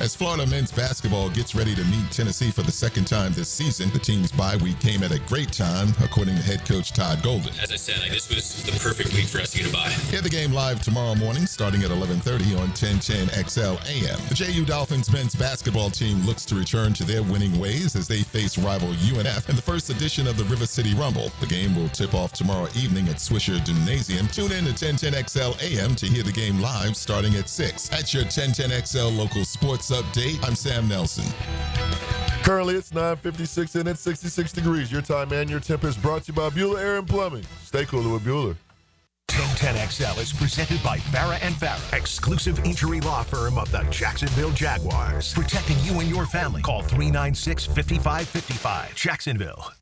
As Florida men's basketball gets ready to meet Tennessee for the second time this season, the team's bye week came at a great time, according to head coach Todd Golden. As I said, this was the perfect week for us to get a bye. Hear the game live tomorrow morning, starting at 11:30 on 1010 XL AM. The JU Dolphins men's basketball team looks to return to their winning ways as they face rival UNF in the first edition of the River City Rumble. The game will tip off tomorrow evening at Swisher Gymnasium. Tune in to 1010 XL AM to hear the game live starting at 6. That's your 1010 XL local sports update. I'm Sam Nelson. Currently, it's 9:56 and it's 66 degrees. Your time and your temp is brought to you by Bueller Air and Plumbing. Stay cooler with Bueller. 1010XL is presented by Farah & Farah, exclusive injury law firm of the Jacksonville Jaguars. Protecting you and your family. Call 396-5555. Jacksonville.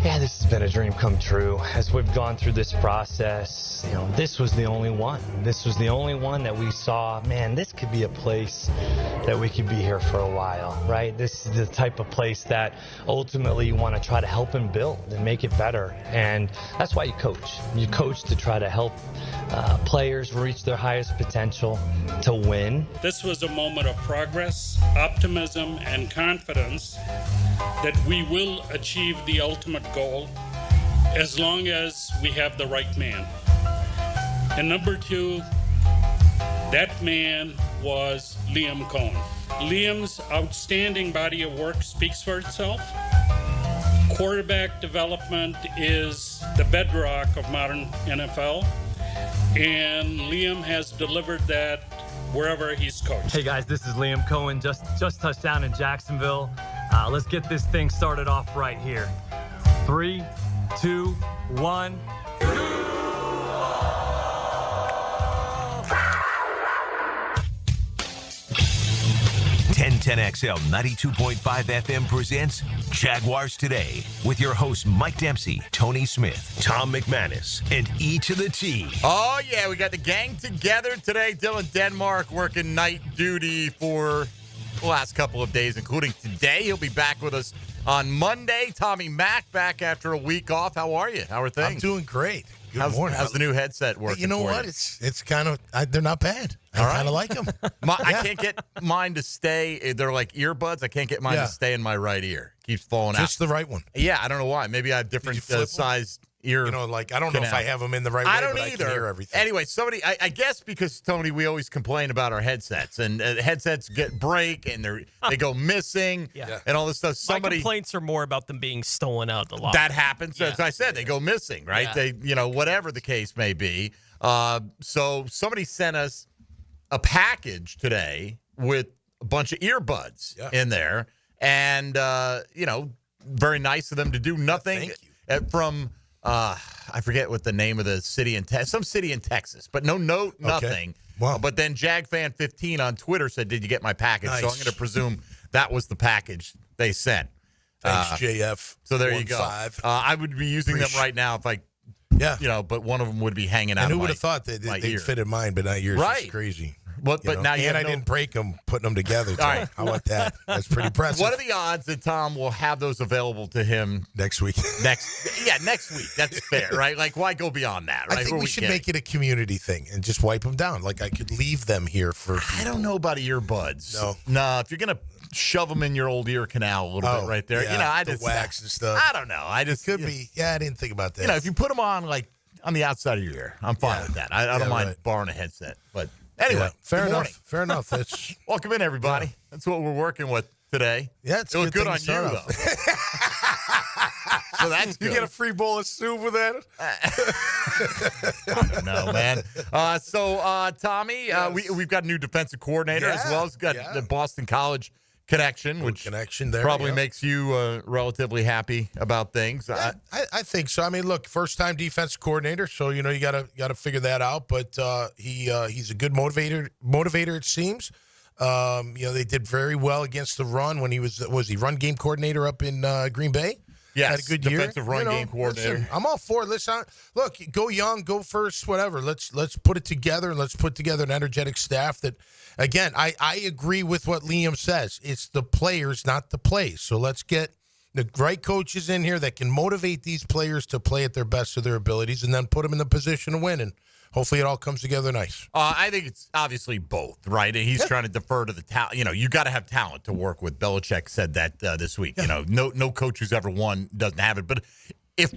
Yeah, this has been a dream come true. As we've gone through this process, this was the only one. This was the only one that we saw, man, this could be a place that we could be here for a while, right? This is the type of place that ultimately you want to try to help and build and make it better. And that's why you coach. You coach to try to help players reach their highest potential to win. This was a moment of progress, optimism, and confidence that we will achieve the ultimate goal as long as we have the right man. And number two, that man was Liam Cohen. Liam's outstanding body of work speaks for itself. Quarterback development is the bedrock of modern NFL, and Liam has delivered that wherever he's coached. Hey guys, this is Liam Cohen, just touched down in Jacksonville. Let's get this thing started off right here. 3, 2, 1. 1010XL 92.5 FM presents Jaguars Today with your hosts Mike Dempsey, Tony Smith, Tom McManus, and E to the T. Oh, yeah, we got the gang together today. Dylan Denmark working night duty for the last couple of days, including today. He'll be back with us on Monday. Tommy Mack back after a week off. How are you? How are things? I'm doing great. Good morning. How's the new headset working? You know what? It's kind of they're not bad. I kind of like them. I can't get mine to stay. They're like earbuds. I can't get mine to stay in my right ear. Keeps falling out. Just the right one. Yeah, I don't know why. Maybe I have different sized ear. I don't know if I have them in the right way. I don't but either. I can hear everything. Anyway, I guess because Tony, we always complain about our headsets, and headsets break and they go missing, and all this stuff. My complaints are more about them being stolen out a lot. That happens. Yeah. As I said, they go missing, right? Yeah. They, whatever the case may be. So somebody sent us a package today with a bunch of earbuds in there, and very nice of them to do nothing from. I forget what the name of the city in some city in Texas, but no note, nothing. Okay. Wow. But then JagFan15 on Twitter said, "Did you get my package?" Nice. So I'm going to presume that was the package they sent. Thanks, JF. So there you go. I would be using them right now if I, but one of them would be hanging out. And who would have thought that they'd fit in mine, but not yours? Right. It's crazy. But now I didn't break them putting them together. All right. How about that? That's pretty impressive. What are the odds that Tom will have those available to him next week? Next week. That's fair, right? Like, why go beyond that? Right? I think we should make it a community thing and just wipe them down. Like I could leave them here for people. I don't know about earbuds. No. If you're gonna shove them in your old ear canal a little bit right there, I just wax and stuff. I don't know. I just could be. Yeah, I didn't think about that. If you put them on like on the outside of your ear, I'm fine with that. I don't mind borrowing a headset, but. Anyway, fair enough. That's welcome in, everybody. Yeah. That's what we're working with today. Yeah, it was good on you, though. So that's good. You get a free bowl of soup with that? I don't know, man. Tommy, we've got a new defensive coordinator as well as got the Boston College connection, which probably makes you relatively happy about things. Yeah, I think so. I mean, look, first-time defensive coordinator, so you got to figure that out. But he's a good motivator. It seems. They did very well against the run when he was he run game coordinator up in Green Bay. Yes, had a good defensive run game coordinator. Listen, I'm all for it. Look, go young, go first, whatever. Let's put it together and let's put together an energetic staff that, again, I agree with what Liam says. It's the players, not the plays. So let's get the right coaches in here that can motivate these players to play at their best of their abilities and then put them in the position to win. And hopefully it all comes together nice. I think it's obviously both, right? And he's trying to defer to the talent. You know, you got to have talent to work with. Belichick said that this week. Yeah. You know, no coach who's ever won doesn't have it. But if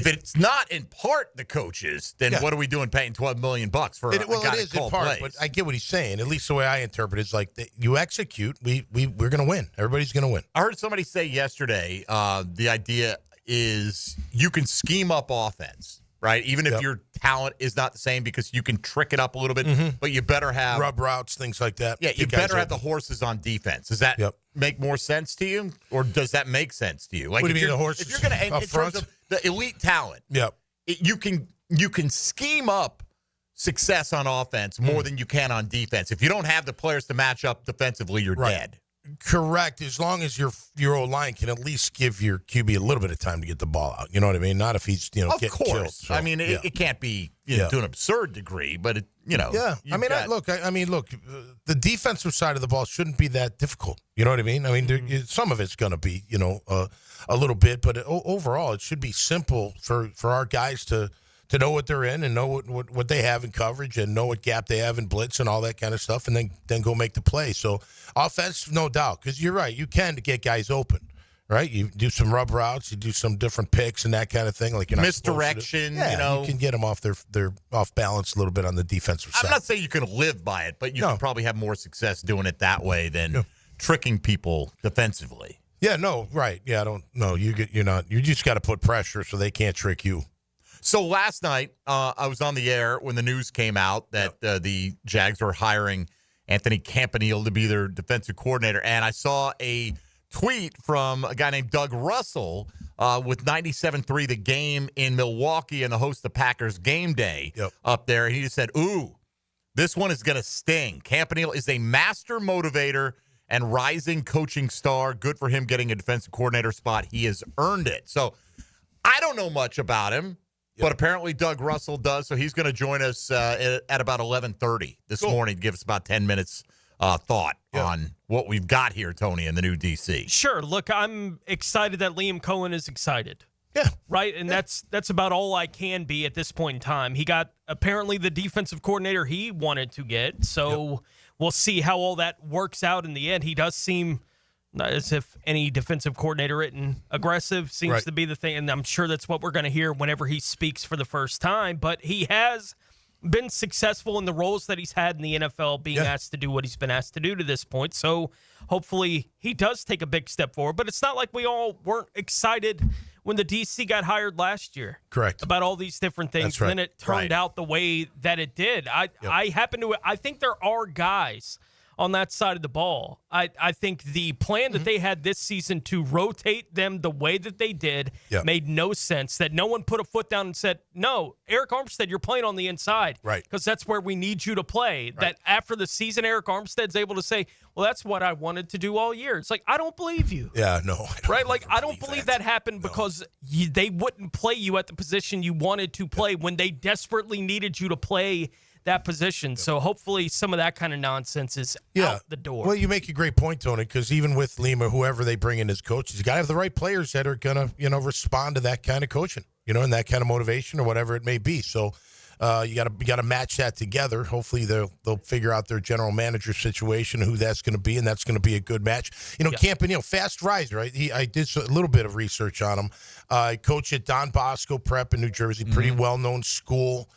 it's not in part the coaches, then what are we doing paying $12 million for a guy it is to call in part, plays? but I get what he's saying. At least the way I interpret it is like you execute, we're going to win. Everybody's going to win. I heard somebody say yesterday the idea is you can scheme up offense, right? Even if your talent is not the same, because you can trick it up a little bit, but you better have rub routes, things like that. Yeah, you better have the horses on defense. Does that make more sense to you, or does that make sense to you? Like, what do you mean the horses? If you're going to, in terms of the elite talent, you can scheme up success on offense more than you can on defense. If you don't have the players to match up defensively, you're dead. Correct. As long as your O-line can at least give your QB a little bit of time to get the ball out. You know what I mean? Not if he's getting killed. So, I mean, it can't be to an absurd degree, but Yeah. I mean, look. The defensive side of the ball shouldn't be that difficult. You know what I mean? I mean, some of it's going to be a little bit, but overall, it should be simple for our guys to know what they're in and know what they have in coverage and know what gap they have in blitz and all that kind of stuff, and then go make the play. So offense, no doubt, because you're right. You can get guys open, right? You do some rub routes, you do some different picks and that kind of thing. Like you're not misdirection, you can get them off their off balance a little bit on the defensive side. I'm not saying you can live by it, but you can probably have more success doing it that way than tricking people defensively. Yeah, no, right. Yeah, I don't know. You just got to put pressure so they can't trick you. So last night, I was on the air when the news came out that the Jags were hiring Anthony Campanile to be their defensive coordinator. And I saw a tweet from a guy named Doug Russell with 97.3 The Game in Milwaukee and the host of Packers Game Day up there. And he just said, ooh, this one is going to sting. Campanile is a master motivator and rising coaching star. Good for him getting a defensive coordinator spot. He has earned it. So I don't know much about him. But apparently Doug Russell does, so he's going to join us at about 11:30 this morning to give us about 10 minutes thought on what we've got here, Tony, in the new DC. Sure. Look, I'm excited that Liam Cohen is excited. Yeah. Right? And that's about all I can be at this point in time. He got apparently the defensive coordinator he wanted to get, so we'll see how all that works out in the end. He does seem as if any defensive coordinator written aggressive seems to be the thing, and I'm sure that's what we're going to hear whenever he speaks for the first time. But he has been successful in the roles that he's had in the NFL, being asked to do what he's been asked to do to this point. So hopefully he does take a big step forward. But it's not like we all weren't excited when the DC got hired last year. Correct. About all these different things. That's right. And then it turned out the way that it did. I think there are guys on that side of the ball. I think the plan that they had this season to rotate them the way that they did made no sense. That no one put a foot down and said, no, Eric Armstead, you're playing on the inside. Right. Because that's where we need you to play. Right. That after the season, Eric Armstead's able to say, well, that's what I wanted to do all year. It's like, I don't believe you. Yeah, no. Right? Like, I don't believe that happened because they wouldn't play you at the position you wanted to play when they desperately needed you to play that position. So hopefully some of that kind of nonsense is out the door. Well, you make a great point, Tony, because even with Liam or whoever they bring in as coaches, you got to have the right players that are going to, respond to that kind of coaching, and that kind of motivation or whatever it may be. So you got to match that together. Hopefully they'll figure out their general manager situation, who that's going to be, and that's going to be a good match. Campanile, fast riser, right? I did a little bit of research on him. Coach at Don Bosco Prep in New Jersey, pretty well-known school.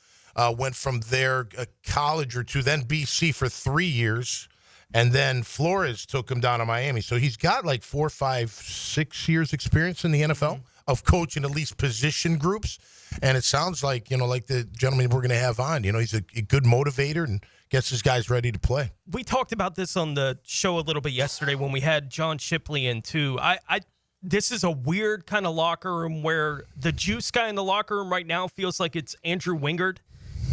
Went from there a college or two, then BC for 3 years, and then Flores took him down to Miami. So he's got like 4, 5, 6 years experience in the NFL of coaching at least position groups. And it sounds like, like the gentleman we're going to have on, he's a good motivator and gets his guys ready to play. We talked about this on the show a little bit yesterday when we had John Shipley in too. This is a weird kind of locker room where the juice guy in the locker room right now feels like it's Andrew Wingard.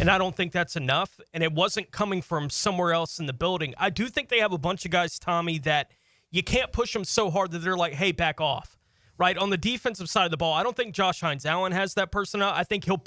And I don't think that's enough. And it wasn't coming from somewhere else in the building. I do think they have a bunch of guys, Tommy, that you can't push them so hard that they're like, hey, back off. Right? On the defensive side of the ball, I don't think Josh Hines-Allen has that personnel. I think he'll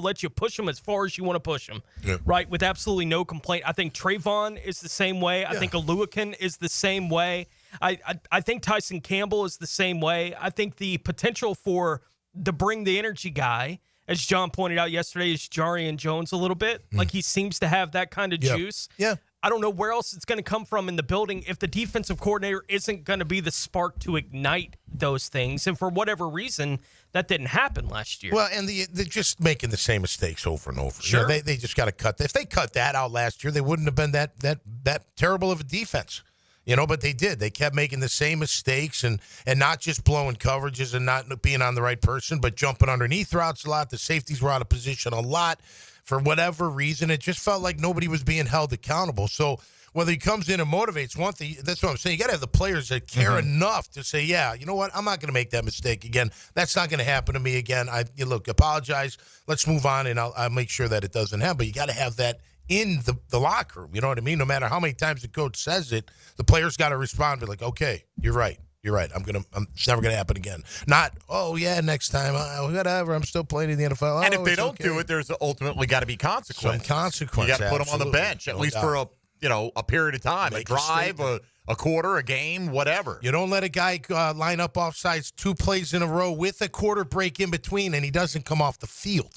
let you push him as far as you want to push him. Yeah. Right? With absolutely no complaint. I think Trayvon is the same way. I think Oluwakin is the same way. I think Tyson Campbell is the same way. I think the potential for the bring the energy guy as John pointed out yesterday, is Jarian Jones a little bit. Like he seems to have that kind of juice. Yeah. I don't know where else it's going to come from in the building if the defensive coordinator isn't going to be the spark to ignite those things. And for whatever reason, that didn't happen last year. Well, and they're just making the same mistakes over and over. Sure. They just got to cut. If they cut that out last year, they wouldn't have been that terrible of a defense. But they did. They kept making the same mistakes and not just blowing coverages and not being on the right person, but jumping underneath routes a lot. The safeties were out of position a lot. For whatever reason, it just felt like nobody was being held accountable. So whether he comes in and motivates, one thing, that's what I'm saying. You got to have the players that care enough to say, yeah, you know what? I'm not going to make that mistake again. That's not going to happen to me again. Look, apologize. Let's move on, and I'll make sure that it doesn't happen. But you got to have that in the locker room. You know what I mean? No matter how many times the coach says it, the players got to respond. Be like, okay, you're right. You're right. It's never going to happen again. Not, oh, yeah, next time. Whatever. I'm still playing in the NFL. And if they don't do it, there's ultimately got to be consequences. Some consequence. You got to put them on the bench, at least for a period of time. A drive, a quarter, a game, whatever. You don't let a guy line up offsides 2 plays in a row with a quarter break in between, and he doesn't come off the field.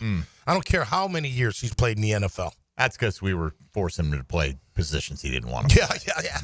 I don't care how many years he's played in the NFL. That's because we were forcing him to play positions he didn't want to play. Yeah.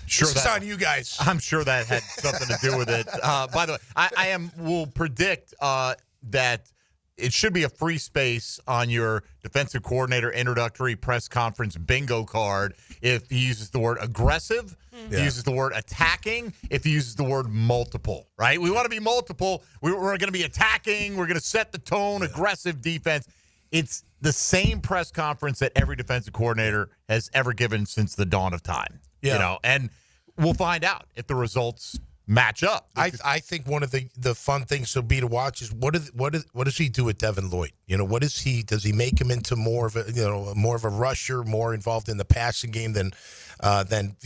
Sure, it's on you guys. I'm sure that had something to do with it. By the way, will predict that it should be a free space on your defensive coordinator introductory press conference bingo card if he uses the word aggressive, if he uses the word attacking, if he uses the word multiple, right? We want to be multiple. We're going to be attacking. We're going to set the tone, aggressive defense. It's the same press conference that every defensive coordinator has ever given since the dawn of time. Yeah. And we'll find out if the results match up. I think one of the fun things to be to watch is what does he do with Devin Lloyd? Does he make him into more of a rusher, more involved in the passing game than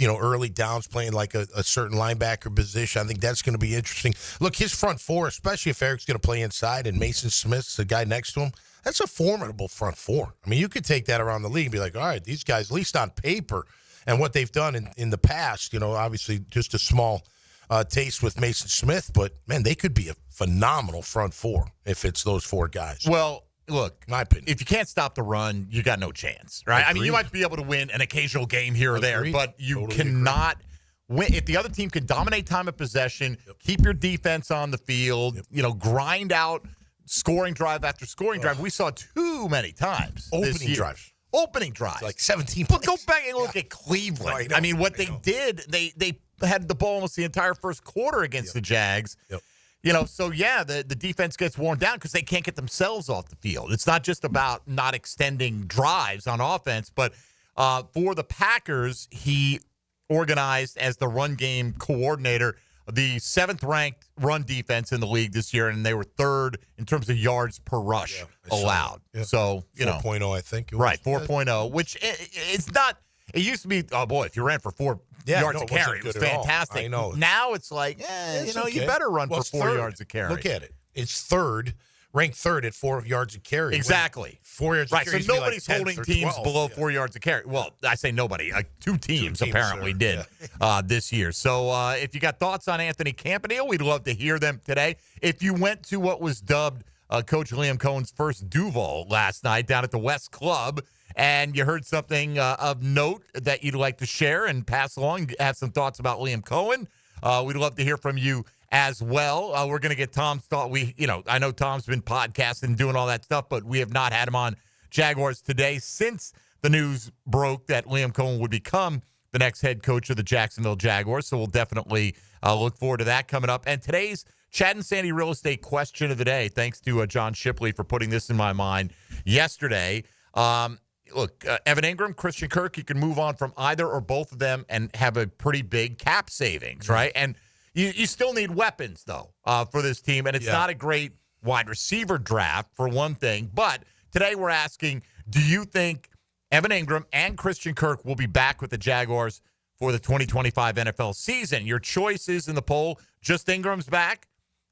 early downs playing like a certain linebacker position? I think that's going to be interesting. Look, his front four, especially if Eric's going to play inside and Mason Smith's the guy next to him, that's a formidable front four. I mean, you could take that around the league and be like, all right, these guys, at least on paper, and what they've done in the past, obviously just a small taste with Mason Smith, but, man, they could be a phenomenal front four if it's those 4 guys. Well, look, my opinion, if you can't stop the run, you got no chance, right? Agreed. I mean, you might be able to win an occasional game here or there, but you cannot win. If the other team can dominate time of possession, keep your defense on the field, grind out scoring drive after scoring drive. We saw too many times. Opening drives. Like 17 But go back and look at Cleveland. I mean, what they did, they had the ball almost the entire first quarter against the Jags. The defense gets worn down because they can't get themselves off the field. It's not just about not extending drives on offense, but for the Packers, he organized as the run game coordinator the 7th-ranked run defense in the league this year, and they were 3rd in terms of yards per rush allowed. Yeah. So, 4.0, I think. Right, 4.0, which it's not – it used to be, oh, boy, if you ran for 4 yards a carry, it was fantastic. I know. Now it's like, you better run for 4 yards a carry. Look at it. It's ranked 3rd at 4 yards a carry. Exactly. 4 yards a carry. Right, so nobody's holding teams below 4 yards a carry. Well, I say nobody. 2 teams apparently did this year. So if you got thoughts on Anthony Campanile, we'd love to hear them today. If you went to what was dubbed Coach Liam Cohen's first Duval last night down at the West Club, and you heard something of note that you'd like to share and pass along, have some thoughts about Liam Cohen, we'd love to hear from you as well. We're going to get Tom's thought. I know Tom's been podcasting and doing all that stuff, but we have not had him on Jaguars Today since the news broke that Liam Cohen would become the next head coach of the Jacksonville Jaguars. So we'll definitely look forward to that coming up. And today's Chad and Sandy real estate question of the day, thanks to John Shipley for putting this in my mind yesterday. Look, Evan Engram, Christian Kirk, you can move on from either or both of them and have a pretty big cap savings, right? And you still need weapons, though, for this team. And it's not a great wide receiver draft, for one thing. But today we're asking, do you think Evan Engram and Christian Kirk will be back with the Jaguars for the 2025 NFL season? Your choices in the poll, just Ingram's back,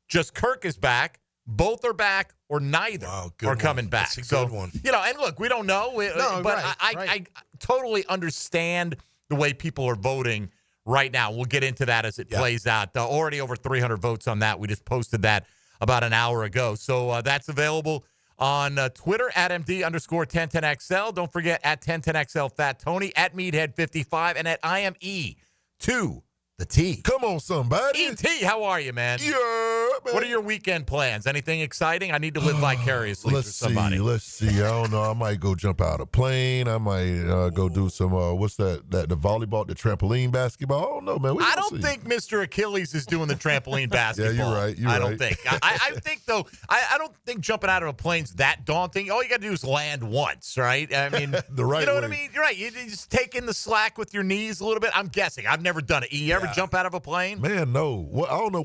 just Kirk is back, both are back, or neither are coming back. That's a good one. And look, we don't know. I totally understand the way people are voting right now. We'll get into that as it plays out. Already over 300 votes on that. We just posted that about an hour ago. So that's available on Twitter at MD_1010XL. Don't forget at 1010XL Fat Tony, at Meathead55, and at IME2 the T. Come on, somebody. E.T., how are you, man? Yeah, man. What are your weekend plans? Anything exciting? I need to live vicariously for somebody. Let's see. I don't know. I might go jump out a plane. I might go do some, what's that? The volleyball, the trampoline basketball. I don't know, man. I don't think Mr. Achilles is doing the trampoline basketball. Yeah, you're right. I don't think. I think, though, I don't think jumping out of a plane's that daunting. All you got to do is land once, right? I mean, the right you know way. what I mean? You're right. You just take in the slack with your knees a little bit. I'm guessing. I've never done it. You ever jump out of a plane? Man, no. I don't know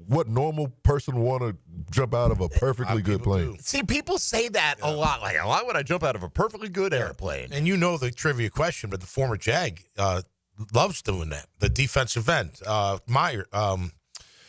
what normal person want to jump out of a perfectly good plane. See, people say that a lot. Like, why would I jump out of a perfectly good airplane? And you know the trivia question, but the former Jag loves doing that. The defensive end, Meyer.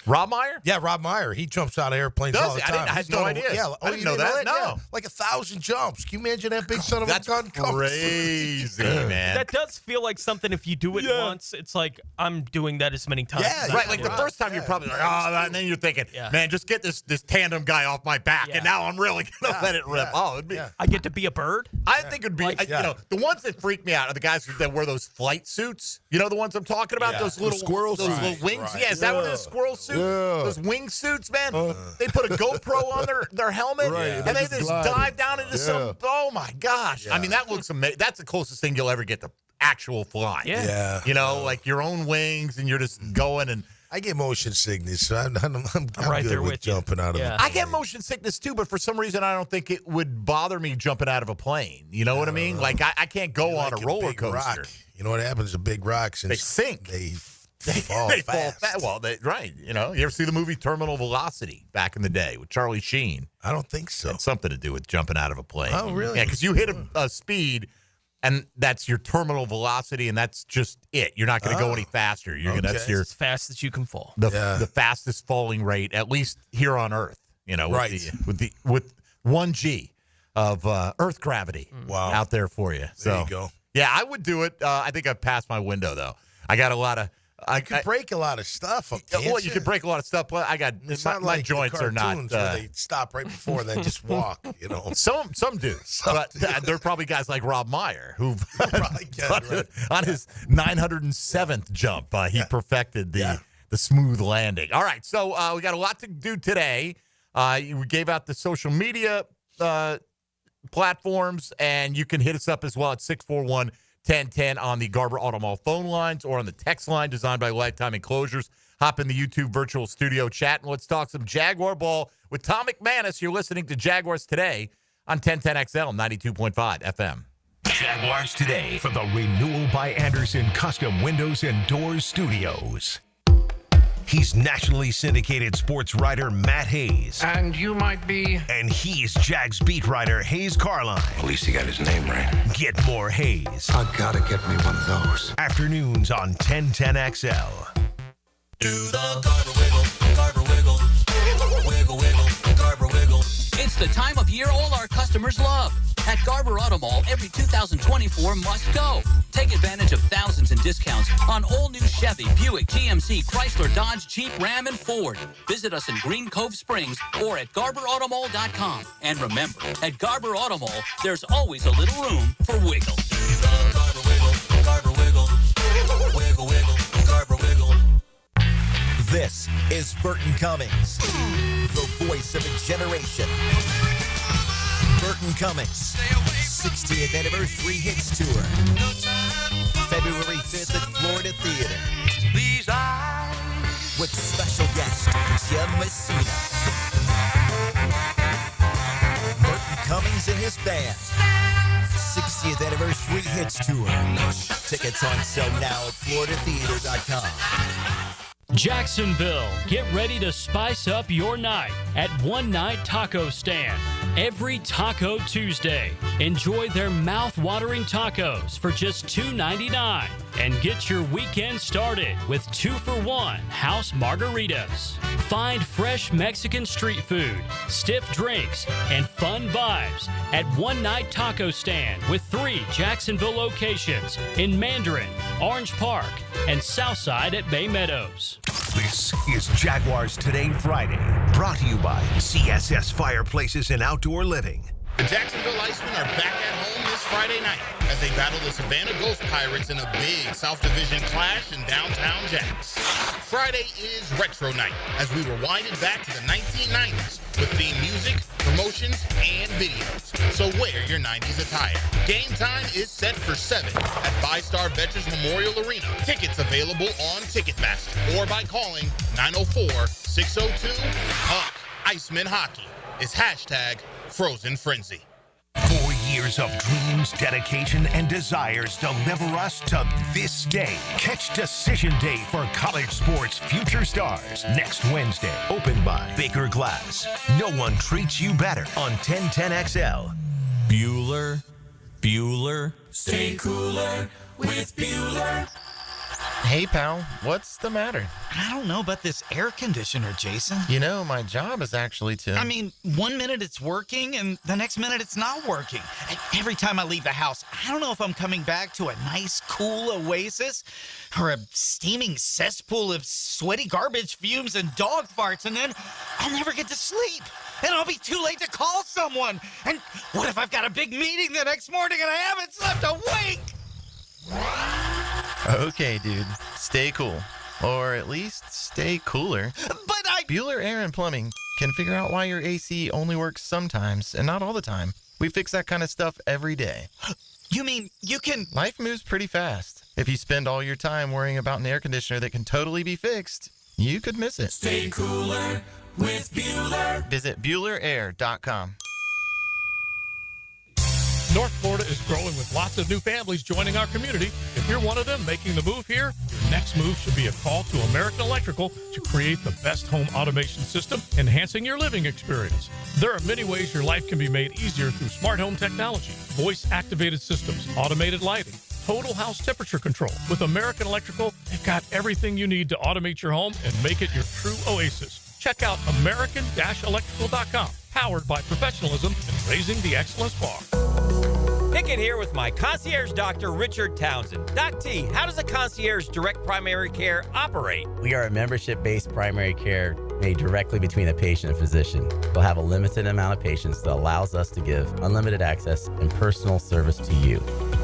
Rob Meyer? Yeah, Rob Meyer. He jumps out of airplanes Does all the he? time. I had no idea. I didn't know that. No. Yeah, like 1,000 jumps. Can you imagine that big son of a gun? Crazy, man. That does feel like something if you do it once, it's like, I'm doing that as many times. Yeah, right. Like the first time you're probably like, and then you're thinking, man, just get this tandem guy off my back, and now I'm really going to let it rip. Oh, it'd be. I get to be a bird? I think it'd be, you know, the ones that freak me out are the guys that wear those flight suits. You know the ones I'm talking about? Those little squirrel suits. little wings? Right. Yeah, is that what it is? Squirrel suit? Yeah. Those wingsuits, man. They put a GoPro on their helmet, and they just dive down into some. Oh my gosh! I mean, that looks amazing. That's the closest thing you'll ever get to actual flying. Yeah. You know, like your own wings, and you're just going and. I get motion sickness, so I'm right good there with with you. jumping out of a I get motion sickness too, but for some reason I don't think it would bother me jumping out of a plane. You know what I mean? Like I can't go on a roller coaster. Rock. You know what happens to big rocks? And they sink. They fall fast. Well, right. You know, you ever see the movie Terminal Velocity back in the day with Charlie Sheen? I don't think so. It's something to do with jumping out of a plane. Oh, really? Yeah, because you hit a speed, and that's your terminal velocity, and that's just it. You're not going to go any faster. You're gonna, that's your as fast as you can fall. The fastest falling rate, at least here on Earth. You know, with 1G of Earth gravity out there for you. So, there you go. Yeah, I would do it. I think I've passed my window though. I got a lot of. You could break a lot of stuff. Well, you could break a lot of stuff. But I got my joints are not. Where they stop right before and then just walk. You know, some do. But there are probably guys like Rob Meyer who on his 907th jump, he perfected the smooth landing. All right, so we got a lot to do today. We gave out the social media platforms, and you can hit us up as well at 641-1010 on the Garber Auto Mall phone lines or on the text line designed by Lifetime Enclosures. Hop in the YouTube virtual studio chat, and let's talk some Jaguar ball with Tom McManus. You're listening to Jaguars Today on 1010XL 92.5 FM. Jaguars Today from the Renewal by Anderson Custom Windows and Doors Studios. He's nationally syndicated sports writer Matt Hayes. And you might be. And he's Jags beat writer Hayes Carline. At least he got his name right. Get more Hayes. I gotta get me one of those. Afternoons on 1010XL. Do the Garber wiggle, Garber wiggle, wiggle, wiggle, Garber wiggle. It's the time of year all our customers love. At Garber Auto Mall, every 2024 must go. Take advantage of thousands in discounts on all new Chevy, Buick, GMC, Chrysler, Dodge, Jeep, Ram, and Ford. Visit us in Green Cove Springs or at GarberAutomall.com. And remember, at Garber Auto Mall, there's always a little room for wiggle. Do the Garber wiggle, Garber wiggle, wiggle, wiggle, Garber wiggle. This is Burton Cummings, the voice of a generation. Burton Cummings, 60th Anniversary Hits Tour, February 5th at Florida Theater, with special guest Jim Messina. Burton Cummings and his band, 60th Anniversary Hits Tour. Tickets on sale now at floridatheater.com. Jacksonville, get ready to spice up your night at One Night Taco Stand. Every Taco Tuesday, enjoy their mouth-watering tacos for just $2.99 and get your weekend started with 2-for-1 house margaritas. Find fresh Mexican street food, stiff drinks, and fun vibes at One Night Taco Stand with 3 Jacksonville locations in Mandarin, Orange Park, and Southside at Bay Meadows. This is Jaguars Today Friday, brought to you by CSS Fireplaces and Outdoor Living. The Jacksonville Icemen are back at home this Friday night as they battle the Savannah Ghost Pirates in a big South Division clash in downtown Jax. Friday is Retro Night as we were winded back to the 1990s with theme music, promotions, and videos. So wear your 90s attire. Game time is set for 7 at 5-Star Veterans Memorial Arena. Tickets available on Ticketmaster or by calling 904-602-HOCK. Iceman Hockey is hashtag Frozen Frenzy. 4 years of dreams, dedication, and desires deliver us to this day. Catch Decision Day for college sports future stars next Wednesday. Opened by Baker Glass. No one treats you better on 1010XL. Bueller. Stay cooler with Bueller. Hey, pal, what's the matter? I don't know about this air conditioner, Jason. You know, my job is actually to... I mean, 1 minute it's working, and the next minute it's not working. And every time I leave the house, I don't know if I'm coming back to a nice, cool oasis or a steaming cesspool of sweaty garbage fumes and dog farts, and then I'll never get to sleep. And I'll be too late to call someone. And what if I've got a big meeting the next morning and I haven't slept a wink? Okay, dude. Stay cool. Or at least stay cooler. But Bueller Air and Plumbing can figure out why your AC only works sometimes and not all the time. We fix that kind of stuff every day. You mean you can... Life moves pretty fast. If you spend all your time worrying about an air conditioner that can totally be fixed, you could miss it. Stay cooler with Bueller. Visit BuellerAir.com. North Florida is growing with lots of new families joining our community. If you're one of them making the move here, your next move should be a call to American Electrical to create the best home automation system, enhancing your living experience. There are many ways your life can be made easier through smart home technology, voice-activated systems, automated lighting, total house temperature control. With American Electrical, they've got everything you need to automate your home and make it your true oasis. Check out American-Electrical.com, powered by professionalism and raising the excellence bar. Pickett here with my concierge doctor, Richard Townsend. Doc T, how does a concierge direct primary care operate? We are a membership-based primary care made directly between a patient and physician. We'll have a limited amount of patients that allows us to give unlimited access and personal service to you.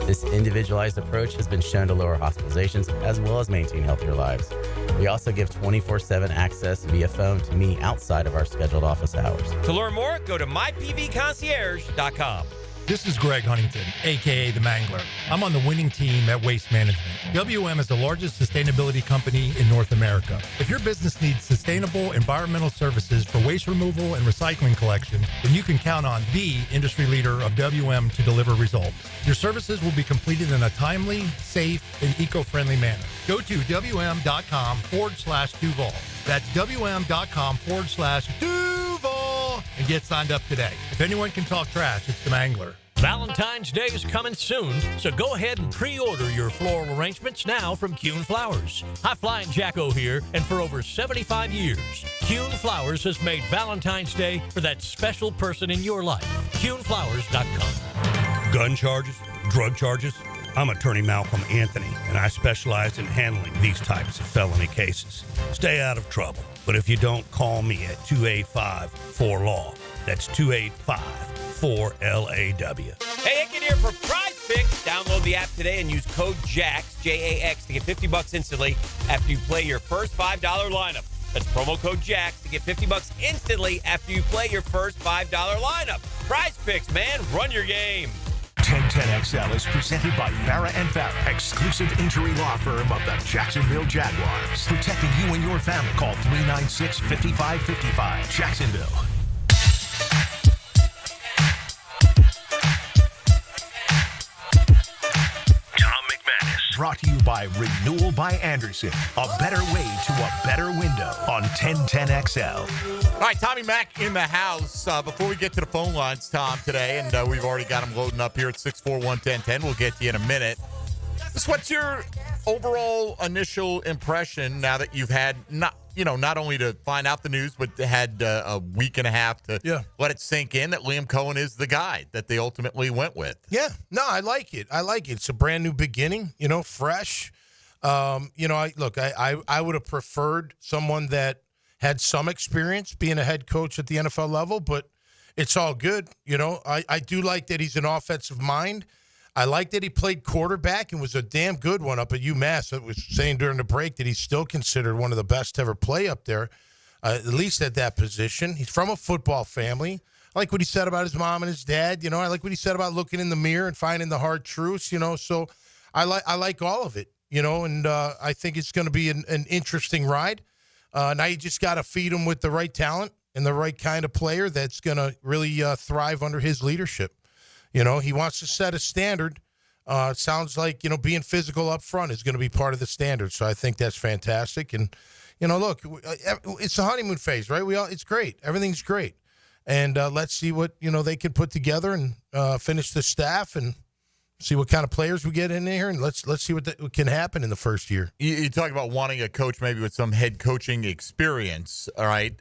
This individualized approach has been shown to lower hospitalizations as well as maintain healthier lives. We also give 24/7 access via phone to me outside of our scheduled office hours. To learn more, go to mypvconcierge.com. This is Greg Huntington, a.k.a. The Mangler. I'm on the winning team at Waste Management. WM is the largest sustainability company in North America. If your business needs sustainable environmental services for waste removal and recycling collection, then you can count on the industry leader of WM to deliver results. Your services will be completed in a timely, safe, and eco-friendly manner. Go to WM.com/Duval. That's WM.com/Duval and get signed up today. If anyone can talk trash, it's The Mangler. Valentine's Day is coming soon, so go ahead and pre-order your floral arrangements now from Kuhn Flowers. High-flying Jacko here, and for over 75 years, Kuhn Flowers has made Valentine's Day for that special person in your life. KuhnFlowers.com. Gun charges, drug charges. I'm Attorney Malcolm Anthony, and I specialize in handling these types of felony cases. Stay out of trouble, but if you don't, call me at 285-4LAW. That's 285-4LAW. Hey, Icken here for Prize Picks. Download the app today and use code JAX, J-A-X, to get $50 instantly after you play your first $5 lineup. That's promo code JAX to get $50 instantly after you play your first $5 lineup. Prize Picks, man. Run your game. 1010XL is presented by Farrah & Farrah, exclusive injury law firm of the Jacksonville Jaguars. Protecting you and your family. Call 396-5555. Jacksonville. Brought to you by Renewal by Anderson. A better way to a better window on 1010XL. All right, Tommy Mack in the house. Before we get to the phone lines, Tom, today, and we've already got him loading up here at 641-1010. We'll get to you in a minute. So what's your overall initial impression now that you've had not only to find out the news, but had a week and a half to let it sink in that Liam Cohen is the guy that they ultimately went with? Yeah, no, I like it. It's a brand new beginning, fresh. I would have preferred someone that had some experience being a head coach at the NFL level, but it's all good. I do like that he's an offensive mind. I like that he played quarterback and was a damn good one up at UMass. I was saying during the break that he's still considered one of the best to ever play up there, at least at that position. He's from a football family. I like what he said about his mom and his dad. I like what he said about looking in the mirror and finding the hard truths. So I like all of it. And I think it's going to be an interesting ride. Now you just got to feed him with the right talent and the right kind of player that's going to really thrive under his leadership. He wants to set a standard. It sounds like, being physical up front is going to be part of the standard. So I think that's fantastic. And, look, it's the honeymoon phase, right? It's great. Everything's great. And let's see what, they can put together and finish the staff and see what kind of players we get in there, and let's see what can happen in the first year. You talk about wanting a coach maybe with some head coaching experience, all right?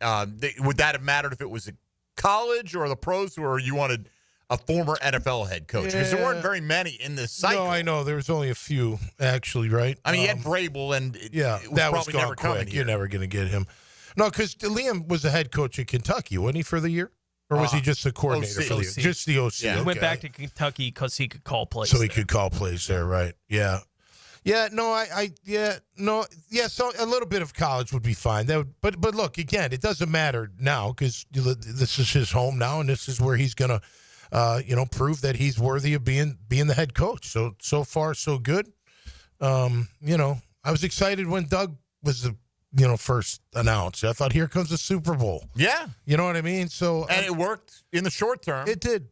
Would that have mattered if it was a college or the pros, or you wanted a former NFL head coach? Because there weren't very many in this cycle. No, I know. There was only a few, actually, right? I mean, you had Vrabel, and it was that was probably gone never coming quick. here. You're never going to get him. No, because Liam was a head coach at Kentucky, wasn't he, for the year? Or was he just the coordinator for the year? Just the OC. He went back to Kentucky because he could call plays. So he could call plays there, right? Yeah. Yeah, no, so a little bit of college would be fine. But look, again, it doesn't matter now because this is his home now, and this is where he's going to, prove that he's worthy of being the head coach. So far, so good. I was excited when Doug was the first announced. I thought, here comes the Super Bowl. Yeah. You know what I mean? And it worked in the short term. It did.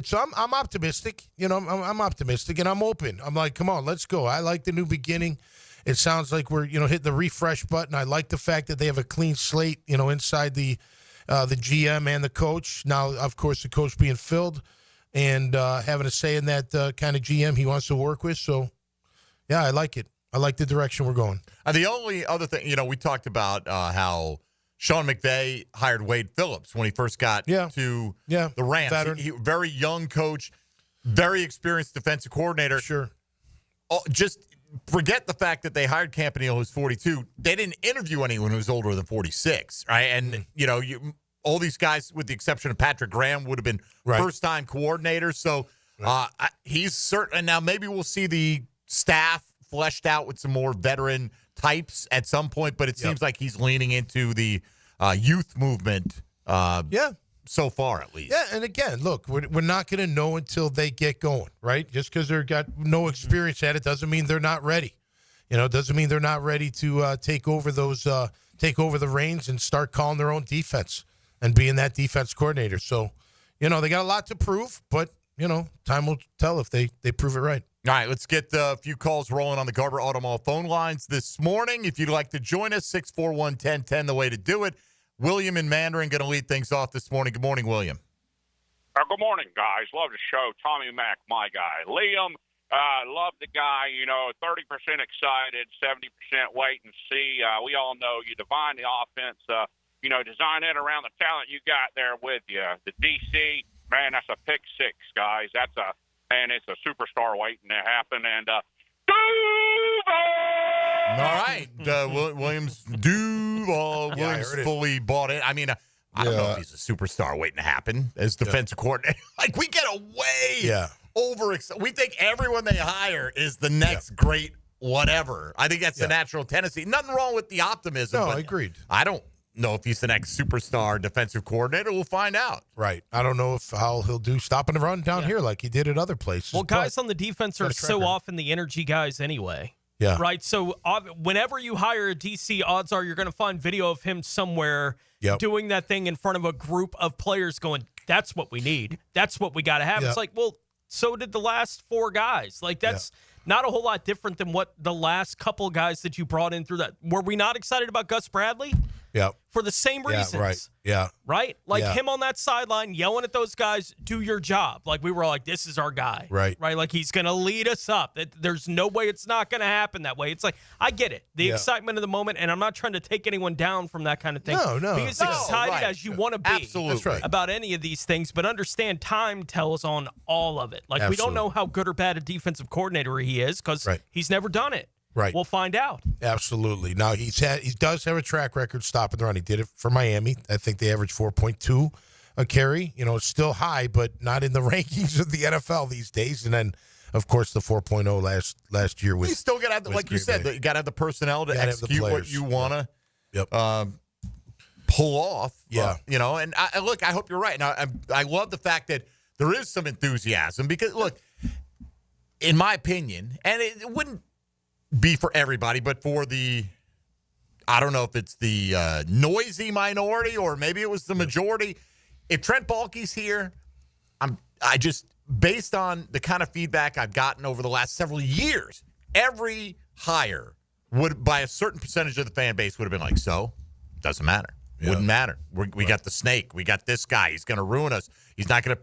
So I'm optimistic. I'm optimistic, and I'm open. I'm like, come on, let's go. I like the new beginning. It sounds like we're, hitting the refresh button. I like the fact that they have a clean slate, inside the GM and the coach. Now, of course, the coach being filled and having a say in that kind of GM he wants to work with. So, yeah, I like it. I like the direction we're going. The only other thing, we talked about how Sean McVay hired Wade Phillips when he first got to the Rams. He very young coach, very experienced defensive coordinator. Sure. Just forget the fact that they hired Campanile, who's 42. They didn't interview anyone who's older than 46, right? And, all these guys, with the exception of Patrick Graham, would have been first-time coordinators. So he's certain. Now, maybe we'll see the staff fleshed out with some more veteran types at some point, but it seems like he's leaning into the youth movement so far, at least. Yeah, and again, look, we're not going to know until they get going, right? Just because they've got no experience at it doesn't mean they're not ready. It doesn't mean they're not ready to take over the reins and start calling their own defense and being that defense coordinator. So, they got a lot to prove, but, time will tell if they prove it right. All right, let's get a few calls rolling on the Garber Auto Mall phone lines this morning. If you'd like to join us, 641-1010, the way to do it. William in Mandarin going to lead things off this morning. Good morning, William. Good morning, guys. Love the show. Tommy Mack, my guy. Liam, love the guy. 30% excited, 70% wait and see. We all know you define the offense, design it around the talent you got there with you. The DC, man, that's a pick six, guys. And it's a superstar waiting to happen. And all right, Williams Duval. Williams fully bought it. I mean, I don't know if he's a superstar waiting to happen as defensive coordinator. Like, we get way over. We think everyone they hire is the next great whatever. I think that's the natural tendency. Nothing wrong with the optimism. No, but I agreed. I don't know if he's the next superstar defensive coordinator. We'll find out. Right. I don't know how he'll do stopping the run down here like he did at other places. Well, guys on the defense are so often the energy guys anyway. Yeah. Right. So whenever you hire a DC, odds are you're going to find video of him somewhere doing that thing in front of a group of players going, that's what we need. That's what we got to have. It's like, well, so did the last four guys. Like, that's not a whole lot different than what the last couple guys that you brought in through that. Were we not excited about Gus Bradley? Yeah. For the same reasons. Yeah, right. Yeah. Right? Like him on that sideline yelling at those guys, do your job. Like, we were all like, this is our guy. Right. Right? Like, he's going to lead us up. There's no way it's not going to happen that way. It's like, I get it. The excitement of the moment, and I'm not trying to take anyone down from that kind of thing. No. Be as excited as you want to be Absolutely. about any of these things, but understand time tells on all of it. Like, we don't know how good or bad a defensive coordinator he is because he's never done it. Right. We'll find out. Absolutely. Now, he does have a track record stopping the run. He did it for Miami. I think they averaged 4.2 a carry. You know, it's still high, but not in the rankings of the NFL these days. And then, of course, the 4.0 last year was. You still got to have, like you said, you got to have the personnel to execute what you want to pull off. Yeah. You know, and I hope you're right. Now, I love the fact that there is some enthusiasm because, look, in my opinion, and it wouldn't be for everybody, but for the, I don't know if it's the noisy minority or maybe it was the majority. If Trent Baalke's here, I just, based on the kind of feedback I've gotten over the last several years, every hire would, by a certain percentage of the fan base, would have been like, so, doesn't matter. Wouldn't matter. We got the snake. We got this guy. He's going to ruin us. He's not going to,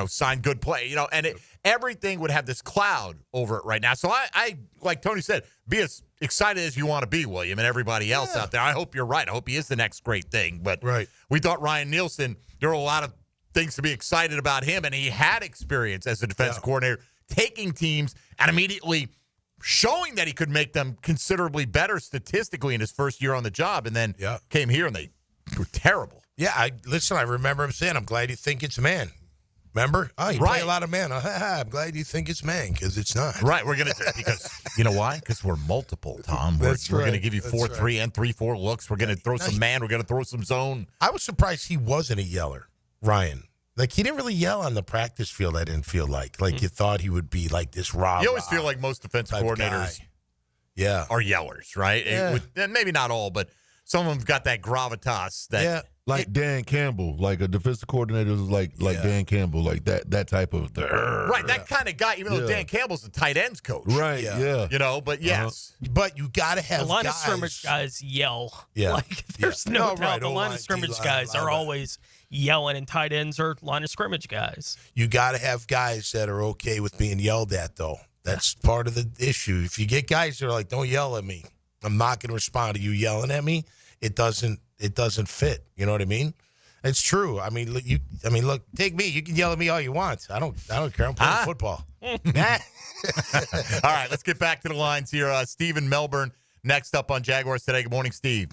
sign good play. And everything would have this cloud over it right now. So I, like Tony said, be as excited as you want to be, William, and everybody else out there. I hope you're right. I hope he is the next great thing. But we thought Ryan Nielsen, there were a lot of things to be excited about him, and he had experience as a defensive coordinator, taking teams and immediately showing that he could make them considerably better statistically in his first year on the job, and then came here and they were terrible. Yeah, I remember him saying, I'm glad you think it's man. Remember? Oh, you play a lot of man. I'm glad you think it's man, because it's not. Right, we're going to, because, you know why? Because we're multiple, Tom. We're going to give you 4-3 and 3-4 looks. We're going to throw some man. We're going to throw some zone. I was surprised he wasn't a yeller, Ryan. Like, he didn't really yell on the practice field, I didn't feel like. Like, you thought he would be like this rah-rah. You always feel like most defensive coordinators are yellers, right? Yeah. And maybe not all, but some of them have got that gravitas. That like Dan Campbell, like a defensive coordinator was like Dan Campbell, like that type of right, that kind of guy. Even though Dan Campbell's the tight ends coach, right? Yeah, but yes, but you got to have the line guys. of scrimmage guys yell. Yeah, like there's no doubt. The line of scrimmage guys are always yelling, and tight ends are line of scrimmage guys. You got to have guys that are okay with being yelled at, though. That's part of the issue. If you get guys that are like, "Don't yell at me," I'm not going to respond to you yelling at me. It doesn't fit. You know what I mean? It's true. I mean, look, take me. You can yell at me all you want. I don't care. I'm playing football. All right, let's get back to the lines here. Steve in Melbourne, next up on Jaguars Today. Good morning, Steve.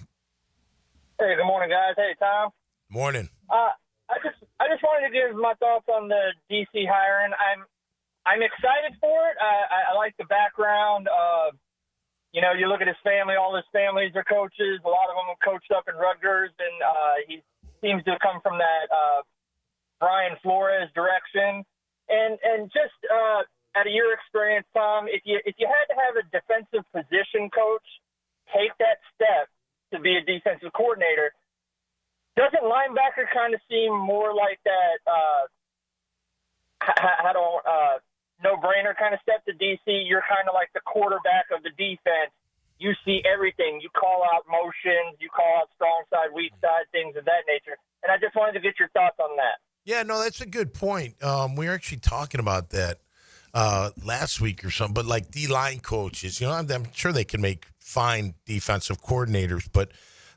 Hey, good morning, guys. Hey, Tom. Morning. I just wanted to give my thoughts on the DC hiring. I'm excited for it. I like the background. You look at his family. All his families are coaches. A lot of them have coached up in Rutgers, and he seems to come from that Brian Flores direction. And just out of your experience, Tom, if you had to have a defensive position coach take that step to be a defensive coordinator, doesn't linebacker kind of seem more like that no-brainer kind of step to DC? You're kind of like the quarterback of the defense. You see everything. You call out motions. You call out strong side, weak side, things of that nature. And I just wanted to get your thoughts on that. Yeah, no, that's a good point. We were actually talking about that last week or something. But like D-line coaches, I'm sure they can make fine defensive coordinators, but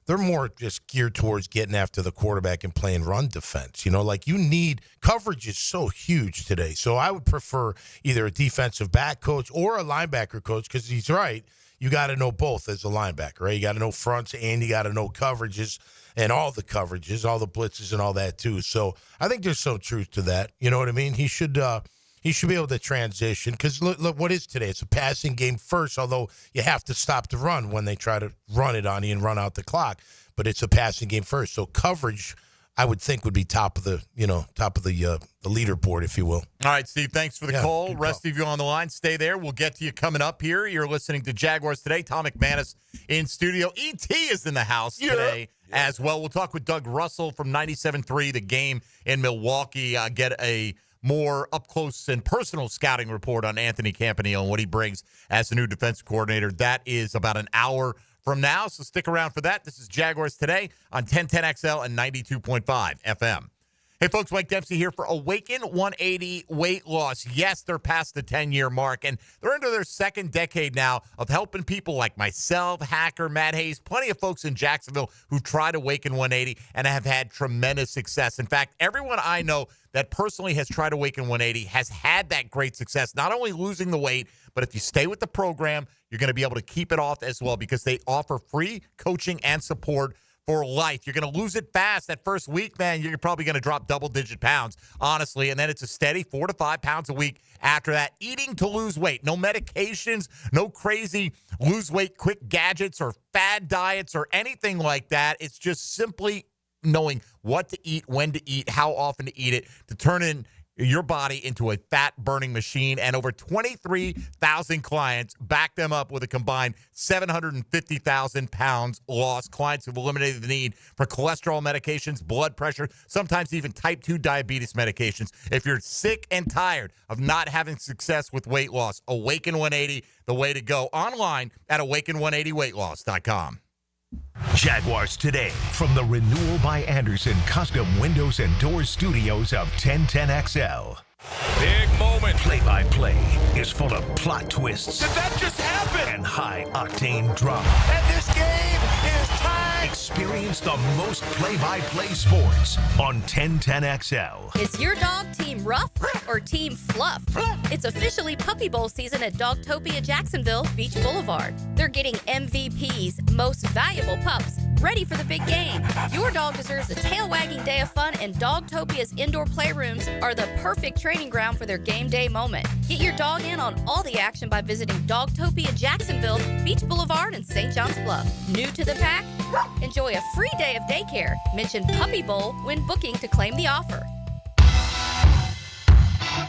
they're more just geared towards getting after the quarterback and playing run defense. You need coverage is so huge today. So I would prefer either a defensive back coach or a linebacker coach, because he's right. You got to know both as a linebacker, right? You got to know fronts and you got to know coverages and all the coverages, all the blitzes and all that too. So I think there's some truth to that. You know what I mean? He should be able to transition, because look what is today. It's a passing game first, although you have to stop the run when they try to run it on you and run out the clock. But it's a passing game first. So coverage, I would think, would be top of the leaderboard, if you will. All right, Steve, thanks for the call. Rest of you on the line, stay there. We'll get to you coming up here. You're listening to Jaguars Today. Tom McManus in studio. ET is in the house today as well. We'll talk with Doug Russell from 97.3, the game in Milwaukee. Get a more up-close and personal scouting report on Anthony Campanile and what he brings as the new defensive coordinator. That is about an hour from now, so stick around for that. This is Jaguars Today on 1010XL and 92.5 FM. Hey, folks, Mike Dempsey here for Awaken 180 Weight Loss. Yes, they're past the 10-year mark, and they're into their second decade now of helping people like myself, Hacker, Matt Hayes, plenty of folks in Jacksonville who've tried Awaken 180 and have had tremendous success. In fact, everyone I know that personally has tried Awaken 180 has had that great success, not only losing the weight, but if you stay with the program, you're going to be able to keep it off as well because they offer free coaching and support for life. You're going to lose it fast. That first week, man, you're probably going to drop double-digit pounds, honestly, and then it's a steady 4 to 5 pounds a week after that. Eating to lose weight. No medications, no crazy lose weight quick gadgets or fad diets or anything like that. It's just simply knowing what to eat, when to eat, how often to eat it, to turn your body into a fat-burning machine, and over 23,000 clients back them up with a combined 750,000 pounds lost. Clients have eliminated the need for cholesterol medications, blood pressure, sometimes even type 2 diabetes medications. If you're sick and tired of not having success with weight loss, Awaken 180, the way to go. Online at awaken180weightloss.com. Jaguars Today from the Renewal by Anderson Custom Windows and Doors Studios of 1010XL. Big moment. Play-by-play is full of plot twists. Did that just happen? And high-octane drama. And this game is tied. Experience the most play-by-play sports on 1010XL. Is your dog Team Rough or Team Fluff? It's officially Puppy Bowl season at Dogtopia Jacksonville Beach Boulevard. They're getting MVPs, most valuable pups, ready for the big game. Your dog deserves a tail-wagging day of fun, and Dogtopia's indoor playrooms are the perfect training ground for their game day moment. Get your dog in on all the action by visiting Dogtopia Jacksonville, Beach Boulevard, and St. John's Bluff. New to the pack? Enjoy a free day of daycare. Mention Puppy Bowl when booking to claim the offer.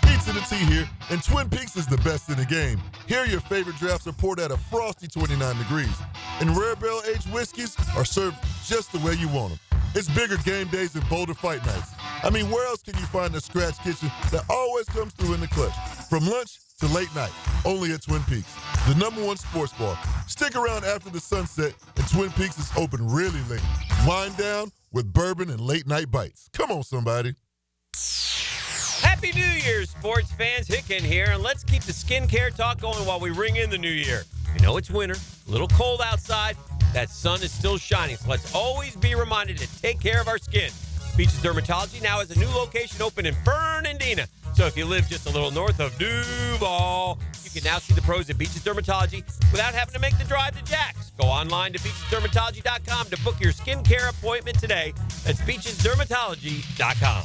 Pizza to tea here, and Twin Peaks is the best in the game. Here, your favorite drafts are poured at a frosty 29 degrees, and rare barrel-aged whiskeys are served just the way you want them. It's bigger game days and bolder fight nights. I mean, where else can you find a scratch kitchen that always comes through in the clutch? From lunch to late night, only at Twin Peaks, the #1 sports bar. Stick around after the sunset, and Twin Peaks is open really late. Wind down with bourbon and late-night bites. Come on, somebody. Happy New Year, sports fans. Hicken here, and let's keep the skincare talk going while we ring in the new year. I know it's winter, a little cold outside. That sun is still shining, so let's always be reminded to take care of our skin. Beaches Dermatology now has a new location open in Fernandina. So if you live just a little north of Duval, you can now see the pros at Beaches Dermatology without having to make the drive to Jax. Go online to beachesdermatology.com to book your skincare appointment today. That's beachesdermatology.com.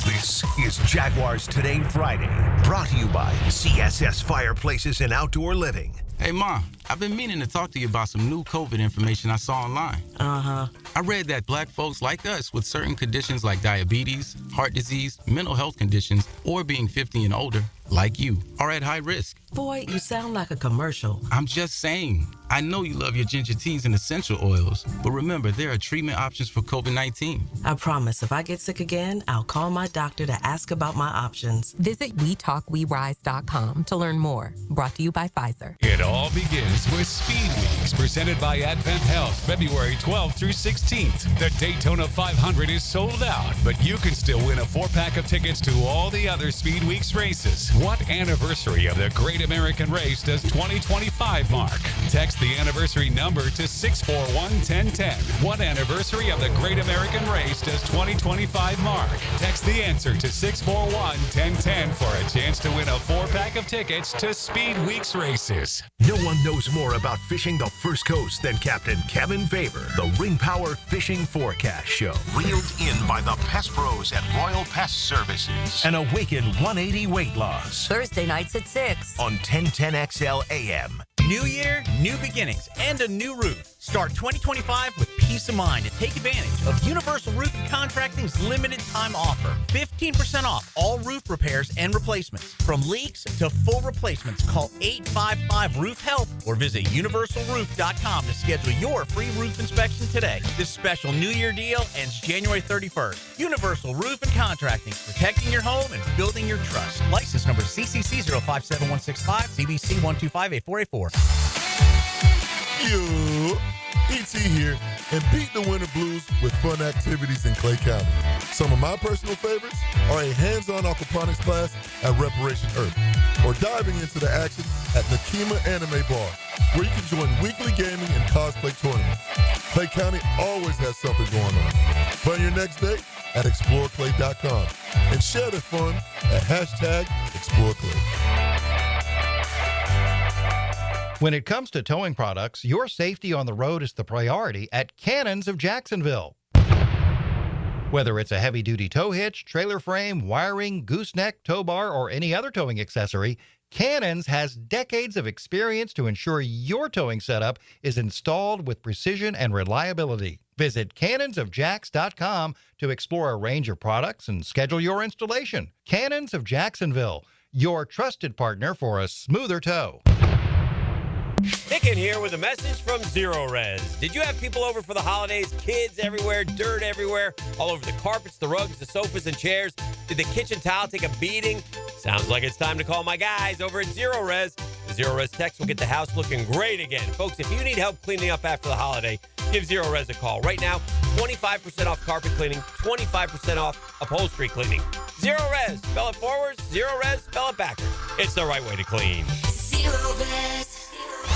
This is Jaguars Today Friday, brought to you by CSS Fireplaces and Outdoor Living. Hey, Mom, I've been meaning to talk to you about some new COVID information I saw online. Uh-huh. I read that black folks like us with certain conditions like diabetes, heart disease, mental health conditions, or being 50 and older, like you, are at high risk. Boy, you sound like a commercial. I'm just saying. I know you love your ginger teas and essential oils, but remember, there are treatment options for COVID-19. I promise if I get sick again, I'll call my doctor to ask about my options. Visit WeTalkWeRise.com to learn more. Brought to you by Pfizer. It all begins with Speed Weeks, presented by Advent Health, February 12th through 16th. The Daytona 500 is sold out, but you can still win a 4-pack of tickets to all the other Speed Weeks races. What anniversary of the Great American Race does 2025 mark? Text the anniversary number to 641-1010. What anniversary of the Great American Race does 2025 mark? Text the answer to 641-1010 for a chance to win a 4-pack of tickets to Speed Weeks races. No one knows more about fishing the First Coast than Captain Kevin Favor, the Ring Power Fishing Forecast Show. Reeled in by the Pest Pros at Royal Pest Services. And Awaken 180 Weight Loss. Thursday nights at 6 on 1010XL AM. New year, new beginnings, and a new roof. Start 2025 with peace of mind and take advantage of Universal Roof and Contracting's limited time offer. 15% off all roof repairs and replacements. From leaks to full replacements, call 855-ROOF-HELP or visit universalroof.com to schedule your free roof inspection today. This special New Year deal ends January 31st. Universal Roof and Contracting, protecting your home and building your trust. License number CCC 057165, CBC 1258484. Yo, E.T. here, and beat the winter blues with fun activities in Clay County. Some of my personal favorites are a hands-on aquaponics class at Reparation Earth, or diving into the action at Nakima Anime Bar, where you can join weekly gaming and cosplay tournaments. Clay County always has something going on. Plan your next date at exploreclay.com and share the fun at #ExploreClay. When it comes to towing products, your safety on the road is the priority at Cannons of Jacksonville. Whether it's a heavy-duty tow hitch, trailer frame, wiring, gooseneck, tow bar, or any other towing accessory, Cannons has decades of experience to ensure your towing setup is installed with precision and reliability. Visit cannonsofjacks.com to explore a range of products and schedule your installation. Cannons of Jacksonville, your trusted partner for a smoother tow. Nick in here with a message from Zero Res. Did you have people over for the holidays? Kids everywhere, dirt everywhere, all over the carpets, the rugs, the sofas, and chairs. Did the kitchen tile take a beating? Sounds like it's time to call my guys over at Zero Res. The Zero Res techs will get the house looking great again. Folks, if you need help cleaning up after the holiday, give Zero Res a call. Right now, 25% off carpet cleaning, 25% off upholstery cleaning. Zero Res. Spell it forwards. Zero Res. Spell it backwards. It's the right way to clean. Zero Res.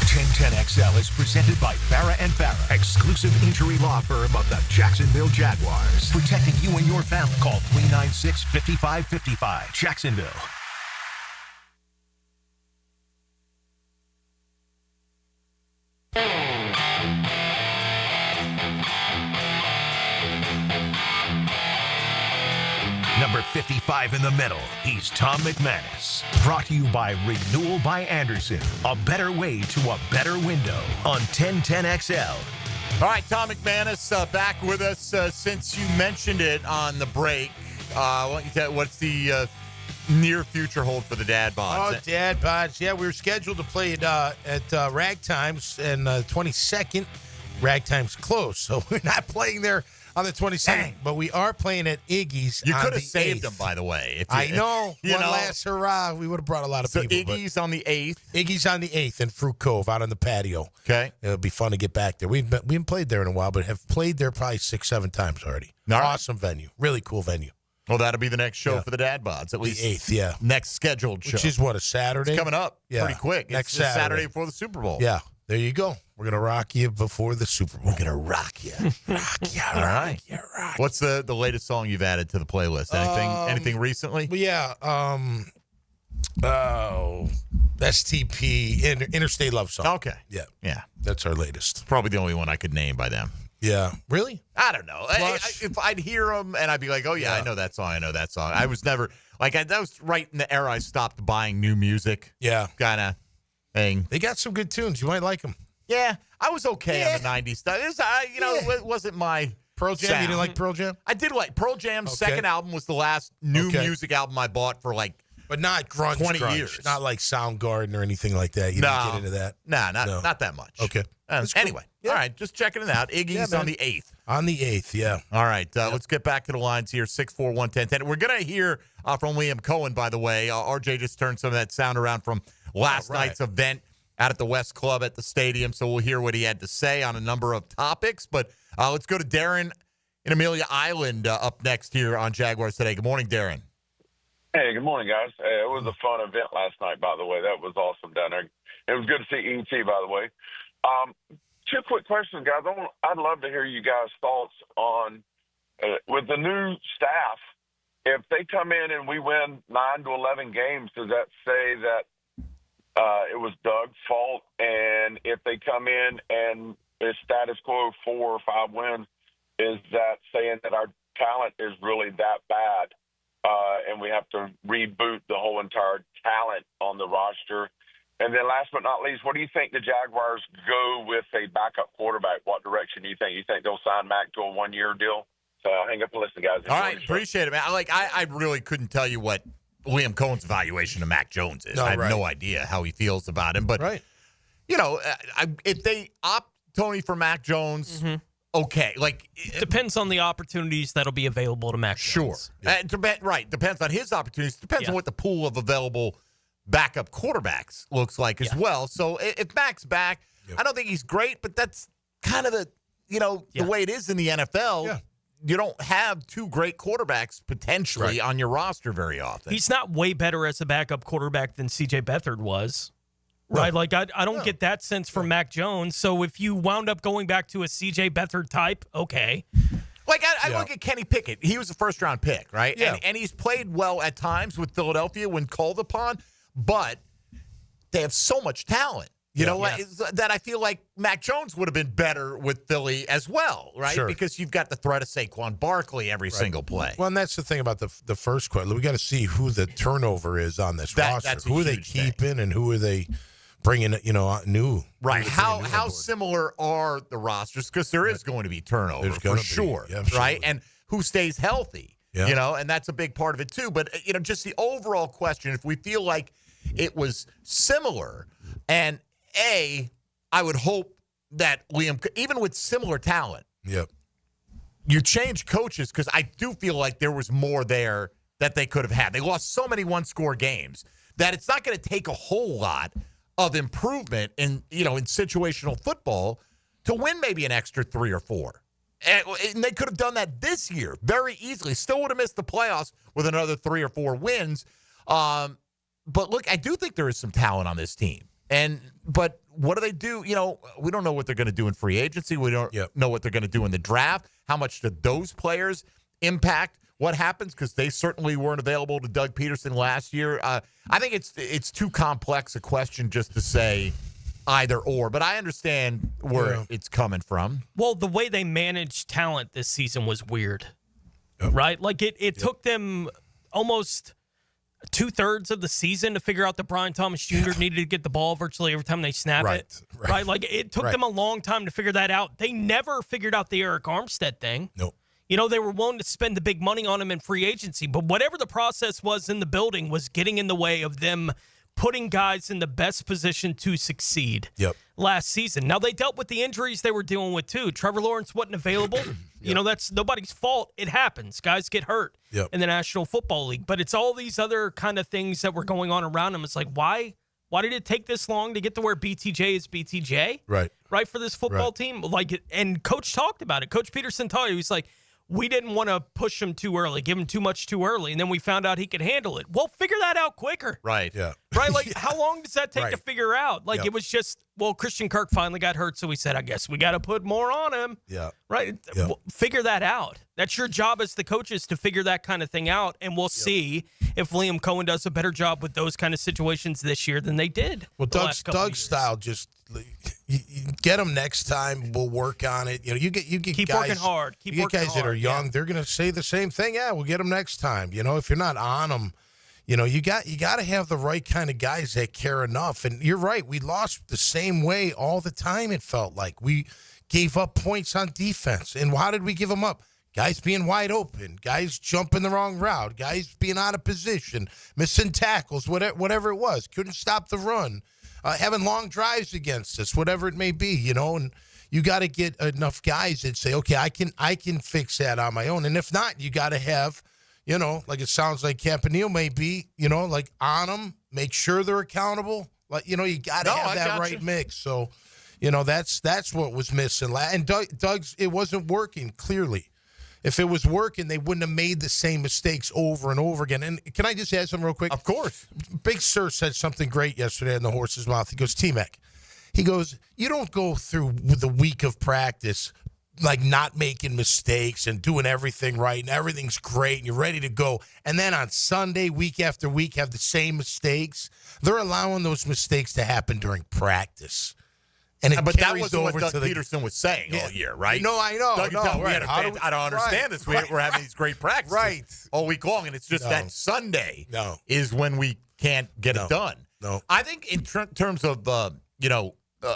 1010XL is presented by Farrah & Farrah, exclusive injury law firm of the Jacksonville Jaguars. Protecting you and your family. Call 396-5555. Jacksonville. Number 55 in the middle, he's Tom McManus. Brought to you by Renewal by Anderson. A better way to a better window on 1010XL. All right, Tom McManus back with us. Since you mentioned it on the break, why don't you tell what's the near future hold for the Dad Bods? Oh, Dad Bods. Yeah, we were scheduled to play it at Ragtime's and 22nd. Ragtime's closed, so we're not playing there on the 22nd, Dang. But we are playing at Iggy's. You could have saved 8th. them, by the way. If I know. One last hurrah. We would have brought a lot of people. Iggy's on the 8th. Iggy's on the 8th in Fruit Cove out on the patio. Okay. It'll be fun to get back there. We haven't played there in a while, but have played there probably 6-7 times already. All right. Awesome venue. Really cool venue. Well, that'll be the next show for the Dad Bods, at least. The 8th, yeah. Next scheduled show. Which is what, a Saturday? It's coming up pretty quick. Next it's Saturday before the Super Bowl. Yeah. There you go. We're going to rock you before the Super Bowl. We're going to rock you. Rock you. All right. What's the latest song you've added to the playlist? Anything recently? Well, yeah. STP, Interstate Love Song. Okay. Yeah. Yeah. That's our latest. Probably the only one I could name by them. Yeah. Really? I don't know. If I'd hear them and I'd be like, oh, yeah, I know that song. I know that song. I was never, that was right in the era I stopped buying new music. Yeah. Kind of thing. They got some good tunes. You might like them. Yeah. I was okay on the 90s stuff. It wasn't my Pearl Jam. sound. You didn't like Pearl Jam? I did like Pearl Jam's second album was the last new music album I bought for but not grunge 20 grunge. years. Not like Soundgarden or anything like that. You didn't get into that? Not that much. Okay. Anyway, all right, just checking it out. Iggy's on the 8th. On the 8th, yeah. All right, let's get back to the lines here, 641-1010. We're going to hear from Liam Cohen, by the way. RJ just turned some of that sound around from last night's event out at the West Club at the stadium, so we'll hear what he had to say on a number of topics. But let's go to Darren in Amelia Island up next here on Jaguars Today. Good morning, Darren. Hey, good morning, guys. It was a fun event last night, by the way. That was awesome down there. It was good to see ET, by the way. Two quick questions, guys. I'd love to hear you guys' thoughts on, with the new staff, if they come in and we win 9 to 11 games, does that say that it was Doug's fault? And if they come in and it's status quo 4 or 5 wins, is that saying that our talent is really that bad? And we have to reboot the whole entire talent on the roster. And then last but not least, what do you think the Jaguars go with a backup quarterback? What direction do you think? You think they'll sign Mac to a 1-year deal? So hang up and listen, guys. All right, appreciate it, man. I really couldn't tell you what Liam Cohen's evaluation of Mac Jones is. I have no idea how he feels about him. But, if they opt Tony for Mac Jones, okay. Depends on the opportunities that'll be available to Mac Jones. Sure. Depends on his opportunities. Depends on what the pool of available backup quarterbacks looks like as well. So if Mac's back, I don't think he's great, but that's kind of the way it is in the NFL, you don't have two great quarterbacks potentially on your roster very often. He's not way better as a backup quarterback than C.J. Beathard was. Right, like I don't get that sense from Mac Jones. So if you wound up going back to a C.J. Beathard type, okay. Like I look at Kenny Pickett. He was a first-round pick, right? Yeah. And he's played well at times with Philadelphia when called upon, but they have so much talent. That I feel like Mac Jones would have been better with Philly as well, right? Sure. Because you've got the threat of Saquon Barkley every single play. Well, and that's the thing about the first question. We got to see who the turnover is on this roster. Who are they keeping and who are they bringing, new? Right. How similar are the rosters? Because there is going to be turnover for sure, right? And who stays healthy, and that's a big part of it too. But, just the overall question, if we feel like it was similar, and I would hope that Liam, even with similar talent, you change coaches because I do feel like there was more there that they could have had. They lost so many one-score games that it's not going to take a whole lot of improvement in situational football to win maybe an extra 3 or 4. And they could have done that this year very easily. Still would have missed the playoffs with another 3 or 4 wins. But look, I do think there is some talent on this team. But what do they do? We don't know what they're going to do in free agency. We don't know what they're going to do in the draft. How much do those players impact what happens? Because they certainly weren't available to Doug Peterson last year. I think it's too complex a question just to say either or. But I understand where it's coming from. Well, the way they managed talent this season was weird, right? Like it took them almost 2/3 of the season to figure out that Brian Thomas Jr. needed to get the ball virtually every time they snap it. Right. Like it took them a long time to figure that out. They never figured out the Eric Armstead thing. Nope. They were willing to spend the big money on him in free agency, but whatever the process was in the building was getting in the way of them putting guys in the best position to succeed last season. Now, they dealt with the injuries they were dealing with, too. Trevor Lawrence wasn't available. That's nobody's fault. It happens. Guys get hurt in the National Football League. But it's all these other kind of things that were going on around him. It's like, why did it take this long to get to where BTJ is BTJ? Right, for this football team? And Coach talked about it. Coach Peterson told you, he's like, we didn't want to push him too early, give him too much too early, and then we found out he could handle it. Well, figure that out quicker. Right. Right? Like, how long does that take to figure out? Like, it was just, Christian Kirk finally got hurt, so we said, I guess we got to put more on him. Right? Well, figure that out. That's your job as the coaches to figure that kind of thing out, and we'll see if Liam Cohen does a better job with those kind of situations this year than they did. Well, Doug's style just you get them next time. We'll work on it. You get keep guys, working hard. You get guys that are young. They're going to say the same thing. Yeah, we'll get them next time. If you're not on them, you got to have the right kind of guys that care enough. And you're right. We lost the same way all the time. It felt like we gave up points on defense. And how did we give them up? Guys being wide open, guys jumping the wrong route, guys being out of position, missing tackles, whatever it was, couldn't stop the run, having long drives against us, whatever it may be, and you got to get enough guys that say, okay, I can fix that on my own. And if not, you got to have, like it sounds like Campanile may be, like on them, make sure they're accountable. Like, you got to have that right mix. So, that's what was missing. And Doug's, it wasn't working clearly. If it was working, they wouldn't have made the same mistakes over and over again. And can I just add something real quick? Of course. Big Sir said something great yesterday in the horse's mouth. He goes, T-Mac, he goes, you don't go through with the week of practice like not making mistakes and doing everything right and everything's great and you're ready to go. And then on Sunday, week after week, have the same mistakes. They're allowing those mistakes to happen during practice. But that wasn't what Doug Peterson was saying all year, right? No, I know. Doug, I don't understand this. We're having these great practices all week long, and it's just that Sunday is when we can't get it done. No, I think in terms of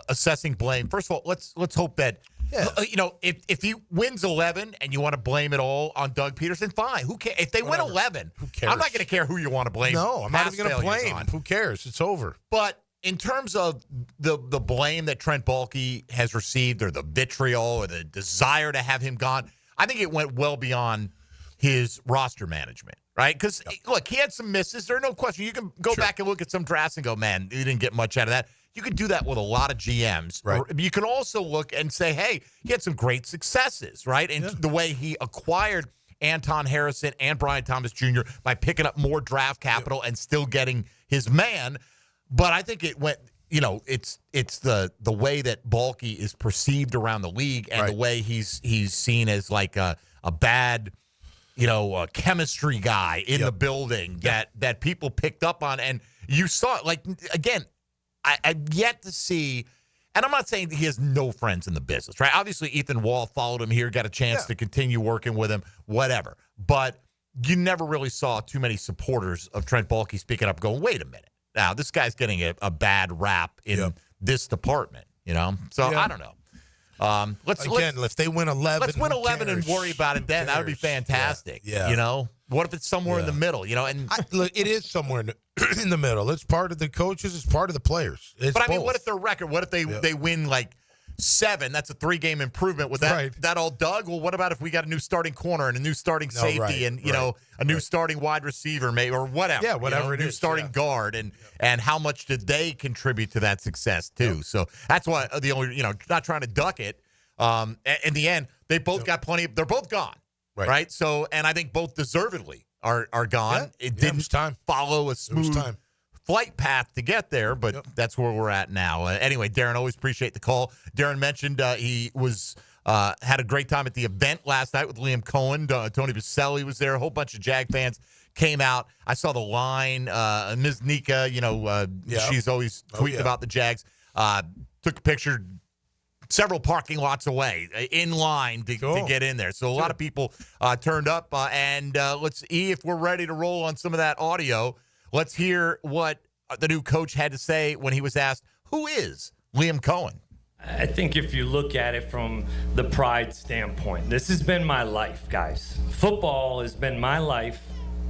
assessing blame. First of all, let's hope that if he wins 11 and you want to blame it all on Doug Peterson, fine. Who cares? If they win 11, who cares? I'm not going to care who you want to blame. No, I'm not even going to blame. Who cares? It's over. But in terms of the blame that Trent Baalke has received or the vitriol or the desire to have him gone, I think it went well beyond his roster management, right? Because, look, he had some misses. There's no question. You can go back and look at some drafts and go, man, he didn't get much out of that. You could do that with a lot of GMs. Right. You can also look and say, hey, he had some great successes, right? And the way he acquired Anton Harrison and Brian Thomas Jr. by picking up more draft capital and still getting his man. But I think it went, it's the way that Balky is perceived around the league and the way he's seen as like a bad, a chemistry guy in the building that people picked up on. And you saw it, like, again, I've yet to see. And I'm not saying that he has no friends in the business, right? Obviously, Ethan Wall followed him here, got a chance to continue working with him, whatever. But you never really saw too many supporters of Trent Baalke speaking up going, wait a minute. Now, this guy's getting a bad rap in this department, So I don't know. If they win 11. Let's win 11 and worry about it then. That would be fantastic. Yeah. What if it's somewhere in the middle, And look, it is somewhere in the middle. It's part of the coaches. It's part of the players. But I mean, what if their record? What if they win like 7? That's a 3-game improvement. With that all dug? Well, what about if we got a new starting corner and a new starting safety and a new starting wide receiver, maybe, or whatever? Yeah, whatever it is. New starting guard, and how much did they contribute to that success too? Yeah. So that's why the only not trying to duck it. In the end, they both got plenty. They're both gone. Right. So, and I think both deservedly are gone. It didn't follow a smooth flight path to get there, but that's where we're at now. Anyway, Darren, always appreciate the call. Darren mentioned he was had a great time at the event last night with Liam Cohen. Tony Baselli was there. A whole bunch of Jag fans came out. I saw the line. Ms. Nika, she's always tweeting about the Jags. Took a picture several parking lots away, in line to get in there. So a lot of people turned up. And let's see if we're ready to roll on some of that audio. Let's hear what the new coach had to say when he was asked, who is Liam Cohen? I think if you look at it from the pride standpoint, this has been my life, guys. Football has been my life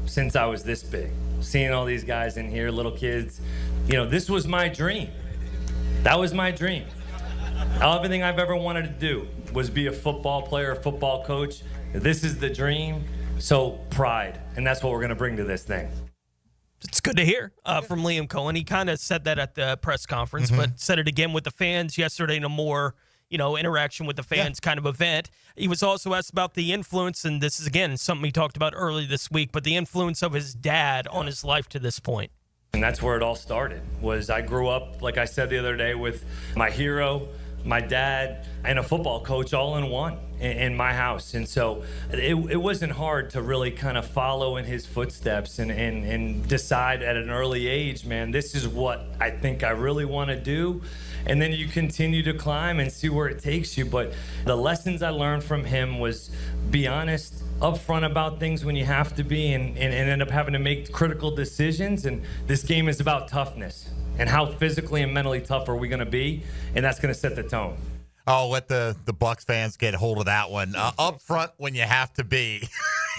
since I was this big. Seeing all these guys in here, little kids, this was my dream. That was my dream. Everything I've ever wanted to do was be a football player, a football coach. This is the dream. So pride, and that's what we're going to bring to this thing. It's good to hear from Liam Cohen. He kind of said that at the press conference, but said it again with the fans yesterday in a more, interaction with the fans kind of event. He was also asked about the influence, and this is, again, something he talked about early this week, but the influence of his dad on his life to this point. And that's where it all started, was I grew up, like I said the other day, with my hero, my dad, and a football coach all in one in my house. And so it wasn't hard to really kind of follow in his footsteps and decide at an early age, man, this is what I think I really want to do. And then you continue to climb and see where it takes you. But the lessons I learned from him was be honest, upfront about things when you have to be, and end up having to make critical decisions. And this game is about toughness. And how physically and mentally tough are we going to be? And that's going to set the tone. I'll let the Bucs fans get hold of that one. Up front when you have to be.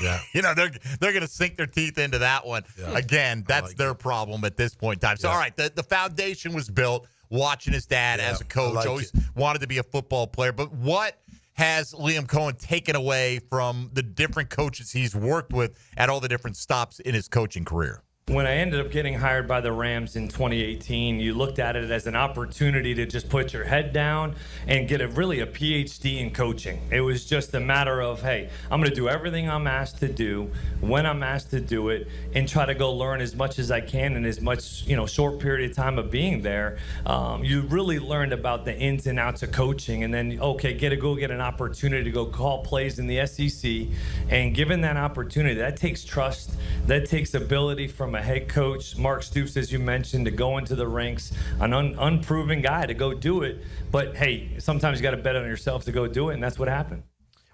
Yeah. They're going to sink their teeth into that one. Yeah. Again, that's their problem at this point in time. So, all right, the foundation was built watching his dad as a coach. Always wanted to be a football player. But what has Liam Cohen taken away from the different coaches he's worked with at all the different stops in his coaching career? When I ended up getting hired by the Rams in 2018, you looked at it as an opportunity to just put your head down and get really a PhD in coaching. It was just a matter of, hey, I'm going to do everything I'm asked to do when I'm asked to do it and try to go learn as much as I can in as much, short period of time of being there. You really learned about the ins and outs of coaching, and then, okay, get an opportunity to go call plays in the SEC. And given that opportunity, that takes trust, that takes ability from a head coach, Mark Stoops, as you mentioned, to go into the ranks, an unproven guy to go do it. But, hey, sometimes you got to bet on yourself to go do it, and that's what happened.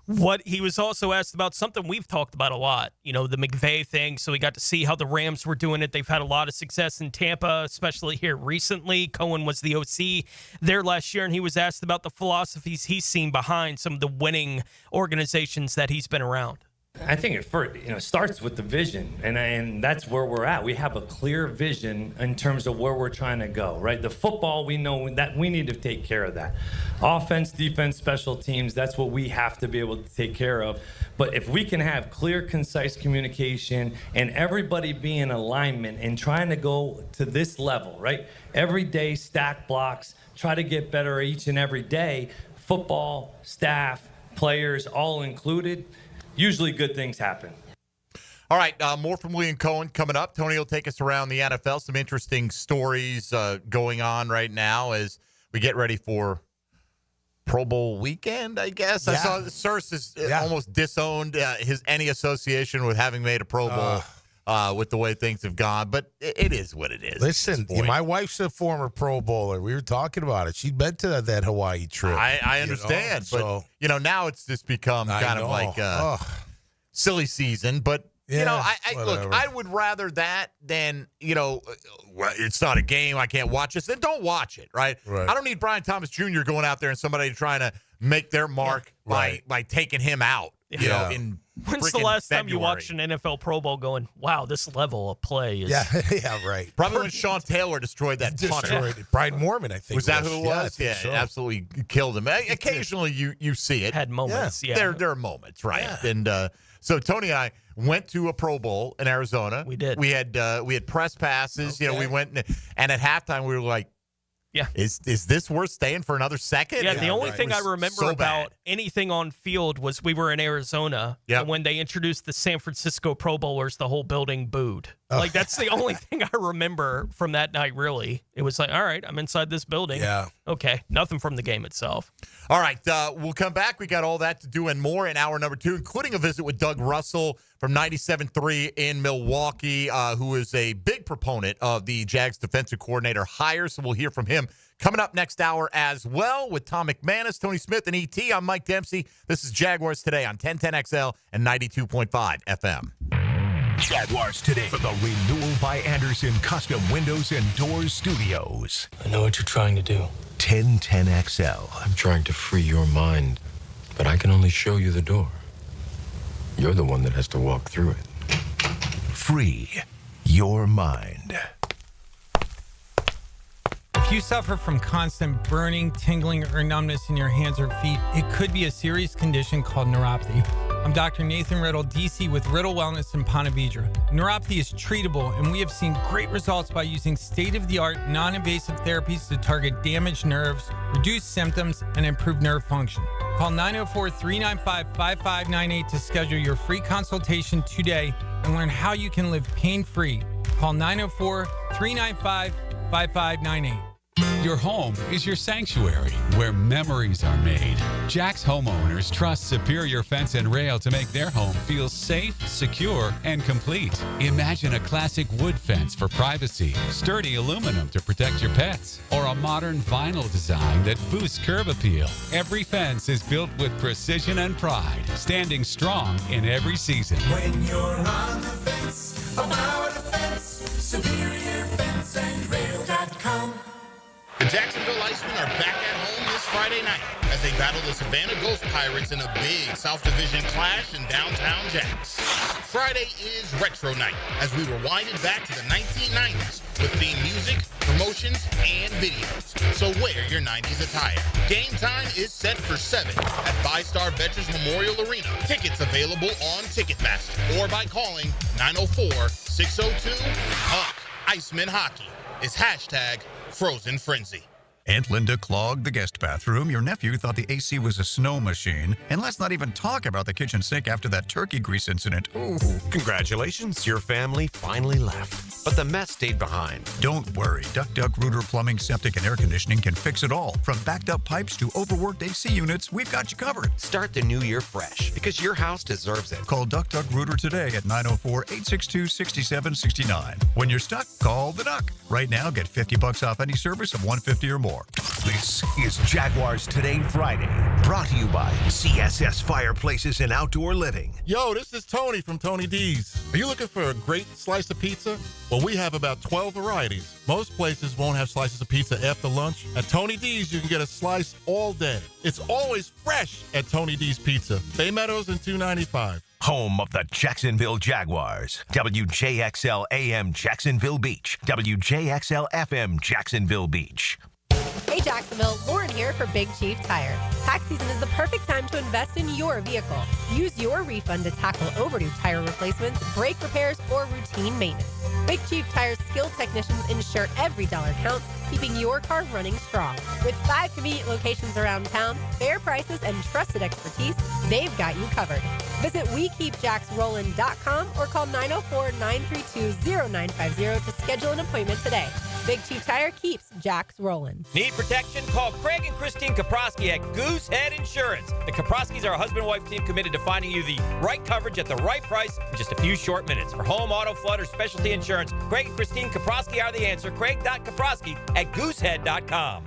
What he was also asked about, something we've talked about a lot, the McVay thing. So we got to see how the Rams were doing it. They've had a lot of success in Tampa, especially here recently. Cohen was the OC there last year, and he was asked about the philosophies he's seen behind some of the winning organizations that he's been around. I think it starts with the vision, and that's where we're at. We have a clear vision in terms of where we're trying to go, right? The football, we know that we need to take care of that. Offense, defense, special teams, that's what we have to be able to take care of. But if we can have clear, concise communication and everybody be in alignment and trying to go to this level, right? Every day, stack blocks, try to get better each and every day. Football, staff, players, all included. Usually good things happen. All right, more from Liam Cohen coming up. Tony will take us around the NFL. Some interesting stories going on right now as we get ready for Pro Bowl weekend, I guess. Yeah. I saw Surse has almost disowned any association with having made a Pro Bowl with the way things have gone. But it is what it is. Listen, my wife's a former Pro Bowler. We were talking about it. She'd been to that Hawaii trip. I understand. But, now it's just become kind of like silly season. But, look, I would rather that than, it's not a game. I can't watch this. Then don't watch it, right? I don't need Brian Thomas Jr. going out there and somebody trying to make their mark by taking him out, in When's the last time you watched an NFL Pro Bowl going, wow, this level of play is... Yeah, right. Probably when Sean Taylor destroyed that punter. Brian Mormon, I think. Was that who it was? Yeah, so. Absolutely killed him. Occasionally you see it. Had moments, There are moments, right? Yeah. And so Tony and I went to a Pro Bowl in Arizona. We did. We had press passes. Okay. We went, and at halftime we were like, Is this worth staying for another second? Yeah, the only thing I remember about anything on field was we were in Arizona, and when they introduced the San Francisco Pro Bowlers, the whole building booed. Like, that's the only thing I remember from that night, really. It was like, all right, I'm inside this building. Yeah. Okay, nothing from the game itself. All right, we'll come back. We got all that to do and more in hour number 2, including a visit with Doug Russell from 97.3 in Milwaukee, who is a big proponent of the Jags defensive coordinator hire. So we'll hear from him coming up next hour as well with Tom McManus, Tony Smith, and E.T. I'm Mike Dempsey. This is Jaguars Today on 1010XL and 92.5 FM. Jaguars Today for the Renewal by Anderson Custom Windows and Doors Studios. I know what you're trying to do. 1010XL. I'm trying to free your mind, but I can only show you the door. You're the one that has to walk through it. Free your mind. If you suffer from constant burning, tingling, or numbness in your hands or feet, it could be a serious condition called neuropathy. I'm Dr. Nathan Riddle, DC with Riddle Wellness in Ponte Vedra. Neuropathy is treatable, and we have seen great results by using state-of-the-art, non-invasive therapies to target damaged nerves, reduce symptoms, and improve nerve function. Call 904-395-5598 to schedule your free consultation today and learn how you can live pain-free. Call 904-395-5598. Your home is your sanctuary where memories are made. Jack's homeowners trust Superior Fence and Rail to make their home feel safe, secure, and complete. Imagine a classic wood fence for privacy, sturdy aluminum to protect your pets, or a modern vinyl design that boosts curb appeal. Every fence is built with precision and pride, standing strong in every season. When you're on the fence, about a fence, SuperiorFenceandRail.com. The Jacksonville Icemen are back at home this Friday night as they battle the Savannah Ghost Pirates in a big South Division clash in downtown Jacks. Friday is Retro Night as we rewinded back to the 1990s with theme music, promotions, and videos. So wear your 90s attire. Game time is set for 7 at Five-Star Veterans Memorial Arena. Tickets available on Ticketmaster or by calling 904-602-HUCK. Iceman Hockey is hashtag Frozen Frenzy. Aunt Linda clogged the guest bathroom. Your nephew thought the AC was a snow machine. And let's not even talk about the kitchen sink after that turkey grease incident. Ooh. Congratulations, your family finally left. But the mess stayed behind. Don't worry. Duck Rooter Plumbing, Septic, and Air Conditioning can fix it all. From backed up pipes to overworked AC units, we've got you covered. Start the new year fresh, because your house deserves it. Call Duck Rooter today at 904-862-6769. When you're stuck, call the Duck. Right now, get $50 off any service of $150 or more. This is Jaguars Today Friday, brought to you by CSS Fireplaces and Outdoor Living. Yo, this is Tony from Tony D's. Are you looking for a great slice of pizza? Well, we have about 12 varieties. Most places won't have slices of pizza after lunch. At Tony D's, you can get a slice all day. It's always fresh at Tony D's Pizza. Bay Meadows and 295. Home of the Jacksonville Jaguars. WJXL AM Jacksonville Beach. WJXL FM Jacksonville Beach. Hey Jacksonville, Lauren here for Big Chief Tire. Tax season is the perfect time to invest in your vehicle. Use your refund to tackle overdue tire replacements, brake repairs, or routine maintenance. Big Chief Tire's skilled technicians ensure every dollar counts, keeping your car running strong. With 5 convenient locations around town, fair prices, and trusted expertise, they've got you covered. Visit WeKeepJacksRollin.com or call 904-932-0950 to schedule an appointment today. Big Chief Tire keeps Jacks rolling. Need protection? Call Craig and Christine Kaprosky at Goosehead Insurance. The Kaproskys are a husband and wife team committed to finding you the right coverage at the right price in just a few short minutes. For home, auto, flood, or specialty insurance, Craig and Christine Kaprosky are the answer. Craig.Kaprosky at Goosehead.com.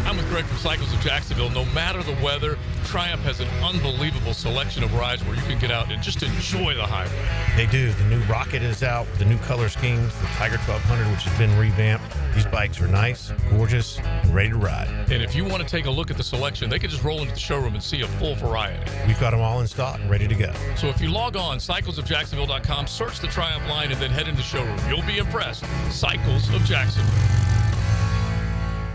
I'm with Greg from Cycles of Jacksonville. No matter the weather, Triumph has an unbelievable selection of rides where you can get out and just enjoy the highway. They do. The new Rocket is out with the new color schemes, the Tiger 1200, which has been revamped. These bikes are nice, gorgeous, and ready to ride. And if you want to take a look at the selection, they can just roll into the showroom and see a full variety. We've got them all in stock and ready to go. So if you log on, cyclesofjacksonville.com, search the Triumph line, and then head into the showroom. You'll be impressed. Cycles of Jacksonville.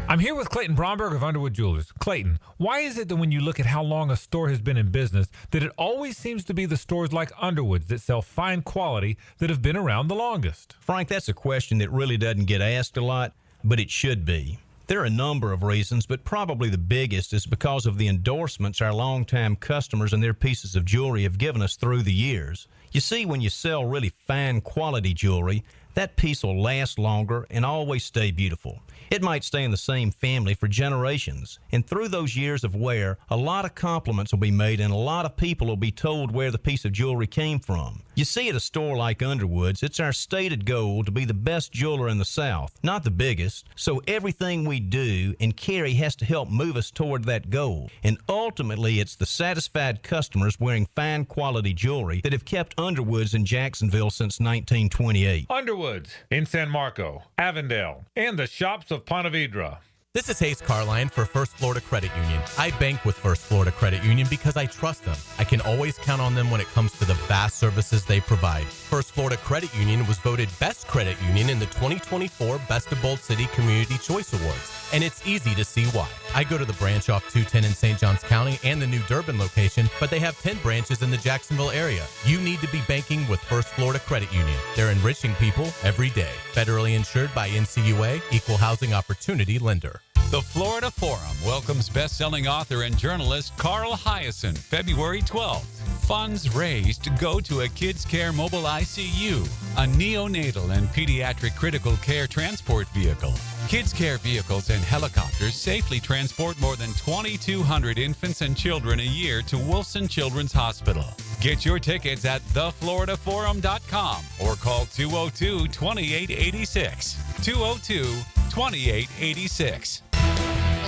I'm here with Clayton Bromberg of Underwood Jewelers. Clayton, why is it that when you look at how long a store has been in business, that it always seems to be the stores like Underwood's that sell fine quality that have been around the longest? Frank, that's a question that really doesn't get asked a lot, but it should be. There are a number of reasons, but probably the biggest is because of the endorsements our longtime customers and their pieces of jewelry have given us through the years. You see, when you sell really fine quality jewelry, that piece will last longer and always stay beautiful. It might stay in the same family for generations. And through those years of wear, a lot of compliments will be made and a lot of people will be told where the piece of jewelry came from. You see, at a store like Underwood's, it's our stated goal to be the best jeweler in the South, not the biggest. So everything we do and carry has to help move us toward that goal. And ultimately, it's the satisfied customers wearing fine quality jewelry that have kept Underwood's in Jacksonville since 1928. Underwood's in San Marco, Avondale, and the shops of Ponte Vedra. This is Hayes Carline for First Florida Credit Union. I bank with First Florida Credit Union because I trust them. I can always count on them when it comes to the vast services they provide. First Florida Credit Union was voted Best Credit Union in the 2024 Best of Bold City Community Choice Awards, and it's easy to see why. I go to the branch off 210 in St. Johns County and the new Durbin location, but they have 10 branches in the Jacksonville area. You need to be banking with First Florida Credit Union. They're enriching people every day. Federally insured by NCUA, Equal Housing Opportunity Lender. The Florida Forum welcomes best-selling author and journalist Carl Hyacin, February 12th. Funds raised go to a Kids Care Mobile ICU, a neonatal and pediatric critical care transport vehicle. Kids Care vehicles and helicopters safely transport more than 2,200 infants and children a year to Wilson Children's Hospital. Get your tickets at thefloridaforum.com or call 202-2886. 202-2886.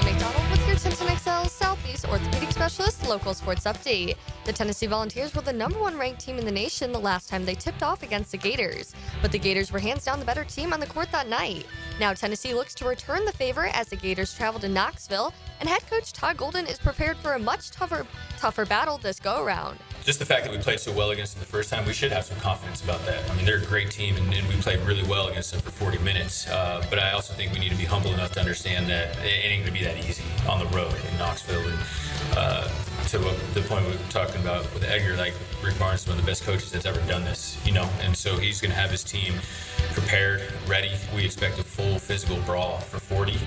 McDonald with your 1010XL Southeast Orthopedic Specialist Local Sports Update. The Tennessee Volunteers were the #1 ranked team in the nation the last time they tipped off against the Gators. But the Gators were hands down the better team on the court that night. Now Tennessee looks to return the favor as the Gators travel to Knoxville, and head coach Todd Golden is prepared for a much tougher battle this go-around. Just the fact that we played so well against them the first time, we should have some confidence about that. I mean, they're a great team, and we played really well against them for 40 minutes. But I also think we need to be humble enough to understand that it ain't going to be that easy on the road in Knoxville. And to the point we were talking about with Edgar, like Rick Barnes is one of the best coaches that's ever done this, and so he's going to have his team prepared, ready. We expect a full physical brawl for 40.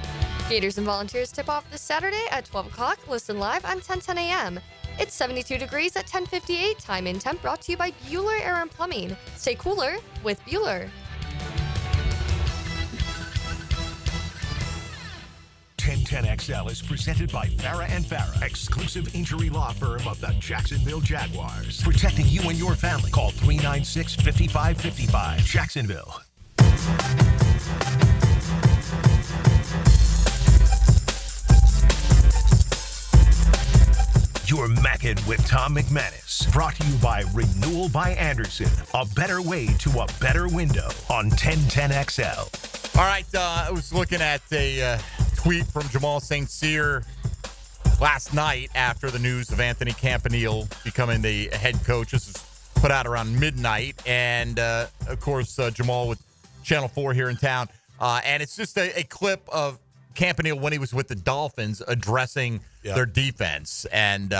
Gators and Volunteers tip off this Saturday at 12 o'clock. Listen live on 1010 a.m. It's 72 degrees at 10:58. Time and temp brought to you by Bueller Air and Plumbing. Stay cooler with Bueller. 1010XL is presented by Farah and Farah, exclusive injury law firm of the Jacksonville Jaguars. Protecting you and your family. Call 396-5555. Jacksonville. You're Mackin' with Tom McManus. Brought to you by Renewal by Anderson. A better way to a better window on 1010XL. All right, I was looking at a tweet from Jamal St. Cyr last night after the news of Anthony Campanile becoming the head coach. This was put out around midnight. And, of course, Jamal with Channel 4 here in town. And it's just a clip of Campanile when he was with the Dolphins addressing their defense. And,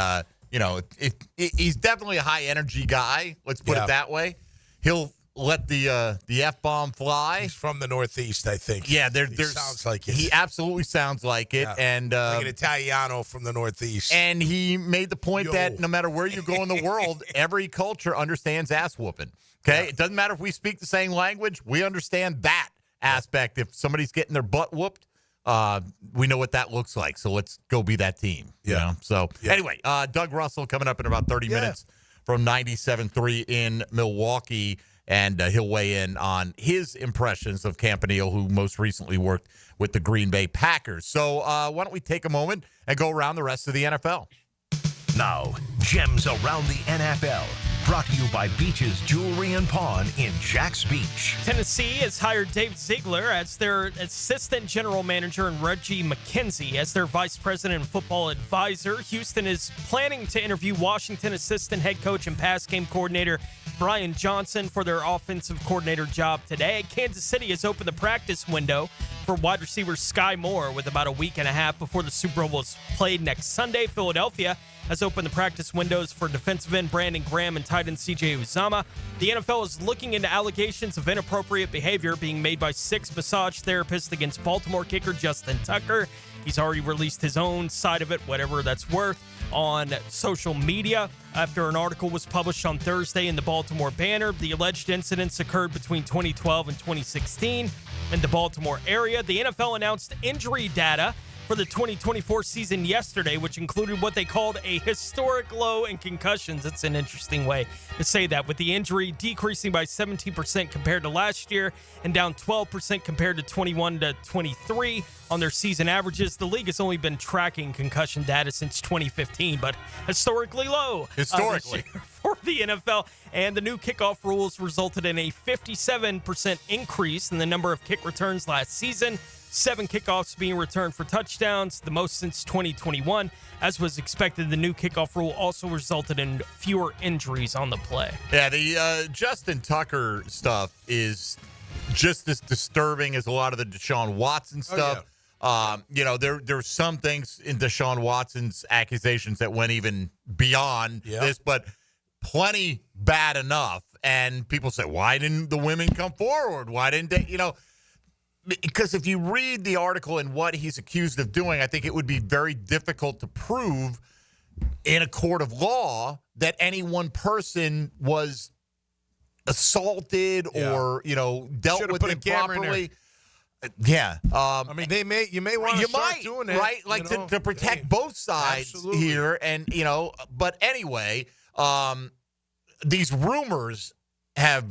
he's definitely a high-energy guy. Let's put it that way. He'll let the F-bomb fly. He's from the Northeast, I think. Yeah, sounds like it. He absolutely sounds like it. Yeah. And like an Italiano from the Northeast. And he made the point that no matter where you go in the world, every culture understands ass whooping. Okay? Yeah. It doesn't matter if we speak the same language. We understand that aspect. If somebody's getting their butt whooped, we know what that looks like. So let's go be that team. You know? So anyway, Doug Russell coming up in about 30 minutes from 97.3 in Milwaukee. And he'll weigh in on his impressions of Campanile, who most recently worked with the Green Bay Packers. So why don't we take a moment and go around the rest of the NFL? Now, Gems Around the NFL, brought to you by Beach's Jewelry and Pawn in Jax Beach. Tennessee has hired Dave Ziegler as their assistant general manager and Reggie McKenzie as their vice president and football advisor. Houston is planning to interview Washington assistant head coach and pass game coordinator Brian Johnson for their offensive coordinator job today. Kansas City has opened the practice window for wide receiver Sky Moore with about a week and a half before the Super Bowl is played next Sunday. Philadelphia has opened the practice windows for defensive end Brandon Graham and tight end CJ Uzama. The NFL is looking into allegations of inappropriate behavior being made by 6 massage therapists against Baltimore kicker Justin Tucker. He's already released his own side of it, whatever that's worth, on social media after an article was published on Thursday in the Baltimore Banner. The alleged incidents occurred between 2012 and 2016 in the Baltimore area. The NFL announced injury data for the 2024 season yesterday, which included what they called a historic low in concussions. It's an interesting way to say that, with the injury decreasing by 17% compared to last year and down 12% compared to 21 to 23 on their season averages. The league has only been tracking concussion data since 2015, but historically low. Historically. For the NFL. And the new kickoff rules resulted in a 57% increase in the number of kick returns last season. 7 kickoffs being returned for touchdowns, the most since 2021. As was expected, the new kickoff rule also resulted in fewer injuries on the play. Yeah, the Justin Tucker stuff is just as disturbing as a lot of the Deshaun Watson stuff. There's some things in Deshaun Watson's accusations that went even beyond this, but plenty bad enough. And people say, why didn't the women come forward? Why didn't they, because if you read the article and what he's accused of doing, I think it would be very difficult to prove in a court of law that any one person was assaulted or, dealt Should've with put a camera in there. improperly. Yeah. You may want to start doing that. Right? Like to protect both sides here. And, but anyway, these rumors have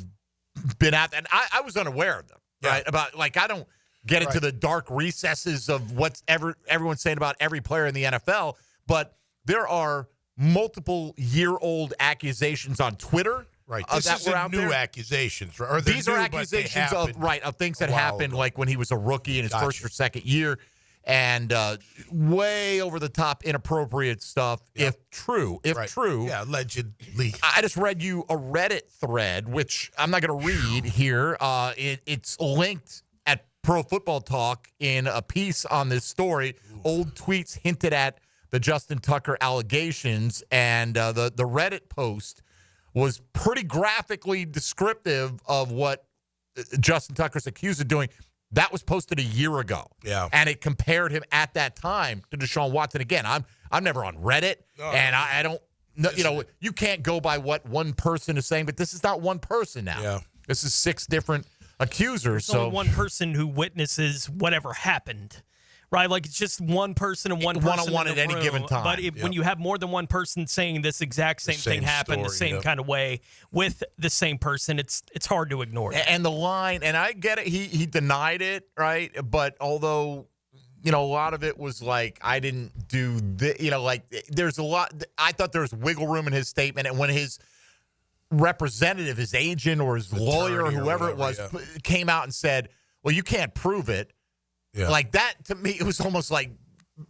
been out, and I was unaware of them. Right, about I don't get into the dark recesses of what's everyone's saying about every player in the NFL, but there are multiple year-old accusations on Twitter. Right, this isn't new accusations. Or these are accusations of things that happened like when he was a rookie in his first or second year, and way over the top inappropriate stuff. If true, allegedly. I just read you a Reddit thread, which I'm not going to read here. It's linked at Pro Football Talk in a piece on this story. Old tweets hinted at the Justin Tucker allegations, and the Reddit post was pretty graphically descriptive of what Justin Tucker's accused of doing. That was posted a year ago. Yeah. And it compared him at that time to Deshaun Watson. Again, I'm never on Reddit, and I don't you can't go by what one person is saying, but this is not one person now. Yeah. This is 6 different accusers. There's only one person who witnesses whatever happened. Right, like it's just one person and one person one-on-one in the at any room. given time. But when you have more than one person saying this exact same thing happened the same kind of way with the same person, it's hard to ignore it. And the line, and I get it, he denied it, right? But although, a lot of it was like, I didn't do this, there's a lot. I thought there was wiggle room in his statement, and when his representative, his agent or his lawyer or whoever it was, came out and said, well, you can't prove it. Yeah. Like that, to me, it was almost like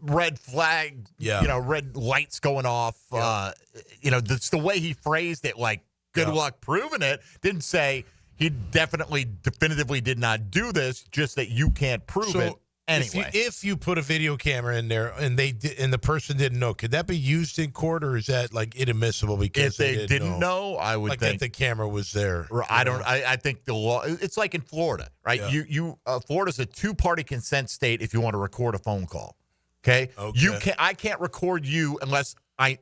red flag, red lights going off. That's the way he phrased it. Like, good luck proving it. Didn't say he definitively did not do this, just that you can't prove it. Anyway, if you put a video camera in there and the person didn't know, could that be used in court, or is that like inadmissible because if they didn't know? I would think that the camera was there. I think the law. It's like in Florida, right? Yeah. Florida's a two-party consent state. If you want to record a phone call, okay. I can't record you unless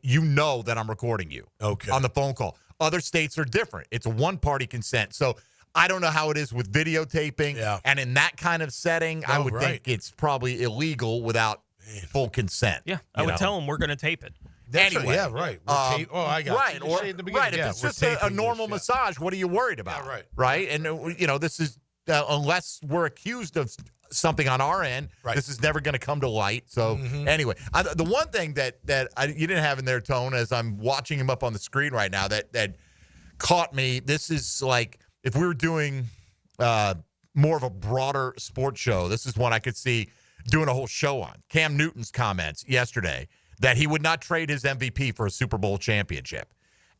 you know that I'm recording you. Okay. On the phone call. Other states are different. It's a one-party consent. So I don't know how it is with videotaping. Yeah. And in that kind of setting, I would think it's probably illegal without full consent. Yeah, I would tell them we're going to tape it. Anyway. Yeah, right. I got right. you. Right. If it's just a normal massage, what are you worried about? Yeah, right. Right? And, this is, unless we're accused of something on our end, this is never going to come to light. So, anyway, the one thing that you didn't have in there, Tone, as I'm watching him up on the screen right now, that caught me, this is like, if we were doing more of a broader sports show, this is one I could see doing a whole show on. Cam Newton's comments yesterday that he would not trade his MVP for a Super Bowl championship.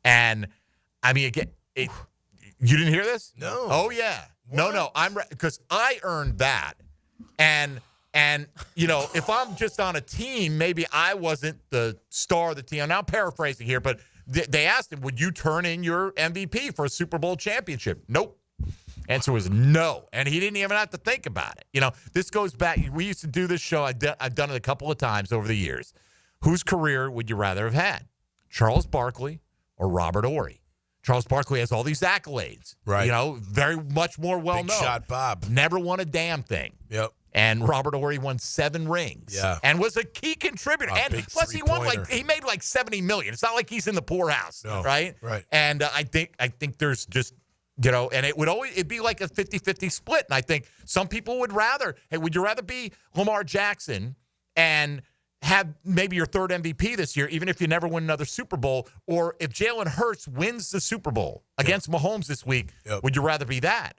And, I mean, again, you didn't hear this? No. Oh, yeah. What? No. Because I earned that. And if I'm just on a team, maybe I wasn't the star of the team. Now I'm paraphrasing here, but they asked him, would you turn in your MVP for a Super Bowl championship? Nope. Answer was no. And he didn't even have to think about it. This goes back. We used to do this show. I've done it a couple of times over the years. Whose career would you rather have had? Charles Barkley or Robert Horry? Charles Barkley has all these accolades. Right. Very much more well-known. Big shot Bob. Never won a damn thing. Yep. And Robert Horry won 7 rings. Yeah. And was a key contributor. And plus he won he made like $70 million. It's not like he's in the poorhouse. No. Right? Right. And I think there's just, and it'd be like a 50-50 split. And I think some people would you rather be Lamar Jackson and have maybe your third MVP this year, even if you never win another Super Bowl, or if Jalen Hurts wins the Super Bowl against Mahomes this week, would you rather be that?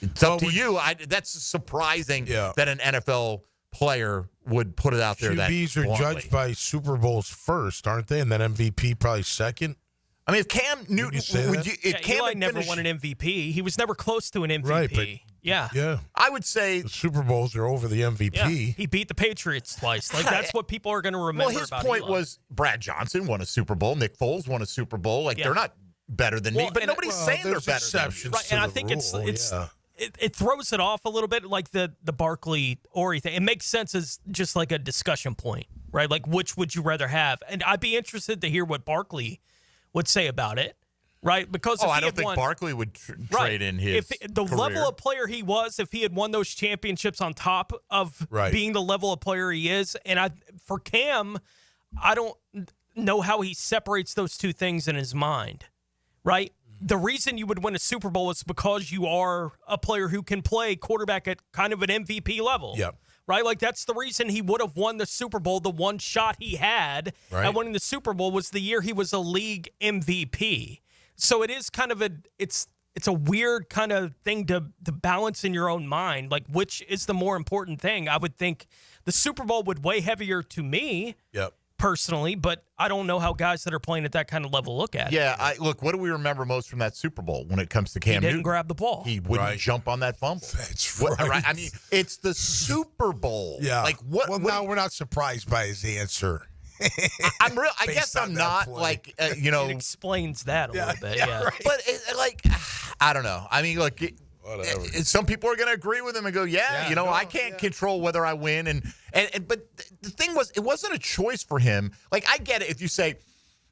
It's up to you. That's surprising that an NFL player would put it out there. QBs are judged by Super Bowls first, aren't they? And then MVP probably second. I mean, if Cam Newton Eli never won an MVP. He was never close to an MVP. Right, but yeah. I would say the Super Bowls are over the MVP. Yeah. He beat the Patriots twice. Like, that's what people are going to remember. Well, his about point Eli. was Brad Johnson won a Super Bowl. Nick Foles won a Super Bowl. Like, they're not better than me, but nobody's saying they're better than me. Right, and I think it throws it off a little bit, like the Barkley Horry thing. It makes sense as just like a discussion point, right? Like, which would you rather have? And I'd be interested to hear what Barkley would say about it, right? Because I don't think Barkley would trade in his the career. level of player he was, if he had won those championships on top of being the level of player he is. And for Cam, I don't know how he separates those two things in his mind, right? The reason you would win a Super Bowl is because you are a player who can play quarterback at kind of an MVP level. Yep. Right? Like, that's the reason he would have won the Super Bowl. The one shot he had at winning the Super Bowl was the year he was a league MVP. So it is kind of it's a weird kind of thing to balance in your own mind. Like, which is the more important thing? I would think the Super Bowl would weigh heavier to me. Yep. Personally, but I don't know how guys that are playing at that kind of level look at it. Yeah, look, what do we remember most from that Super Bowl when it comes to Cam Newton? He didn't grab the ball. He wouldn't jump on that fumble. That's right. I mean, it's the Super Bowl. Yeah. Like, what? Well, now we're not surprised by his answer. I guess I'm not like, It explains that a little bit. Yeah. Right. But I don't know. I mean, look. Some people are going to agree with him and go, I can't control whether I win. But the thing was, it wasn't a choice for him. Like, I get it if you say,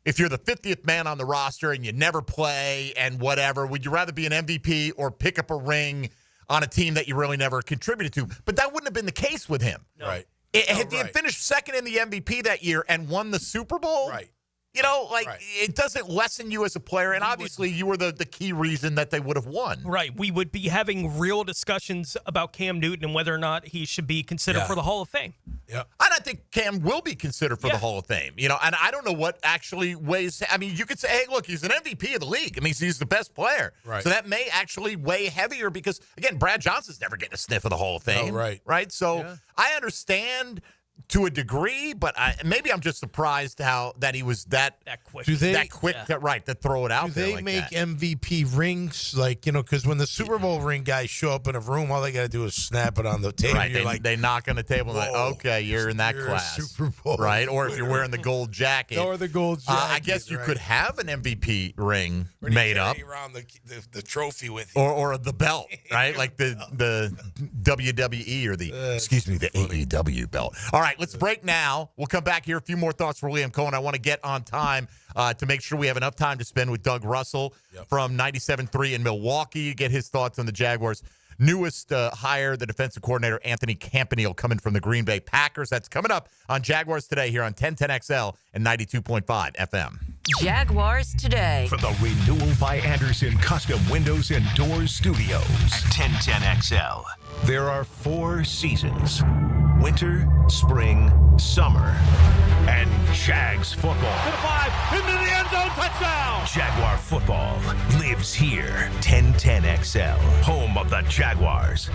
if you're the 50th man on the roster and you never play and whatever, would you rather be an MVP or pick up a ring on a team that you really never contributed to? But that wouldn't have been the case with him. Right. If he had finished second in the MVP that year and won the Super Bowl, It doesn't lessen you as a player. And obviously, you were the key reason that they would have won. Right. We would be having real discussions about Cam Newton and whether or not he should be considered for the Hall of Fame. Yeah. And I think Cam will be considered for the Hall of Fame. And I don't know what actually weighs. I mean, you could say, hey, look, he's an MVP of the league. I mean, he's the best player. Right. So that may actually weigh heavier because, again, Brad Johnson's never getting a sniff of the Hall of Fame. Oh, right. Right. So I understand to a degree, but maybe I'm just surprised that he was that quick. To throw it out do there. They like make that. MVP rings because when the Super Bowl ring guys show up in a room, all they got to do is snap it on the table. Right, they knock on the table and okay, you're in that you're class, a Super Bowl, right? Or if you're wearing the gold jacket, or the gold jacket. I guess you could have an MVP ring made up around the trophy with you, or the belt, right? Like the WWE or the AEW belt. All right, let's break now. We'll come back here. A few more thoughts for Liam Cohen. I want to get on time to make sure we have enough time to spend with Doug Russell from 97.3 in Milwaukee. Get his thoughts on the Jaguars' newest hire, the defensive coordinator, Anthony Campanile, coming from the Green Bay Packers. That's coming up on Jaguars Today here on 1010XL and 92.5 FM. Jaguars Today. From the Renewal by Anderson Custom Windows and Doors Studios at 1010XL. There are 4 seasons: winter, spring, summer, and Jags football. To the 5, into the end zone, touchdown! Jaguar football lives here. 1010XL, home of the Jaguars.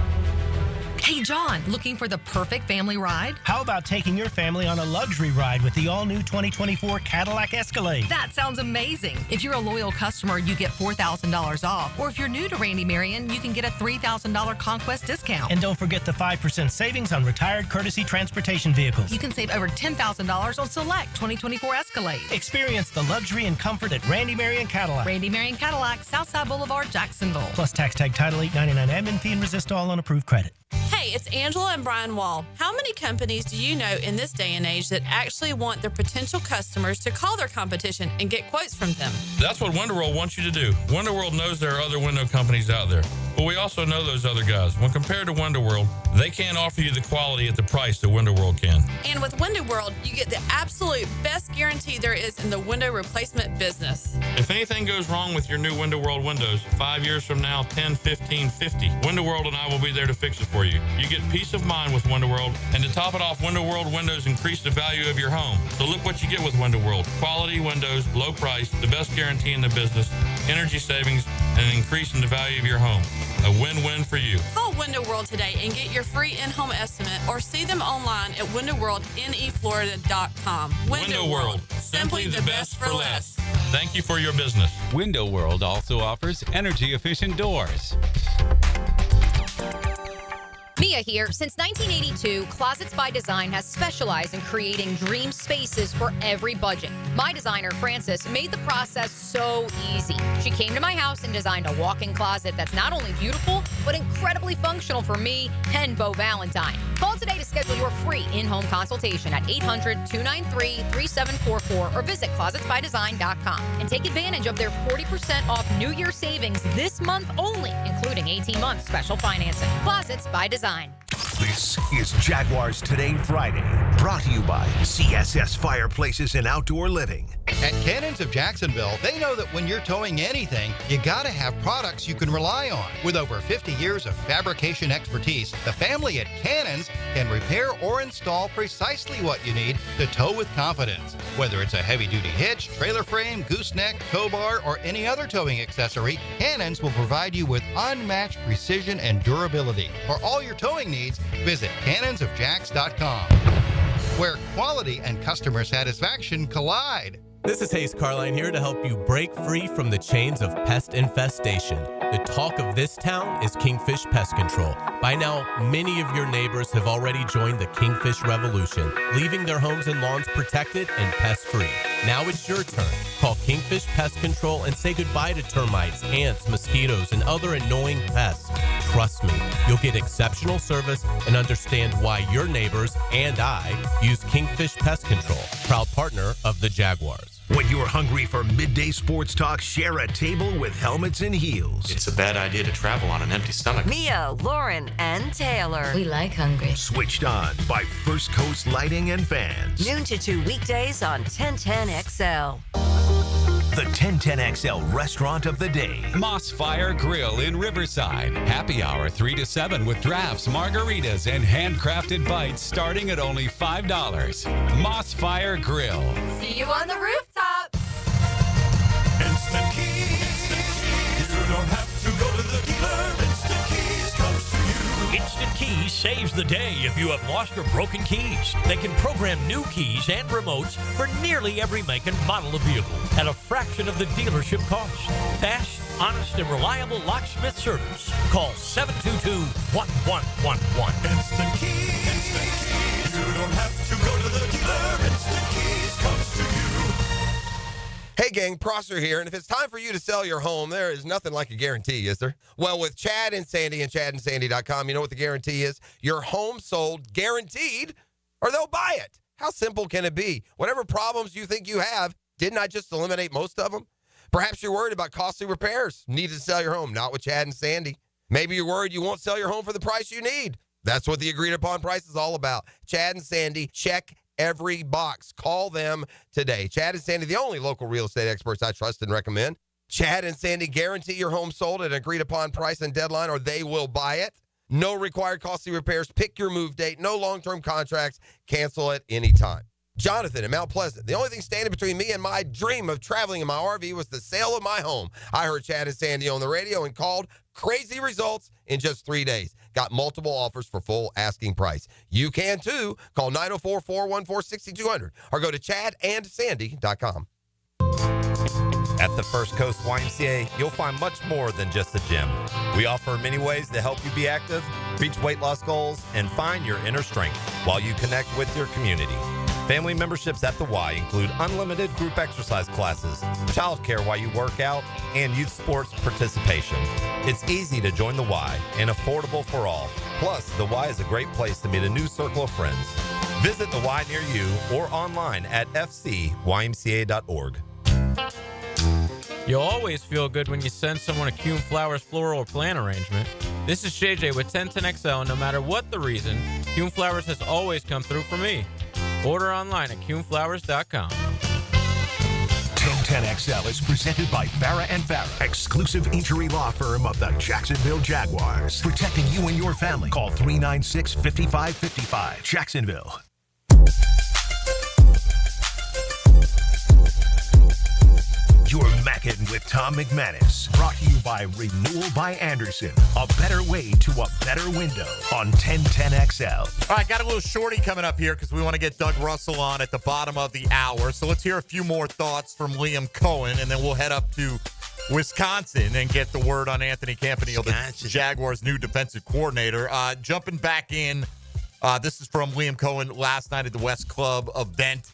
Hey, John, looking for the perfect family ride? How about taking your family on a luxury ride with the all-new 2024 Cadillac Escalade? That sounds amazing. If you're a loyal customer, you get $4,000 off. Or if you're new to Randy Marion, you can get a $3,000 Conquest discount. And don't forget the 5% savings on retired courtesy transportation vehicles. You can save over $10,000 on select 2024 Escalade. Experience the luxury and comfort at Randy Marion Cadillac. Randy Marion Cadillac, Southside Boulevard, Jacksonville. Plus tax tag title $899 admin fee and resist all on approved credit. Hey, it's Angela and Brian Wall. How many companies do you know in this day and age that actually want their potential customers to call their competition and get quotes from them? That's what WindoWorld wants you to do. WindoWorld knows there are other window companies out there, but we also know those other guys. When compared to WindoWorld, they can't offer you the quality at the price that WindoWorld can. And with WindoWorld, you get the absolute best guarantee there is in the window replacement business. If anything goes wrong with your new WindoWorld windows, 5 years from now, 10, 15, 50, WindoWorld and I will be there to fix it for you. You get peace of mind with WindoWorld, and to top it off, WindoWorld windows increase the value of your home. So look what you get with WindoWorld. Quality windows, low price, the best guarantee in the business, energy savings, and an increase in the value of your home. A win-win for you. Call WindowWorld today and get your free in-home estimate or see them online at windowworldneflorida.com. WindoWorld. Simply the best for less. Thank you for your business. WindowWorld also offers energy-efficient doors. Mia here. Since 1982, Closets by Design has specialized in creating dream spaces for every budget. My designer, Frances, made the process so easy. She came to my house and designed a walk-in closet that's not only beautiful, but incredibly functional for me and Beau Valentine. Call today to schedule your free in-home consultation at 800-293-3744 or visit closetsbydesign.com and take advantage of their 40% off New Year savings this month only, including 18-month special financing. Closets by Design. This is Jaguars Today Friday, brought to you by CSS Fireplaces and Outdoor Living. At Cannons of Jacksonville, they know that when you're towing anything, you gotta have products you can rely on. With over 50 years of fabrication expertise, the family at Cannons can repair or install precisely what you need to tow with confidence. Whether it's a heavy-duty hitch, trailer frame, gooseneck, tow bar, or any other towing accessory, Cannons will provide you with unmatched precision and durability. For all your towing needs, visit cannonsofjacks.com, where quality and customer satisfaction collide. This is Hayes Carline here to help you break free from the chains of pest infestation. The talk of this town is Kingfish Pest Control. By now, many of your neighbors have already joined the Kingfish Revolution, leaving their homes and lawns protected and pest-free. Now it's your turn. Call Kingfish Pest Control and say goodbye to termites, ants, mosquitoes, and other annoying pests. Trust me, you'll get exceptional service and understand why your neighbors and I use Kingfish Pest Control, proud partner of the Jaguars. When you're hungry for midday sports talk, share a table with helmets and heels. It's a bad idea to travel on an empty stomach. Mia, Lauren, and Taylor. We like hungry. Switched on by First Coast Lighting and Fans. Noon to 2 weekdays on 1010XL. The 1010XL restaurant of the day. Moss Fire Grill in Riverside. Happy hour 3 to 7 with drafts, margaritas, and handcrafted bites starting at only $5. Moss Fire Grill. See you on the rooftop. Instant Keys. You don't have to go to the dealer. Instant Keys comes to you. Instant Keys saves the day if you have lost or broken keys. They can program new keys and remotes for nearly every make and model of vehicle at a fraction of the dealership cost. Fast, honest, and reliable locksmith service. Call 722-1111. Instant Keys. Instant Keys. You don't have to go to the dealer. Instant Keys comes to you. Hey gang, Prosser here, and if it's time for you to sell your home, there is nothing like a guarantee, is there? Well, with Chad and Sandy and ChadandSandy.com, you know what the guarantee is? Your home sold guaranteed, or they'll buy it. How simple can it be? Whatever problems you think you have, didn't I just eliminate most of them? Perhaps you're worried about costly repairs, need to sell your home, not with Chad and Sandy. Maybe you're worried you won't sell your home for the price you need. That's what the agreed upon price is all about. Chad and Sandy, check every box. Call them today. Chad and Sandy, the only local real estate experts I trust and recommend. Chad and Sandy guarantee your home sold at an agreed upon price and deadline, or they will buy it. No required costly repairs. Pick your move date. No long-term contracts. Cancel at any time. Jonathan in Mount Pleasant. The only thing standing between me and my dream of traveling in my RV was the sale of my home. I heard Chad and Sandy on the radio and called. Crazy results in just 3 days. Got multiple offers for full asking price. You can too. Call 904-414-6200 or go to chadandsandy.com. At the First Coast YMCA, you'll find much more than just a gym. We offer many ways to help you be active, reach weight loss goals, and find your inner strength while you connect with your community. Family memberships at the Y include unlimited group exercise classes, childcare while you work out, and youth sports participation. It's easy to join the Y and affordable for all. Plus, the Y is a great place to meet a new circle of friends. Visit the Y near you or online at fcymca.org. You'll always feel good when you send someone a Kuhn Flowers floral plant arrangement. This is JJ with 1010XL, and no matter what the reason, Kuhn Flowers has always come through for me. Order online at kuhnflowers.com. 1010XL is presented by Farah and Farah, exclusive injury law firm of the Jacksonville Jaguars. Protecting you and your family. Call 396-5555. Jacksonville. You're Mackin' with Tom McManus. Brought to you by Renewal by Anderson. A better way to a better window on 1010XL. All right, got a little shorty coming up here because we want to get Doug Russell on at the bottom of the hour. So let's hear a few more thoughts from Liam Cohen, and then we'll head up to Wisconsin and get the word on Anthony Campanile, the Jaguars' new defensive coordinator. Jumping back in, this is from Liam Cohen last night at the West Club event.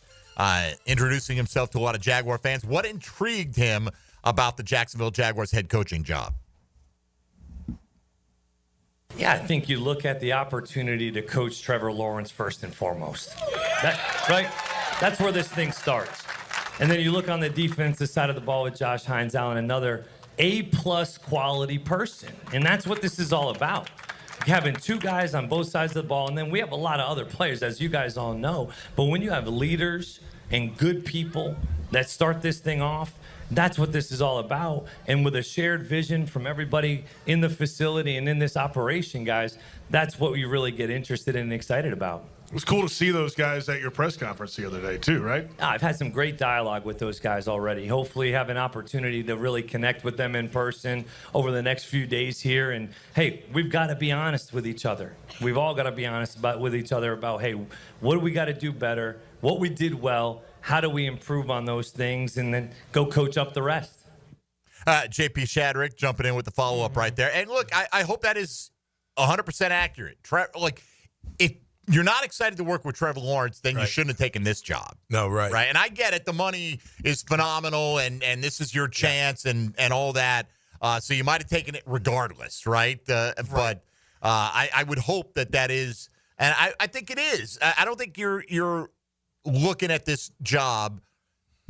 Introducing himself to a lot of Jaguar fans. What intrigued him about the Jacksonville Jaguars head coaching job? Yeah, I think you look at the opportunity to coach Trevor Lawrence first and foremost. Right? That's where this thing starts. And then you look on the defensive side of the ball with Josh Hines Allen, another A-plus quality person. And that's what this is all about. Having two guys on both sides of the ball, and then we have a lot of other players, as you guys all know. But when you have leaders and good people that start this thing off, that's what this is all about. And with a shared vision from everybody in the facility and in this operation, guys, that's what we really get interested in and excited about. It was cool to see those guys at your press conference the other day, too, right? I've had some great dialogue with those guys already. Hopefully have an opportunity to really connect with them in person over the next few days here. And, hey, we've got to be honest with each other. We've all got to be honest with each other about, hey, what do we got to do better? What we did well? How do we improve on those things? And then go coach up the rest. JP Shadrick jumping in with the follow-up right there. And, look, I hope that is 100% accurate. If you're not excited to work with Trevor Lawrence, then you shouldn't have taken this job. No, right. Right. And I get it. The money is phenomenal, and this is your chance and all that. So you might have taken it regardless, right? But I would hope that is, and I think it is. I don't think you're looking at this job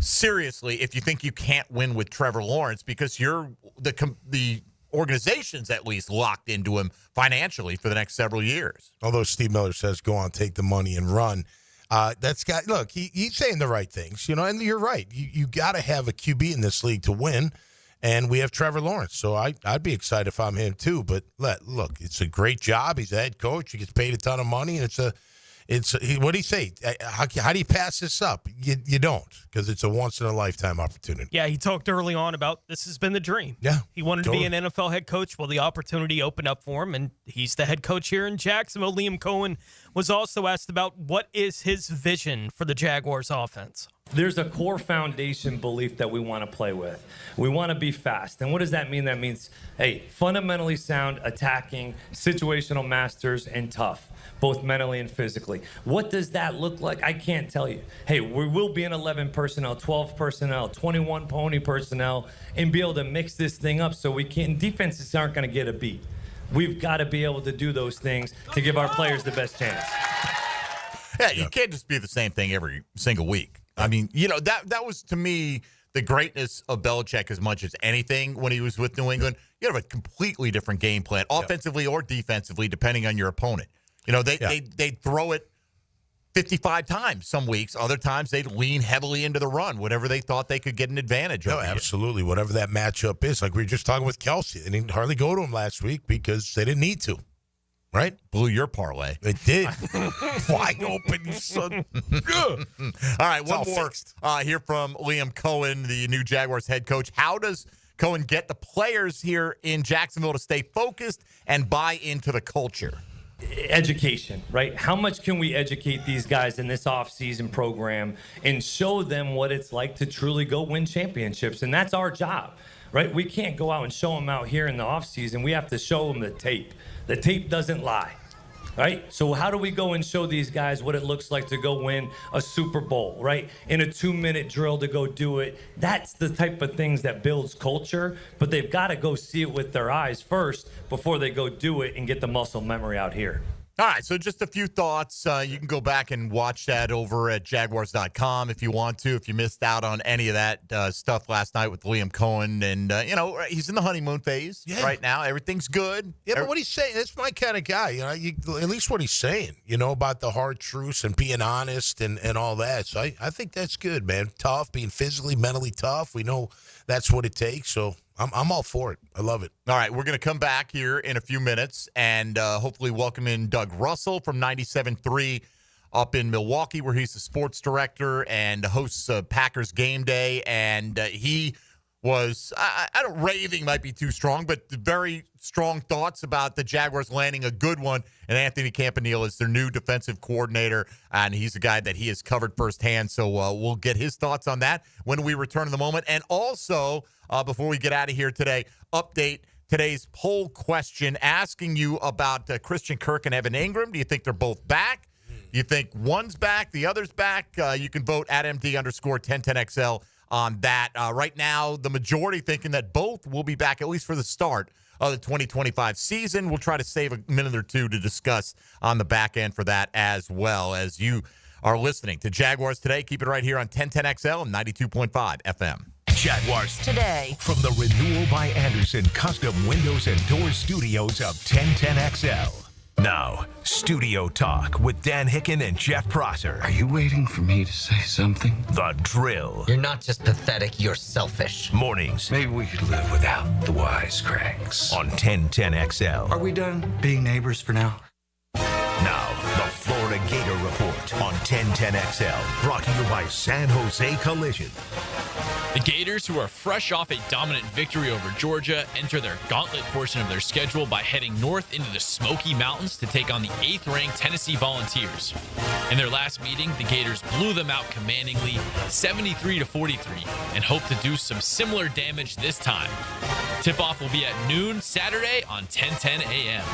seriously if you think you can't win with Trevor Lawrence, because you're the organization's at least locked into him financially for the next several years. Although Steve Miller says, go on, take the money and run. Look, he's saying the right things, and you're right. You got to have a QB in this league to win, and we have Trevor Lawrence. So I'd be excited if I'm him too. But look, it's a great job. He's a head coach. He gets paid a ton of money, and what do you say? How do you pass this up? You don't, because it's a once-in-a-lifetime opportunity. Yeah, he talked early on about this has been the dream. Yeah, he wanted to be an NFL head coach. Well, the opportunity opened up for him, and he's the head coach here in Jacksonville. Liam Cohen was also asked about what is his vision for the Jaguars offense. There's a core foundation belief that we want to play with. We want to be fast. And what does that mean? That means, hey, fundamentally sound, attacking, situational masters, and tough, both mentally and physically. What does that look like? I can't tell you. Hey, we will be in 11 personnel, 12 personnel, 21 pony personnel, and be able to mix this thing up so we can. Defenses aren't going to get a beat. We've got to be able to do those things to give our players the best chance. Yeah, you can't just be the same thing every single week. I mean, that was, to me, the greatness of Belichick as much as anything when he was with New England. You have a completely different game plan, offensively or defensively, depending on your opponent. They'd throw it 55 times some weeks. Other times they'd lean heavily into the run, whatever they thought they could get an advantage of. No, absolutely. Whatever that matchup is. Like we were just talking with Kelsey. They didn't hardly go to him last week because they didn't need to. Right? Blew your parlay. It did. Wide open, you son. All right, one more here from Liam Cohen, the new Jaguars head coach. How does Cohen get the players here in Jacksonville to stay focused and buy into the culture? Education, right? How much can we educate these guys in this offseason program and show them what it's like to truly go win championships? And that's our job, right? We can't go out and show them out here in the offseason. We have to show them the tape. The tape doesn't lie, right? So how do we go and show these guys what it looks like to go win a Super Bowl, right? In a 2-minute drill to go do it. That's the type of things that builds culture, but they've got to go see it with their eyes first before they go do it and get the muscle memory out here. All right, so just a few thoughts. You can go back and watch that over at Jaguars.com if you want to, if you missed out on any of that stuff last night with Liam Cohen. And, he's in the honeymoon phase right now. Everything's good. Yeah, but what he's saying, that's my kind of guy. At least what he's saying, about the hard truths and being honest and all that. So I think that's good, man. Tough, being physically, mentally tough. We know that's what it takes. So I'm all for it. I love it. All right, we're going to come back here in a few minutes and hopefully welcome in Doug Russell from 97.3 up in Milwaukee, where he's the sports director and hosts Packers Game Day. And he was, I don't, raving might be too strong, but very strong thoughts about the Jaguars landing a good one. And Anthony Campanile is their new defensive coordinator, and he's a guy that he has covered firsthand. So we'll get his thoughts on that when we return in the moment. And also, before we get out of here today, update today's poll question asking you about Christian Kirk and Evan Engram. Do you think they're both back? Do you think one's back, the other's back? You can vote at MD_1010XL on that. Right now, the majority thinking that both will be back, at least for the start of the 2025 season. We'll try to save a minute or two to discuss on the back end for that as well. As you are listening to Jaguars Today, keep it right here on 1010XL and 92.5 FM. Jaguars Today. From the Renewal by Anderson Custom Windows and Doors Studios of 1010XL. Now, Studio Talk with Dan Hicken and Jeff Prosser. Are you waiting for me to say something? The Drill. You're not just pathetic, you're selfish. Mornings. Maybe we could live without the wisecracks. On 1010XL. Are we done being neighbors for now? Now, the Florida Gator Report on 1010XL. Brought to you by San Jose Collision. The Gators, who are fresh off a dominant victory over Georgia, enter their gauntlet portion of their schedule by heading north into the Smoky Mountains to take on the 8th-ranked Tennessee Volunteers. In their last meeting, the Gators blew them out commandingly, 73-43, and hope to do some similar damage this time. Tip-off will be at noon Saturday on 1010 a.m.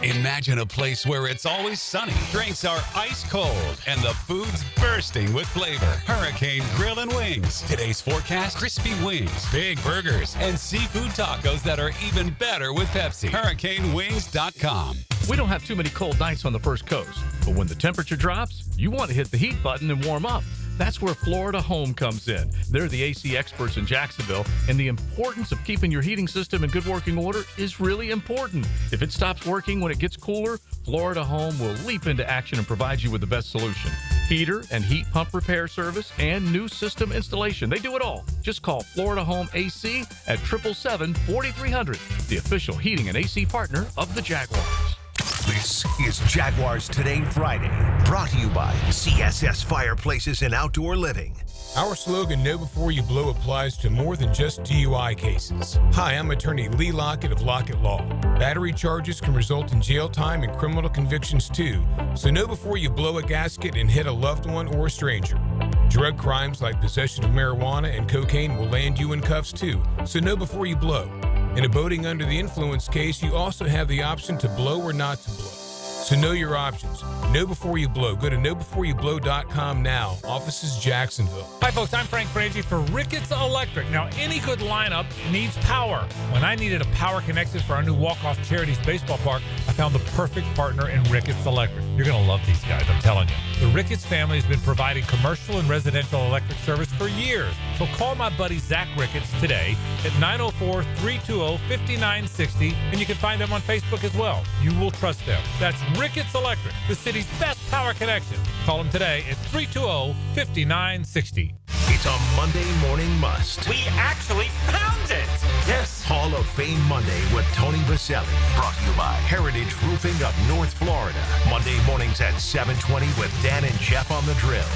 Imagine a place where it's always sunny, drinks are ice cold, and the food's bursting with flavor. Hurricane Grill and Wings. Today's forecast, crispy wings, big burgers, and seafood tacos that are even better with Pepsi. HurricaneWings.com. We don't have too many cold nights on the First Coast, but when the temperature drops, you want to hit the heat button and warm up. That's where Florida Home comes in. They're the AC experts in Jacksonville, and the importance of keeping your heating system in good working order is really important. If it stops working when it gets cooler, Florida Home will leap into action and provide you with the best solution. Heater and heat pump repair service and new system installation. They do it all. Just call Florida Home AC at 777-4300, the official heating and AC partner of the Jaguars. This is Jaguars Today Friday, brought to you by CSS Fireplaces and Outdoor Living. Our slogan, Know Before You Blow, applies to more than just DUI cases. Hi, I'm attorney Lee Lockett of Lockett Law. Battery charges can result in jail time and criminal convictions too, so know before you blow a gasket and hit a loved one or a stranger. Drug crimes like possession of marijuana and cocaine will land you in cuffs too, so know before you blow. In a boating under the influence case, you also have the option to blow or not to blow. So know your options. Know before you blow. Go to knowbeforeyoublow.com now. Offices Jacksonville. Hi, folks. I'm Frank Frangie for Ricketts Electric. Now, any good lineup needs power. When I needed a power connection for our new Walk-Off Charities baseball park, I found the perfect partner in Ricketts Electric. You're going to love these guys, I'm telling you. The Ricketts family has been providing commercial and residential electric service for years. So call my buddy Zach Ricketts today at 904-320-5960, and you can find them on Facebook as well. You will trust them. That's Ricketts Electric, the city's best power connection. Call them today at 320-5960. It's a Monday morning must. We actually found it! Yes. Hall of Fame Monday with Tony Baselli. Brought to you by Heritage Roofing of North Florida. Monday mornings at 7:20 with Dan and Jeff on the drill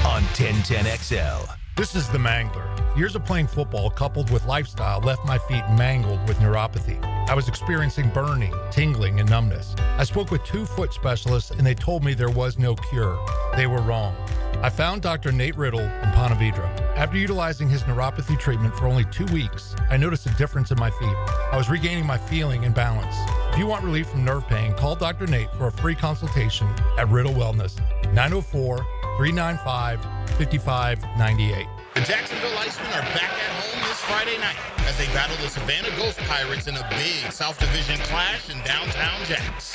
on 1010XL. This is the Mangler. Years of playing football coupled with lifestyle left my feet mangled with neuropathy. I was experiencing burning, tingling, and numbness. I spoke with 2 foot specialists, and they told me there was no cure. They were wrong. I found Dr. Nate Riddle in Ponte Vedra. After utilizing his neuropathy treatment for only 2 weeks, I noticed a difference in my feet. I was regaining my feeling and balance. If you want relief from nerve pain, call Dr. Nate for a free consultation at Riddle Wellness, 904-395-5598. The Jacksonville Icemen are back at home this Friday night as they battle the Savannah Ghost Pirates in a big South Division clash in downtown Jax.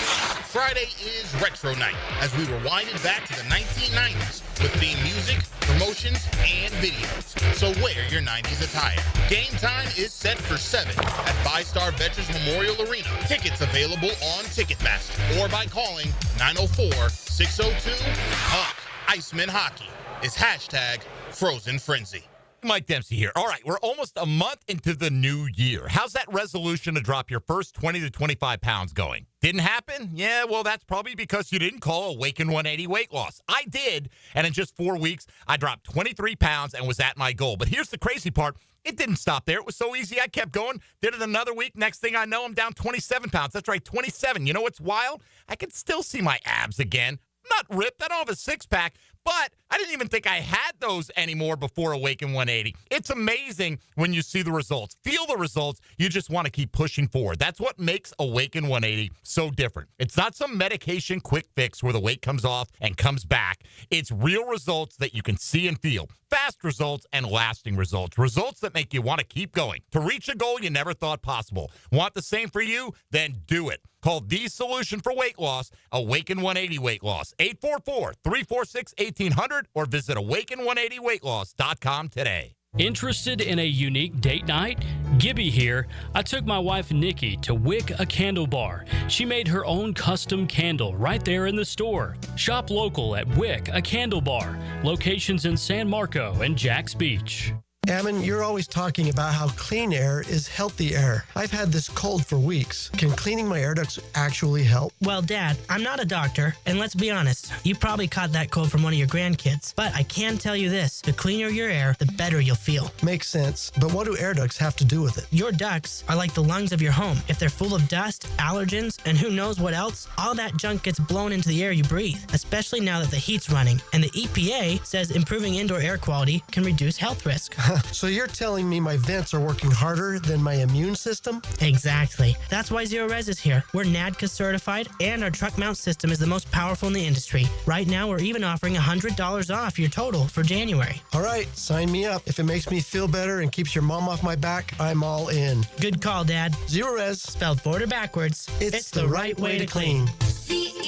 Friday is Retro Night as we rewinded back to the 1990s with theme music, promotions, and videos. So wear your 90s attire. Game time is set for 7 at 5-Star Veterans Memorial Arena. Tickets available on Ticketmaster or by calling 904-602-HUCK. Iceman Hockey is hashtag Frozen Frenzy. Mike Dempsey here. All right, we're almost a month into the new year. How's that resolution to drop your first 20 to 25 pounds going? Didn't happen? Yeah, well, that's probably because you didn't call Awaken 180 weight loss. I did, and in just 4 weeks, I dropped 23 pounds and was at my goal. But here's the crazy part. It didn't stop there. It was so easy, I kept going. Did it another week. Next thing I know, I'm down 27 pounds. That's right, 27. You know what's wild? I can still see my abs again. Not ripped. I don't have a six-pack, but I didn't even think I had those anymore before Awaken 180. It's amazing when you see the results. Feel the results. You just want to keep pushing forward. That's what makes Awaken 180 so different. It's not some medication quick fix where the weight comes off and comes back. It's real results that you can see and feel. Fast results and lasting results. Results that make you want to keep going. To reach a goal you never thought possible. Want the same for you? Then do it. Call the solution for weight loss, Awaken 180 Weight Loss, 844-346-1800, or visit awaken180weightloss.com today. Interested in a unique date night? Gibby here. I took my wife Nikki to Wick a Candle Bar. She made her own custom candle right there in the store. Shop local at Wick a Candle Bar. Locations in San Marco and Jax Beach. Ammon, you're always talking about how clean air is healthy air. I've had this cold for weeks. Can cleaning my air ducts actually help? Well, Dad, I'm not a doctor, and let's be honest, you probably caught that cold from one of your grandkids. But I can tell you this, the cleaner your air, the better you'll feel. Makes sense, but what do air ducts have to do with it? Your ducts are like the lungs of your home. If they're full of dust, allergens, and who knows what else, all that junk gets blown into the air you breathe, especially now that the heat's running. And the EPA says improving indoor air quality can reduce health risk. So you're telling me my vents are working harder than my immune system? Exactly. That's why Zero Res is here. We're NADCA certified, and our truck mount system is the most powerful in the industry. Right now, we're even offering $100 off your total for January. All right, sign me up. If it makes me feel better and keeps your mom off my back, I'm all in. Good call, Dad. Zero Res. Spelled border backwards. It's the right way to clean. CEROREC.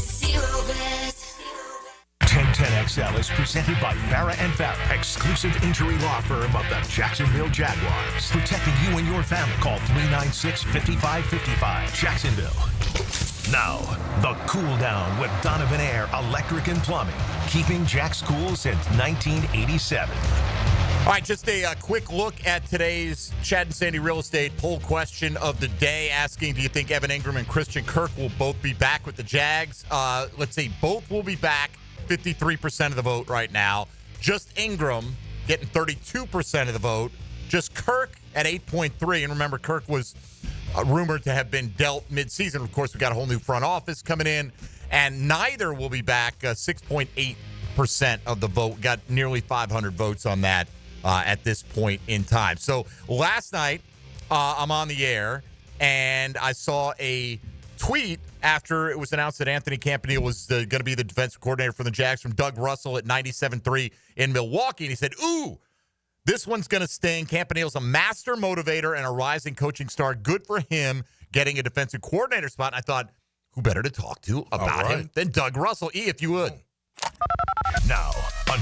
Zero Res. XL is presented by Farah & Farah, exclusive injury law firm of the Jacksonville Jaguars. Protecting you and your family. Call 396-5555. Jacksonville. Now, the cool down with Donovan Air Electric and Plumbing. Keeping Jack's cool since 1987. All right, just a quick look at today's Chad and Sandy Real Estate poll question of the day, asking, do you think Evan Engram and Christian Kirk will both be back with the Jags? Let's say both will be back, 53% of the vote right now. Just Engram getting 32% of the vote. Just Kirk at 8.3. And remember, Kirk was rumored to have been dealt midseason. Of course, we got a whole new front office coming in, and neither will be back. 6.8% of the vote. Got nearly 500 votes on that at this point in time. So last night, I'm on the air, and I saw a tweet after it was announced that Anthony Campanile was going to be the defensive coordinator for the Jags from Doug Russell at 97.3 in Milwaukee. And he said, ooh, this one's going to sting. Campanile's a master motivator and a rising coaching star. Good for him getting a defensive coordinator spot. And I thought, who better to talk to about him than Doug Russell? If you would. Now,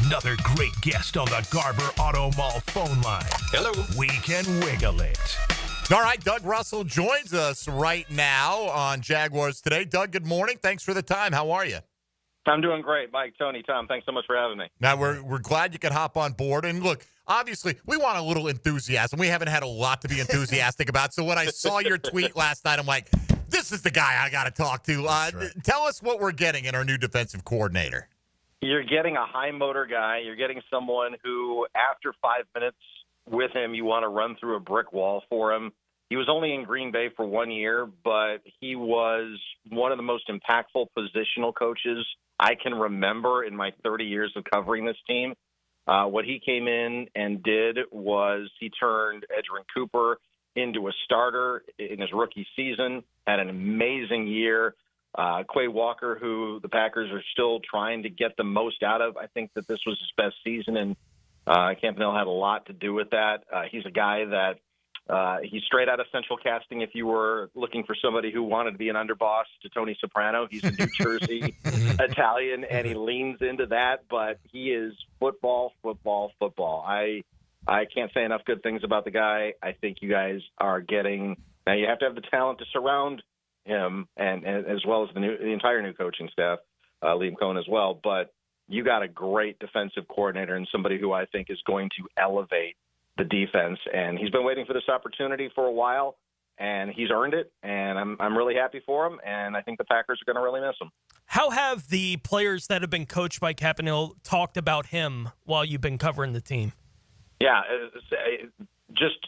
another great guest on the Garber Auto Mall phone line. Hello. We can wiggle it. All right, Doug Russell joins us right now on Jaguars Today. Doug, good morning. Thanks for the time. How are you? I'm doing great. Mike, Tony, Tom, thanks so much for having me. Now, we're glad you could hop on board. And look, obviously, we want a little enthusiasm. We haven't had a lot to be enthusiastic about. So when I saw your tweet last night, I'm like, this is the guy I got to talk to. Right. Tell us what we're getting in our new defensive coordinator. You're getting a high motor guy. You're getting someone who, after 5 minutes with him, you want to run through a brick wall for him. He was only in Green Bay for 1 year, but he was one of the most impactful positional coaches I can remember in my 30 years of covering this team. What he came in and did was he turned Edgerrin Cooper into a starter in his rookie season, had an amazing year. Quay Walker, who the Packers are still trying to get the most out of. I think that this was his best season, and Campanile had a lot to do with that. He's a guy that he's straight out of Central Casting. If you were looking for somebody who wanted to be an underboss to Tony Soprano, he's a New Jersey Italian, and he leans into that, but he is football. I can't say enough good things about the guy. I think you guys are getting – now you have to have the talent to surround him, and as well as the entire new coaching staff, Liam Cohen as well. But you got a great defensive coordinator and somebody who I think is going to elevate the defense. And he's been waiting for this opportunity for a while, and he's earned it. And I'm really happy for him. And I think the Packers are going to really miss him. How have the players that have been coached by Campanile talked about him while you've been covering the team? Yeah, just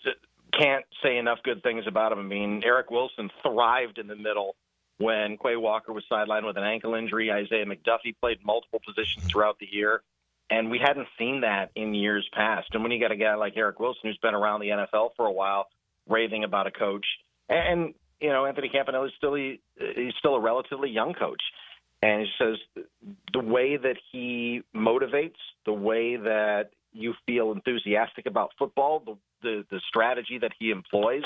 can't say enough good things about him. I mean, Eric Wilson thrived in the middle when Quay Walker was sidelined with an ankle injury. Isaiah McDuffie played multiple positions throughout the year, and we hadn't seen that in years past. And when you got a guy like Eric Wilson, who's been around the NFL for a while, raving about a coach, and you know, Anthony Campanile is he's still a relatively young coach, and he says the way that he motivates, the way that you feel enthusiastic about football, the strategy that he employs,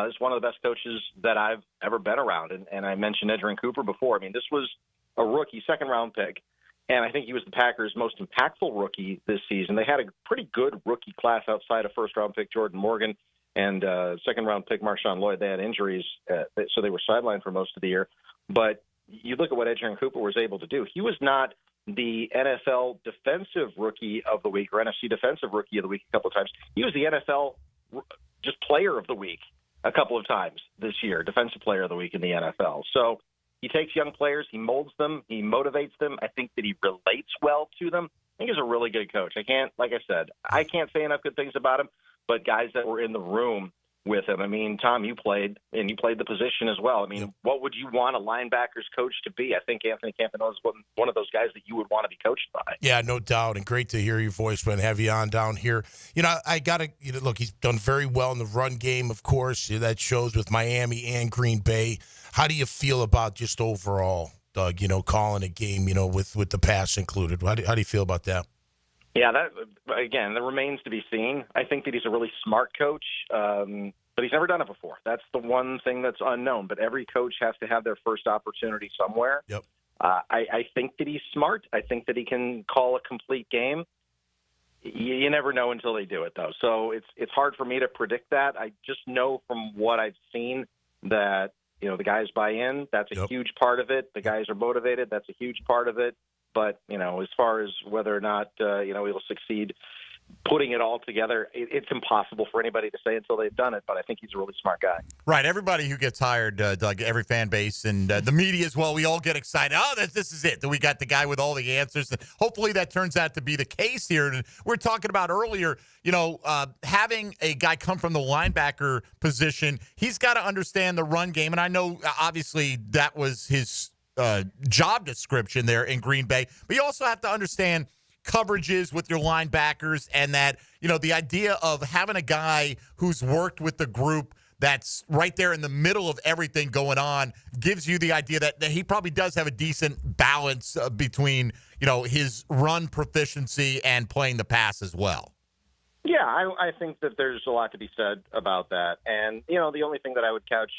is one of the best coaches that I've ever been around. And I mentioned Edgerrin Cooper before. I mean, this was a rookie, second-round pick, and I think he was the Packers' most impactful rookie this season. They had a pretty good rookie class outside of first-round pick Jordan Morgan and second-round pick Marshawn Lloyd. They had injuries, so they were sidelined for most of the year. But you look at what Edgerrin Cooper was able to do. He was not the NFL Defensive Rookie of the Week or NFC Defensive Rookie of the Week a couple of times. He was the NFL just Player of the Week a couple of times this year, Defensive Player of the Week in the NFL. So he takes young players, he molds them, he motivates them. I think that he relates well to them. I think he's a really good coach. I can't say enough good things about him, but guys that were in the room with him. I mean, Tom, you played the position as well. I mean, What would you want a linebacker's coach to be? I think Anthony Campanile is one of those guys that you would want to be coached by. Yeah, no doubt, and great to hear your voice when have you on down here. You know, I got to look. He's done very well in the run game, of course. That shows with Miami and Green Bay. How do you feel about just overall, Doug? You know, calling a game, you know, with the pass included. How do you feel about that? Yeah, that remains to be seen. I think that he's a really smart coach, but he's never done it before. That's the one thing that's unknown. But every coach has to have their first opportunity somewhere. Yep. I think that he's smart. I think that he can call a complete game. You never know until they do it, though. So it's hard for me to predict that. I just know from what I've seen that, the guys buy in. That's a huge part of it. The guys are motivated. That's a huge part of it. But, as far as whether or not, he'll succeed putting it all together, it's impossible for anybody to say until they've done it. But I think he's a really smart guy. Right. Everybody who gets hired, Doug, every fan base and the media as well, we all get excited. Oh, this is it. We got the guy with all the answers. And hopefully that turns out to be the case here. And we're talking about earlier, having a guy come from the linebacker position, he's got to understand the run game. And I know, obviously, that was his job description there in Green Bay. But you also have to understand coverages with your linebackers, and that, the idea of having a guy who's worked with the group that's right there in the middle of everything going on gives you the idea that he probably does have a decent balance between, his run proficiency and playing the pass as well. Yeah, I think that there's a lot to be said about that. And, the only thing that I would couch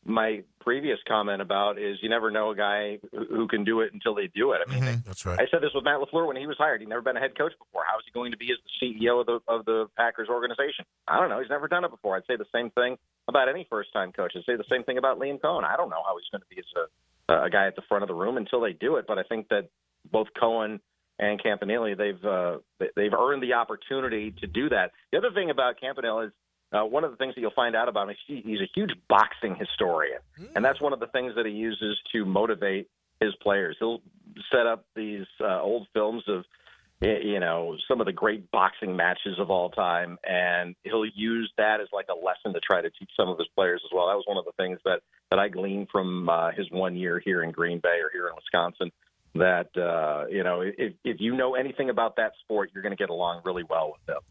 my previous comment about is you never know a guy who can do it until they do it. I mean, that's right. I said this with Matt LaFleur when he was hired. He'd never been a head coach before. How is he going to be as the CEO of the Packers organization? I don't know. He's never done it before. I'd say the same thing about any first-time coach. I'd say the same thing about Liam Cohen. I don't know how he's going to be as a guy at the front of the room until they do it. But I think that both Cohen and Campanile, they've earned the opportunity to do that. The other thing about Campanile is, one of the things that you'll find out about him is he's a huge boxing historian, and that's one of the things that he uses to motivate his players. He'll set up these old films of, some of the great boxing matches of all time, and he'll use that as like a lesson to try to teach some of his players as well. That was one of the things that I gleaned from his 1 year here in Green Bay or here in Wisconsin, that, if you know anything about that sport, you're going to get along really well with them.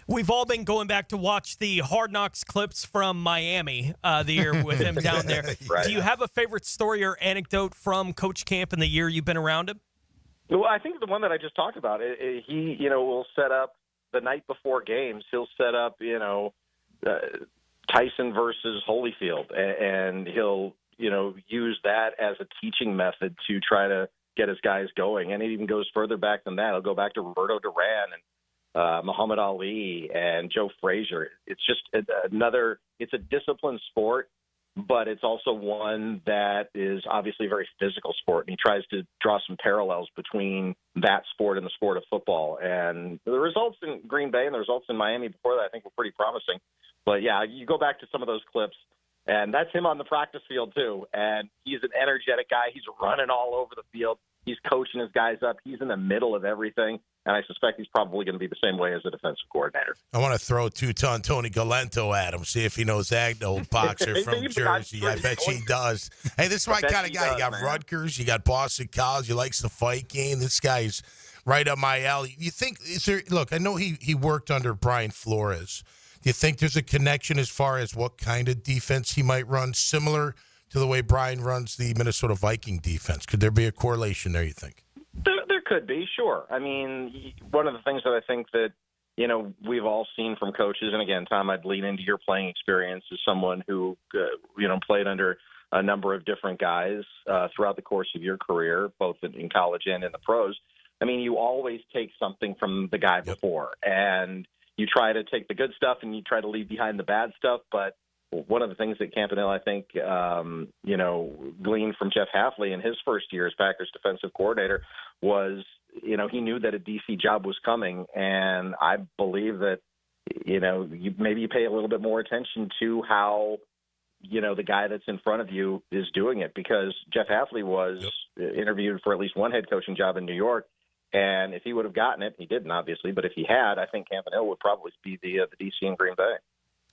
We've all been going back to watch the Hard Knocks clips from Miami the year with him down there. Right. Do you have a favorite story or anecdote from Coach Camp in the year you've been around him? Well, I think the one that I just talked about, he will set up the night before games. He'll set up, Tyson versus Holyfield, and he'll, use that as a teaching method to try to get his guys going. And it even goes further back than that. He'll go back to Roberto Duran and Muhammad Ali and Joe Frazier. It's just it's a disciplined sport, but it's also one that is obviously a very physical sport. And he tries to draw some parallels between that sport and the sport of football. And the results in Green Bay and the results in Miami before that, I think, were pretty promising. But yeah, you go back to some of those clips, and that's him on the practice field too. And he's an energetic guy. He's running all over the field. He's coaching his guys up. He's in the middle of everything. And I suspect he's probably going to be the same way as a defensive coordinator. I want to throw two-ton Tony Galento at him, see if he knows that, the old boxer from Jersey. I bet he does. Hey, this is my kind of guy. You got Rutgers, you got Boston College, he likes the fight game. This guy's right up my alley. You think, look, I know he worked under Brian Flores. Do you think there's a connection as far as what kind of defense he might run, similar to the way Brian runs the Minnesota Viking defense? Could there be a correlation there, you think? There could be, sure. I mean, one of the things that I think that, we've all seen from coaches, and again, Tom, I'd lean into your playing experience as someone who, played under a number of different guys throughout the course of your career, both in college and in the pros. I mean, you always take something from the guy before, and you try to take the good stuff and you try to leave behind the bad stuff. But one of the things that Campanile, I think, gleaned from Jeff Hafley in his first year as Packers defensive coordinator was, he knew that a DC job was coming. And I believe that, maybe you pay a little bit more attention to how, the guy that's in front of you is doing it, because Jeff Hafley was interviewed for at least one head coaching job in New York. And if he would have gotten it, he didn't, obviously, but if he had, I think Campanile would probably be the DC in Green Bay.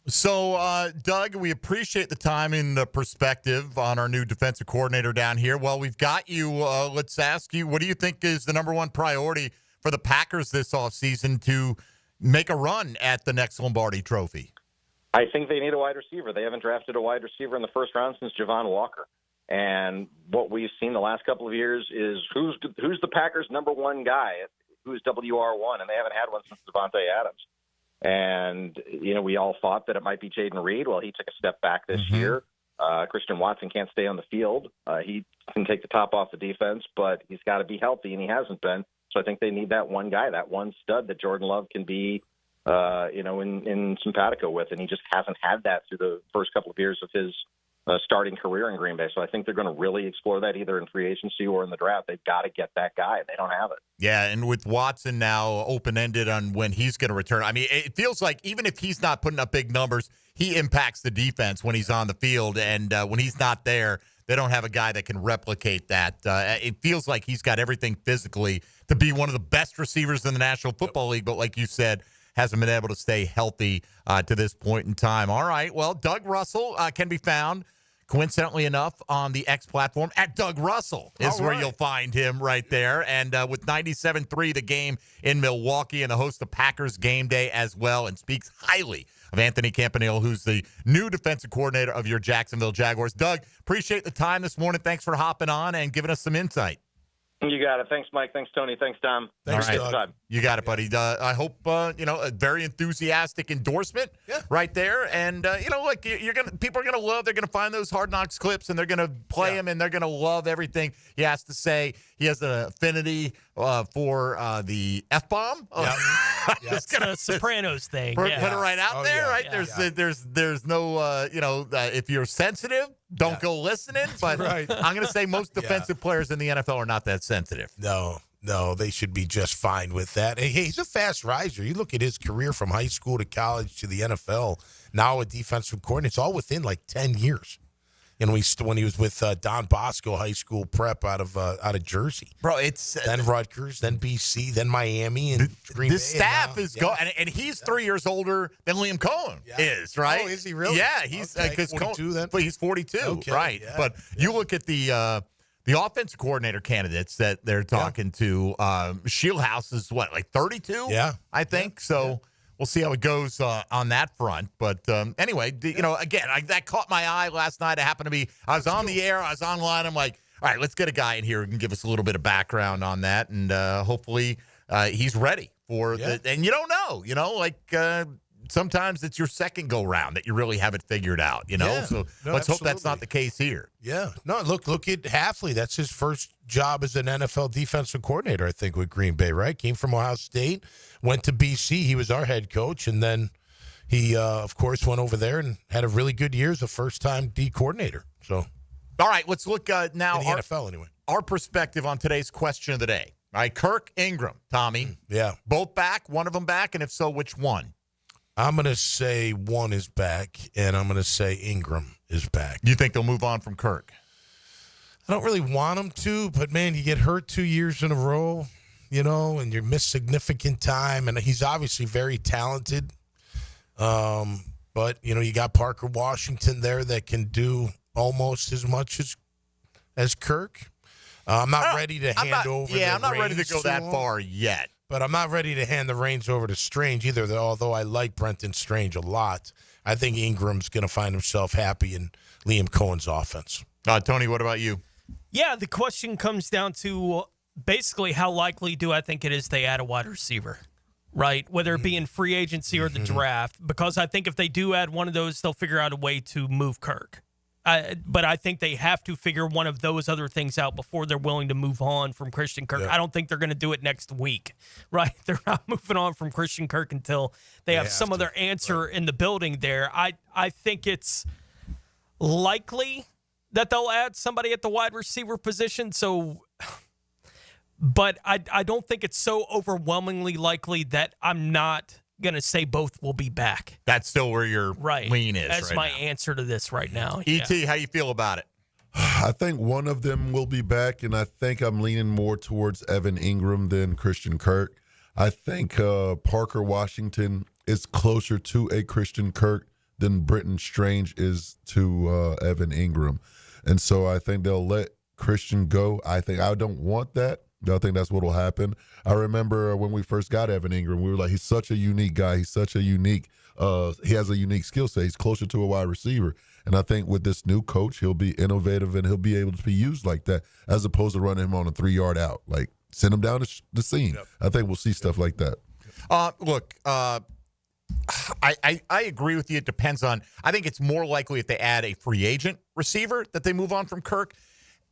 So, Doug, we appreciate the time and the perspective on our new defensive coordinator down here. Well, we've got you. Let's ask you, what do you think is the number one priority for the Packers this offseason to make a run at the next Lombardi Trophy? I think they need a wide receiver. They haven't drafted a wide receiver in the first round since Javon Walker. And what we've seen the last couple of years is who's the Packers' number one guy, who's WR1, and they haven't had one since Devontae Adams. And, we all thought that it might be Jaden Reed. Well, he took a step back this year. Christian Watson can't stay on the field. He can take the top off the defense, but he's got to be healthy, and he hasn't been. So I think they need that one guy, that one stud that Jordan Love can be, in simpatico with, and he just hasn't had that through the first couple of years of his starting career in Green Bay. So I think they're going to really explore that either in free agency or in the draft. They've got to get that guy. They don't have it. Yeah, and with Watson now open-ended on when he's going to return, I mean, it feels like even if he's not putting up big numbers, he impacts the defense when he's on the field, and when he's not there, they don't have a guy that can replicate that. It feels like he's got everything physically to be one of the best receivers in the National Football League, but like you said, hasn't been able to stay healthy to this point in time. All right, well, Doug Russell can be found, coincidentally enough, on the X platform at Doug Russell is where you'll find him right there. And with 97.3 the game in Milwaukee, and the host of Packers Game Day as well, and speaks highly of Anthony Campanile, who's the new defensive coordinator of your Jacksonville Jaguars. Doug, appreciate the time this morning. Thanks for hopping on and giving us some insight. You got it. Thanks, Mike. Thanks, Tony. Thanks, Tom. Thanks, Doug. You got it, buddy. I hope a very enthusiastic endorsement right there. And like people are gonna love. They're gonna find those Hard Knocks clips, and they're gonna play them, and they're gonna love everything he has to say. He has an affinity for the F-bomb. It's the Sopranos thing. Put it right out there, right? Yeah. There's no if you're sensitive, don't go listening. But I'm gonna say most defensive players in the NFL are not that sensitive. No, they should be just fine with that. Hey, he's a fast riser. You look at his career from high school to college to the NFL, now a defensive coordinator. It's all within like 10 years. When he was with Don Bosco High School Prep out of Jersey, bro. It's then Rutgers, then BC, then Miami, and Green Bay. The staff is going, and he's 3 years older than Liam Cohen is, right? Oh, is he really? Yeah, he's because 42 then. But he's 42, right? Yeah. But you look at the offensive coordinator candidates that they're talking to. Shieldhouse is what, like 32? Yeah, I think so. We'll see how it goes on that front. But anyway, again, that caught my eye last night. I was on the air. I was online. I'm like, all right, let's get a guy in here who can give us a little bit of background on that. And hopefully he's ready for and you don't know, sometimes it's your second go round that you really have it figured out, So let's hope that's not the case here. Yeah. No, look at Hafley. That's his first job as an NFL defensive coordinator, I think, with Green Bay, right? Came from Ohio State, went to BC. He was our head coach, and then he, of course, went over there and had a really good year as a first-time D coordinator. So, all right, let's look now. In the NFL, anyway. Our perspective on today's question of the day. All right, Kirk, Engram, Tommy. Yeah. Both back, one of them back, and if so, which one? I'm going to say one is back, and I'm going to say Engram is back. You think they'll move on from Kirk? I don't really want them to, but, man, you get hurt 2 years in a row, and you miss significant time, and he's obviously very talented. But, you got Parker Washington there that can do almost as much as Kirk. I'm not ready to hand over the I'm not ready to go that him. far yet. But I'm not ready to hand the reins over to Strange either, although I like Brenton Strange a lot. I think Ingram's going to find himself happy in Liam Cohen's offense. Tony, what about you? Yeah, the question comes down to basically how likely do I think it is they add a wide receiver, right? Whether it be in free agency or the draft, because I think if they do add one of those, they'll figure out a way to move Kirk. But I think they have to figure one of those other things out before they're willing to move on from Christian Kirk. Yeah. I don't think they're going to do it next week, right? They're not moving on from Christian Kirk until they have some other answer in the building there. I think it's likely that they'll add somebody at the wide receiver position. But I don't think it's so overwhelmingly likely that I'm not going to say both will be back. That's still where your lean is. That's right my now. answer to this right now. E.T., how you feel about it? I think one of them will be back, and I think I'm leaning more towards Evan Engram than Christian Kirk. I think Parker Washington is closer to a Christian Kirk than Brenton Strange is to Evan Engram. And so I think they'll let Christian go. I don't want that. I think that's what will happen. I remember when we first got Evan Engram, we were like, he's such a unique guy. He's such a unique he has a unique skill set. He's closer to a wide receiver. And I think with this new coach, he'll be innovative and he'll be able to be used like that as opposed to running him on a 3-yard out. Like, send him down the seam. Yep. I think we'll see stuff like that. Look, I agree with you. It depends on. I think it's more likely if they add a free agent receiver that they move on from Kirk.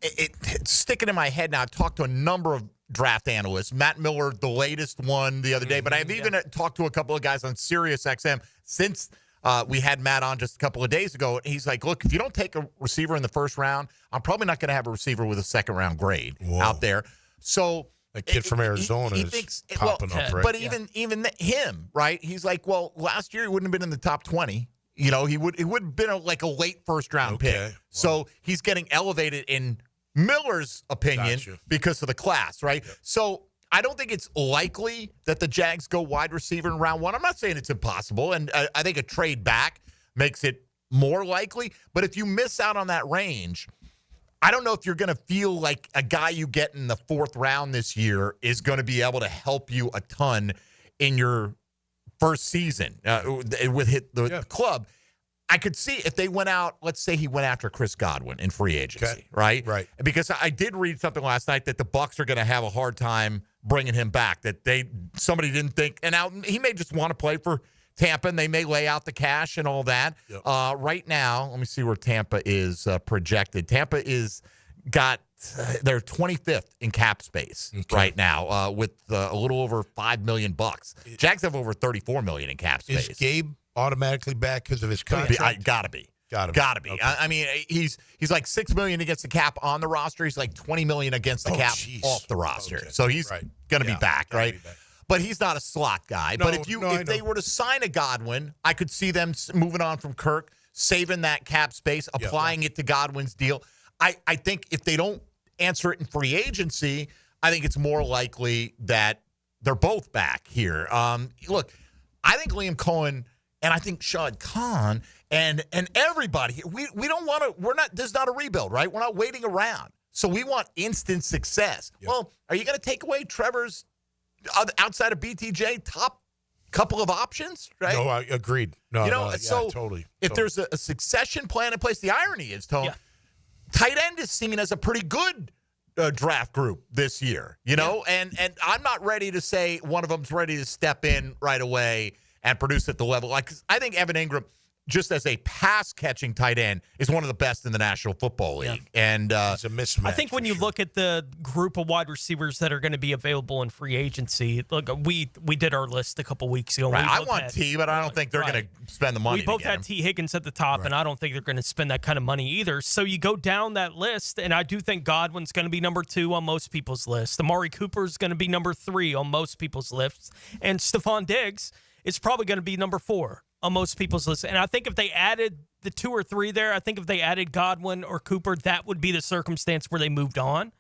It's sticking in my head now. I've talked to a number of draft analysts. Matt Miller, the latest one the other day, but I've even talked to a couple of guys on Sirius XM since we had Matt on just a couple of days ago. He's like, look, if you don't take a receiver in the first round, I'm probably not going to have a receiver with a second-round grade out there. So a kid from Arizona is popping up, right? But even him, right? He's like, well, last year he wouldn't have been in the top 20. You know, he would have been a late first-round pick. Wow. So he's getting elevated in Miller's opinion because of the class, right? Yep. So I don't think it's likely that the Jags go wide receiver in round one. I'm not saying it's impossible, and I think a trade back makes it more likely. But if you miss out on that range, I don't know if you're going to feel like a guy you get in the fourth round this year is going to be able to help you a ton in your first season with the club. I could see if they went out, let's say he went after Chris Godwin in free agency, right? Right. Because I did read something last night that the Bucs are going to have a hard time bringing him back, that somebody didn't think. And now he may just want to play for Tampa, and they may lay out the cash and all that. Yep. Right now, let me see where Tampa is projected. Tampa is got they're 25th in cap space right now with a little over $5 million. Jags have over $34 million in cap space. Is Gabe automatically back because of his contract? Gotta be. Okay. I mean, he's like $6 million against the cap on the roster. He's like $20 million against the cap off the roster. Okay. So he's going to be back, right? Be back. But he's not a slot guy. No, but if they were to sign a Godwin, I could see them moving on from Kirk, saving that cap space, applying it to Godwin's deal. I think if they don't answer it in free agency, I think it's more likely that they're both back here. Look, I think Liam Cohen and I think Shad Khan and everybody, we don't want to, there's not a rebuild, right? We're not waiting around. So we want instant success. Yep. Well, are you going to take away Trevor's, outside of BTJ, top couple of options, right? No, I agreed. Totally. If there's a succession plan in place, the irony is, Tone, tight end is seen as a pretty good draft group this year, and I'm not ready to say one of them's ready to step in right away and produce at the level. Like, I think Evan Engram, just as a pass-catching tight end, is one of the best in the National Football League. And it's a mismatch. I think when you look at the group of wide receivers that are going to be available in free agency, look, we did our list a couple weeks ago. Right. I want T, but I don't think they're going to spend the money. We both had T. Higgins at the top, and I don't think they're going to spend that kind of money either. So you go down that list, and I do think Godwin's going to be number 2 on most people's list. Amari Cooper's going to be number 3 on most people's lists. And Stephon Diggs is probably going to be number 4 on most people's list. And I think if they added the 2 or 3 there, I think if they added Godwin or Cooper, that would be the circumstance where they moved on.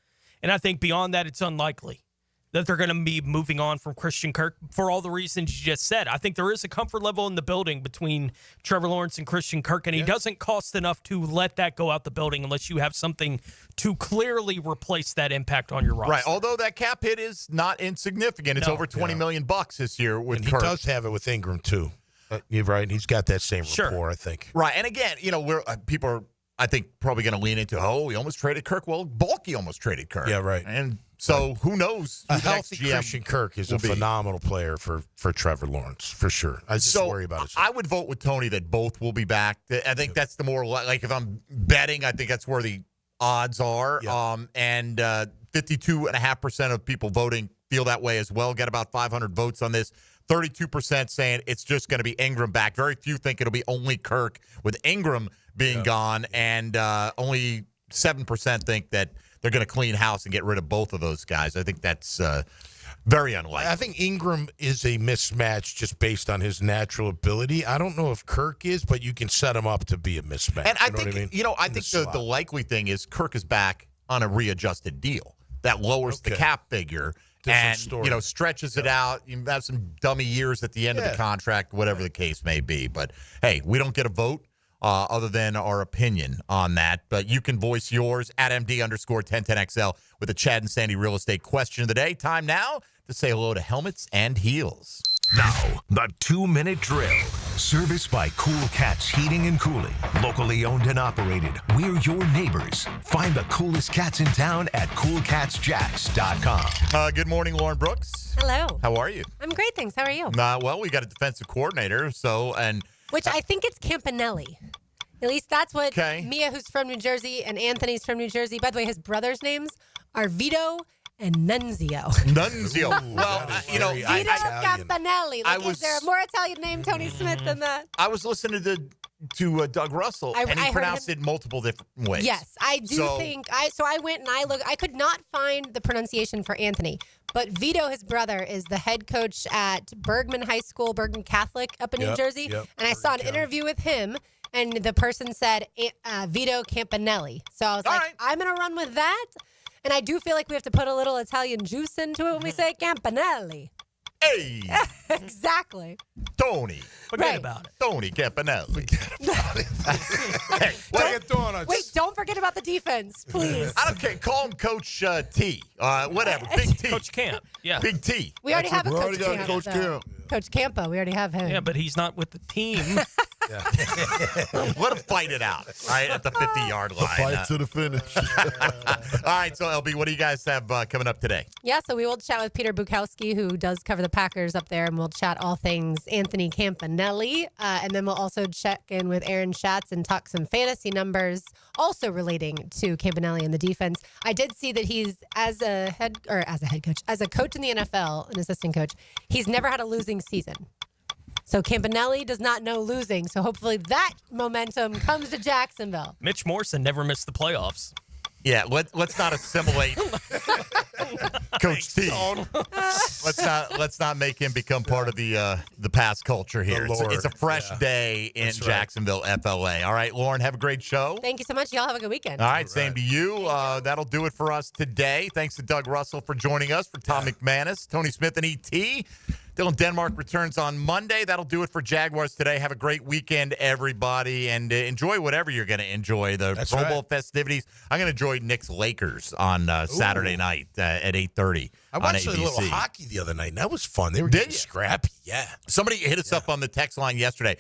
And I think beyond that, it's unlikely that they're going to be moving on from Christian Kirk for all the reasons you just said. I think there is a comfort level in the building between Trevor Lawrence and Christian Kirk, and he doesn't cost enough to let that go out the building unless you have something to clearly replace that impact on your roster. Right, although that cap hit is not insignificant. It's over $20 million this year with Kirk. He does have it with Engram, too. You're right. He's got that same rapport, I think. Right. And again, people are, I think, probably going to lean into, we almost traded Kirk. Well, Balky almost traded Kirk. Yeah, right. And so who knows? A healthy Christian Kirk is a phenomenal player for Trevor Lawrence, for sure. I just worry about it. I would vote with Tony that both will be back. I think that's the more, like if I'm betting, I think that's where the odds are. Yeah. And 52.5% of people voting feel that way as well. Get about 500 votes on this. 32% saying it's just going to be Engram back. Very few think it'll be only Kirk with Engram being gone. And only 7% think that they're going to clean house and get rid of both of those guys. I think that's very unlikely. I think Engram is a mismatch just based on his natural ability. I don't know if Kirk is, but you can set him up to be a mismatch. And I think, I think the likely thing is Kirk is back on a readjusted deal. That lowers the cap figure. And, stretches it out. You have some dummy years at the end of the contract, whatever the case may be. But, hey, we don't get a vote other than our opinion on that. But you can voice yours at MD_1010XL with a Chad and Sandy real estate question of the day. Time now to say hello to helmets and heels. Now, the 2-minute drill. Service by Cool Cats Heating and Cooling. Locally owned and operated. We're your neighbors. Find the coolest cats in town at coolcatsjacks.com. Good morning, Lauren Brooks. Hello. How are you? I'm great, thanks. How are you? Well, we got a defensive coordinator, Which I think it's Campanile. At least that's what Okay. Mia, who's from New Jersey, and Anthony's from New Jersey. By the way, his brothers' names are Vito and Nunzio. Nunzio. Well, Vito Campanile. I Like, was- is there a more Italian name, Tony Smith, than that? I was listening to Doug Russell, I and he heard pronounced him- it multiple different ways. Yes, I do think. So I went and I looked. I could not find the pronunciation for Anthony, but Vito, his brother, is the head coach at Bergman High School, Bergman Catholic, up in New Jersey. And I saw an interview with him, and the person said Vito Campanile. So I was like, I'm going to run with that. And I do feel like we have to put a little Italian juice into it when we say Campanile. Hey! Exactly. Tony. Forget about it. Tony Campanile. Wait, don't forget about the defense, please. I don't care. Call him Coach T. Whatever. Big T. Coach Camp. Yeah. Big T. We already have a Coach got Camp. Coach though. Camp. Coach Campo, we already have him. Yeah, but he's not with the team. Let him fight it out, right, at the 50-yard line. Fight to the finish. All right, so, LB, what do you guys have coming up today? Yeah, so we will chat with Peter Bukowski, who does cover the Packers up there, and we'll chat all things Anthony Campanile. And then we'll also check in with Aaron Schatz and talk some fantasy numbers, also relating to Campanile and the defense. I did see that he's, as a coach in the NFL, an assistant coach, he's never had a losing season. So Campanile does not know losing. So hopefully that momentum comes to Jacksonville. Mitch Morrison never missed the playoffs. Yeah, let's not assimilate Coach T. Let's not make him become part of the past culture here. It's a fresh day in Jacksonville, FLA. All right, Lauren, have a great show. Thank you so much. Y'all have a good weekend. All right, same to you. That'll do it for us today. Thanks to Doug Russell for joining us, for Tom McManus, Tony Smith, and E.T. Dylan Denmark returns on Monday. That'll do it for Jaguars Today. Have a great weekend, everybody, and enjoy whatever you're going to enjoy. The Pro Bowl festivities. I'm going to enjoy Knicks Lakers on Saturday night at 8:30 I on watched ABC. a little hockey the other night, and that was fun. They were getting scrappy. Yeah. Somebody hit us up on the text line yesterday.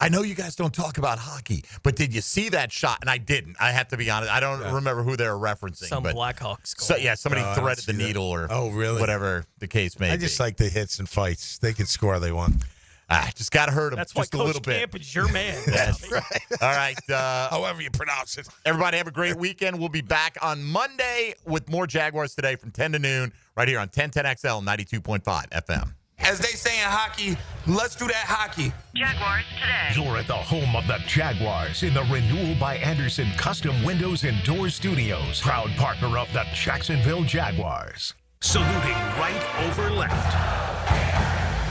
I know you guys don't talk about hockey, but did you see that shot? And I didn't. I have to be honest. I don't remember who they were referencing. Some but Blackhawks goal. So, yeah, somebody threaded the needle or whatever the case may be. I just like the hits and fights. They can score all they want. Just got to hurt them That's just why a Coach little bit. Camp is your man. That's right. All right. However you pronounce it. Everybody have a great weekend. We'll be back on Monday with more Jaguars Today from 10 to noon right here on 1010XL 92.5 FM. As they say in hockey, let's do that hockey. Jaguars Today. You're at the home of the Jaguars in the Renewal by Anderson Custom Windows and Doors Studios. Proud partner of the Jacksonville Jaguars. Saluting right over left.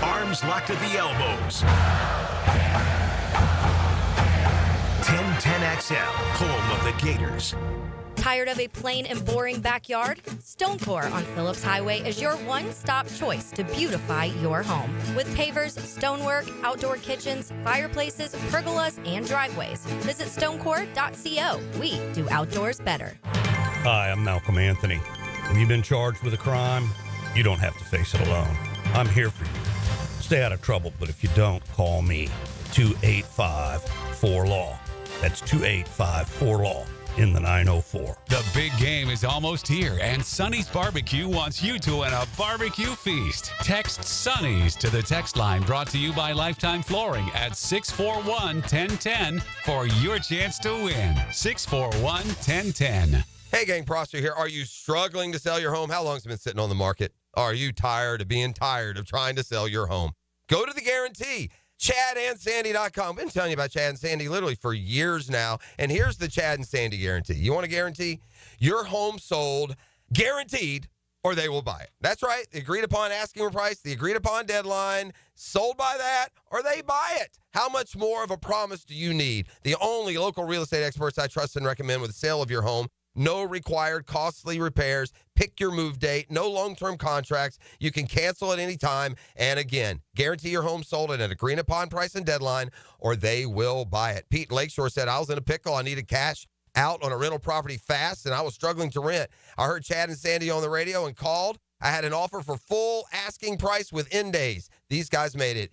Arms locked at the elbows. 1010XL, home of the Gators. Tired of a plain and boring backyard? Stonecore on Phillips Highway is your one-stop choice to beautify your home. With pavers, stonework, outdoor kitchens, fireplaces, pergolas, and driveways. Visit stonecore.co. We do outdoors better. Hi, I'm Malcolm Anthony. Have you been charged with a crime? You don't have to face it alone. I'm here for you. Stay out of trouble, but if you don't, call me. 285-4LAW. That's 285-4LAW. in the 904. The big game is almost here, and Sonny's Barbecue wants you to win a barbecue feast. Text Sonny's to the text line brought to you by Lifetime Flooring at 641-1010 for your chance to win. 641-1010. Hey, gang, Prosser here. Are you struggling to sell your home? How long has it been sitting on the market? Are you tired of being tired of trying to sell your home? Go to The Guarantee. ChadandSandy.com. I've been telling you about Chad and Sandy literally for years now. And here's the Chad and Sandy guarantee. You want a guarantee? Your home sold guaranteed or they will buy it. That's right. The agreed upon asking price, the agreed upon deadline, sold by that or they buy it. How much more of a promise do you need? The only local real estate experts I trust and recommend with the sale of your home. No required costly repairs. Pick your move date. No long-term contracts. You can cancel at any time. And again, guarantee your home sold at an agreed upon price and deadline, or they will buy it. Pete in Lakeshore said, I was in a pickle. I needed cash out on a rental property fast, and I was struggling to rent. I heard Chad and Sandy on the radio and called. I had an offer for full asking price within days. These guys made it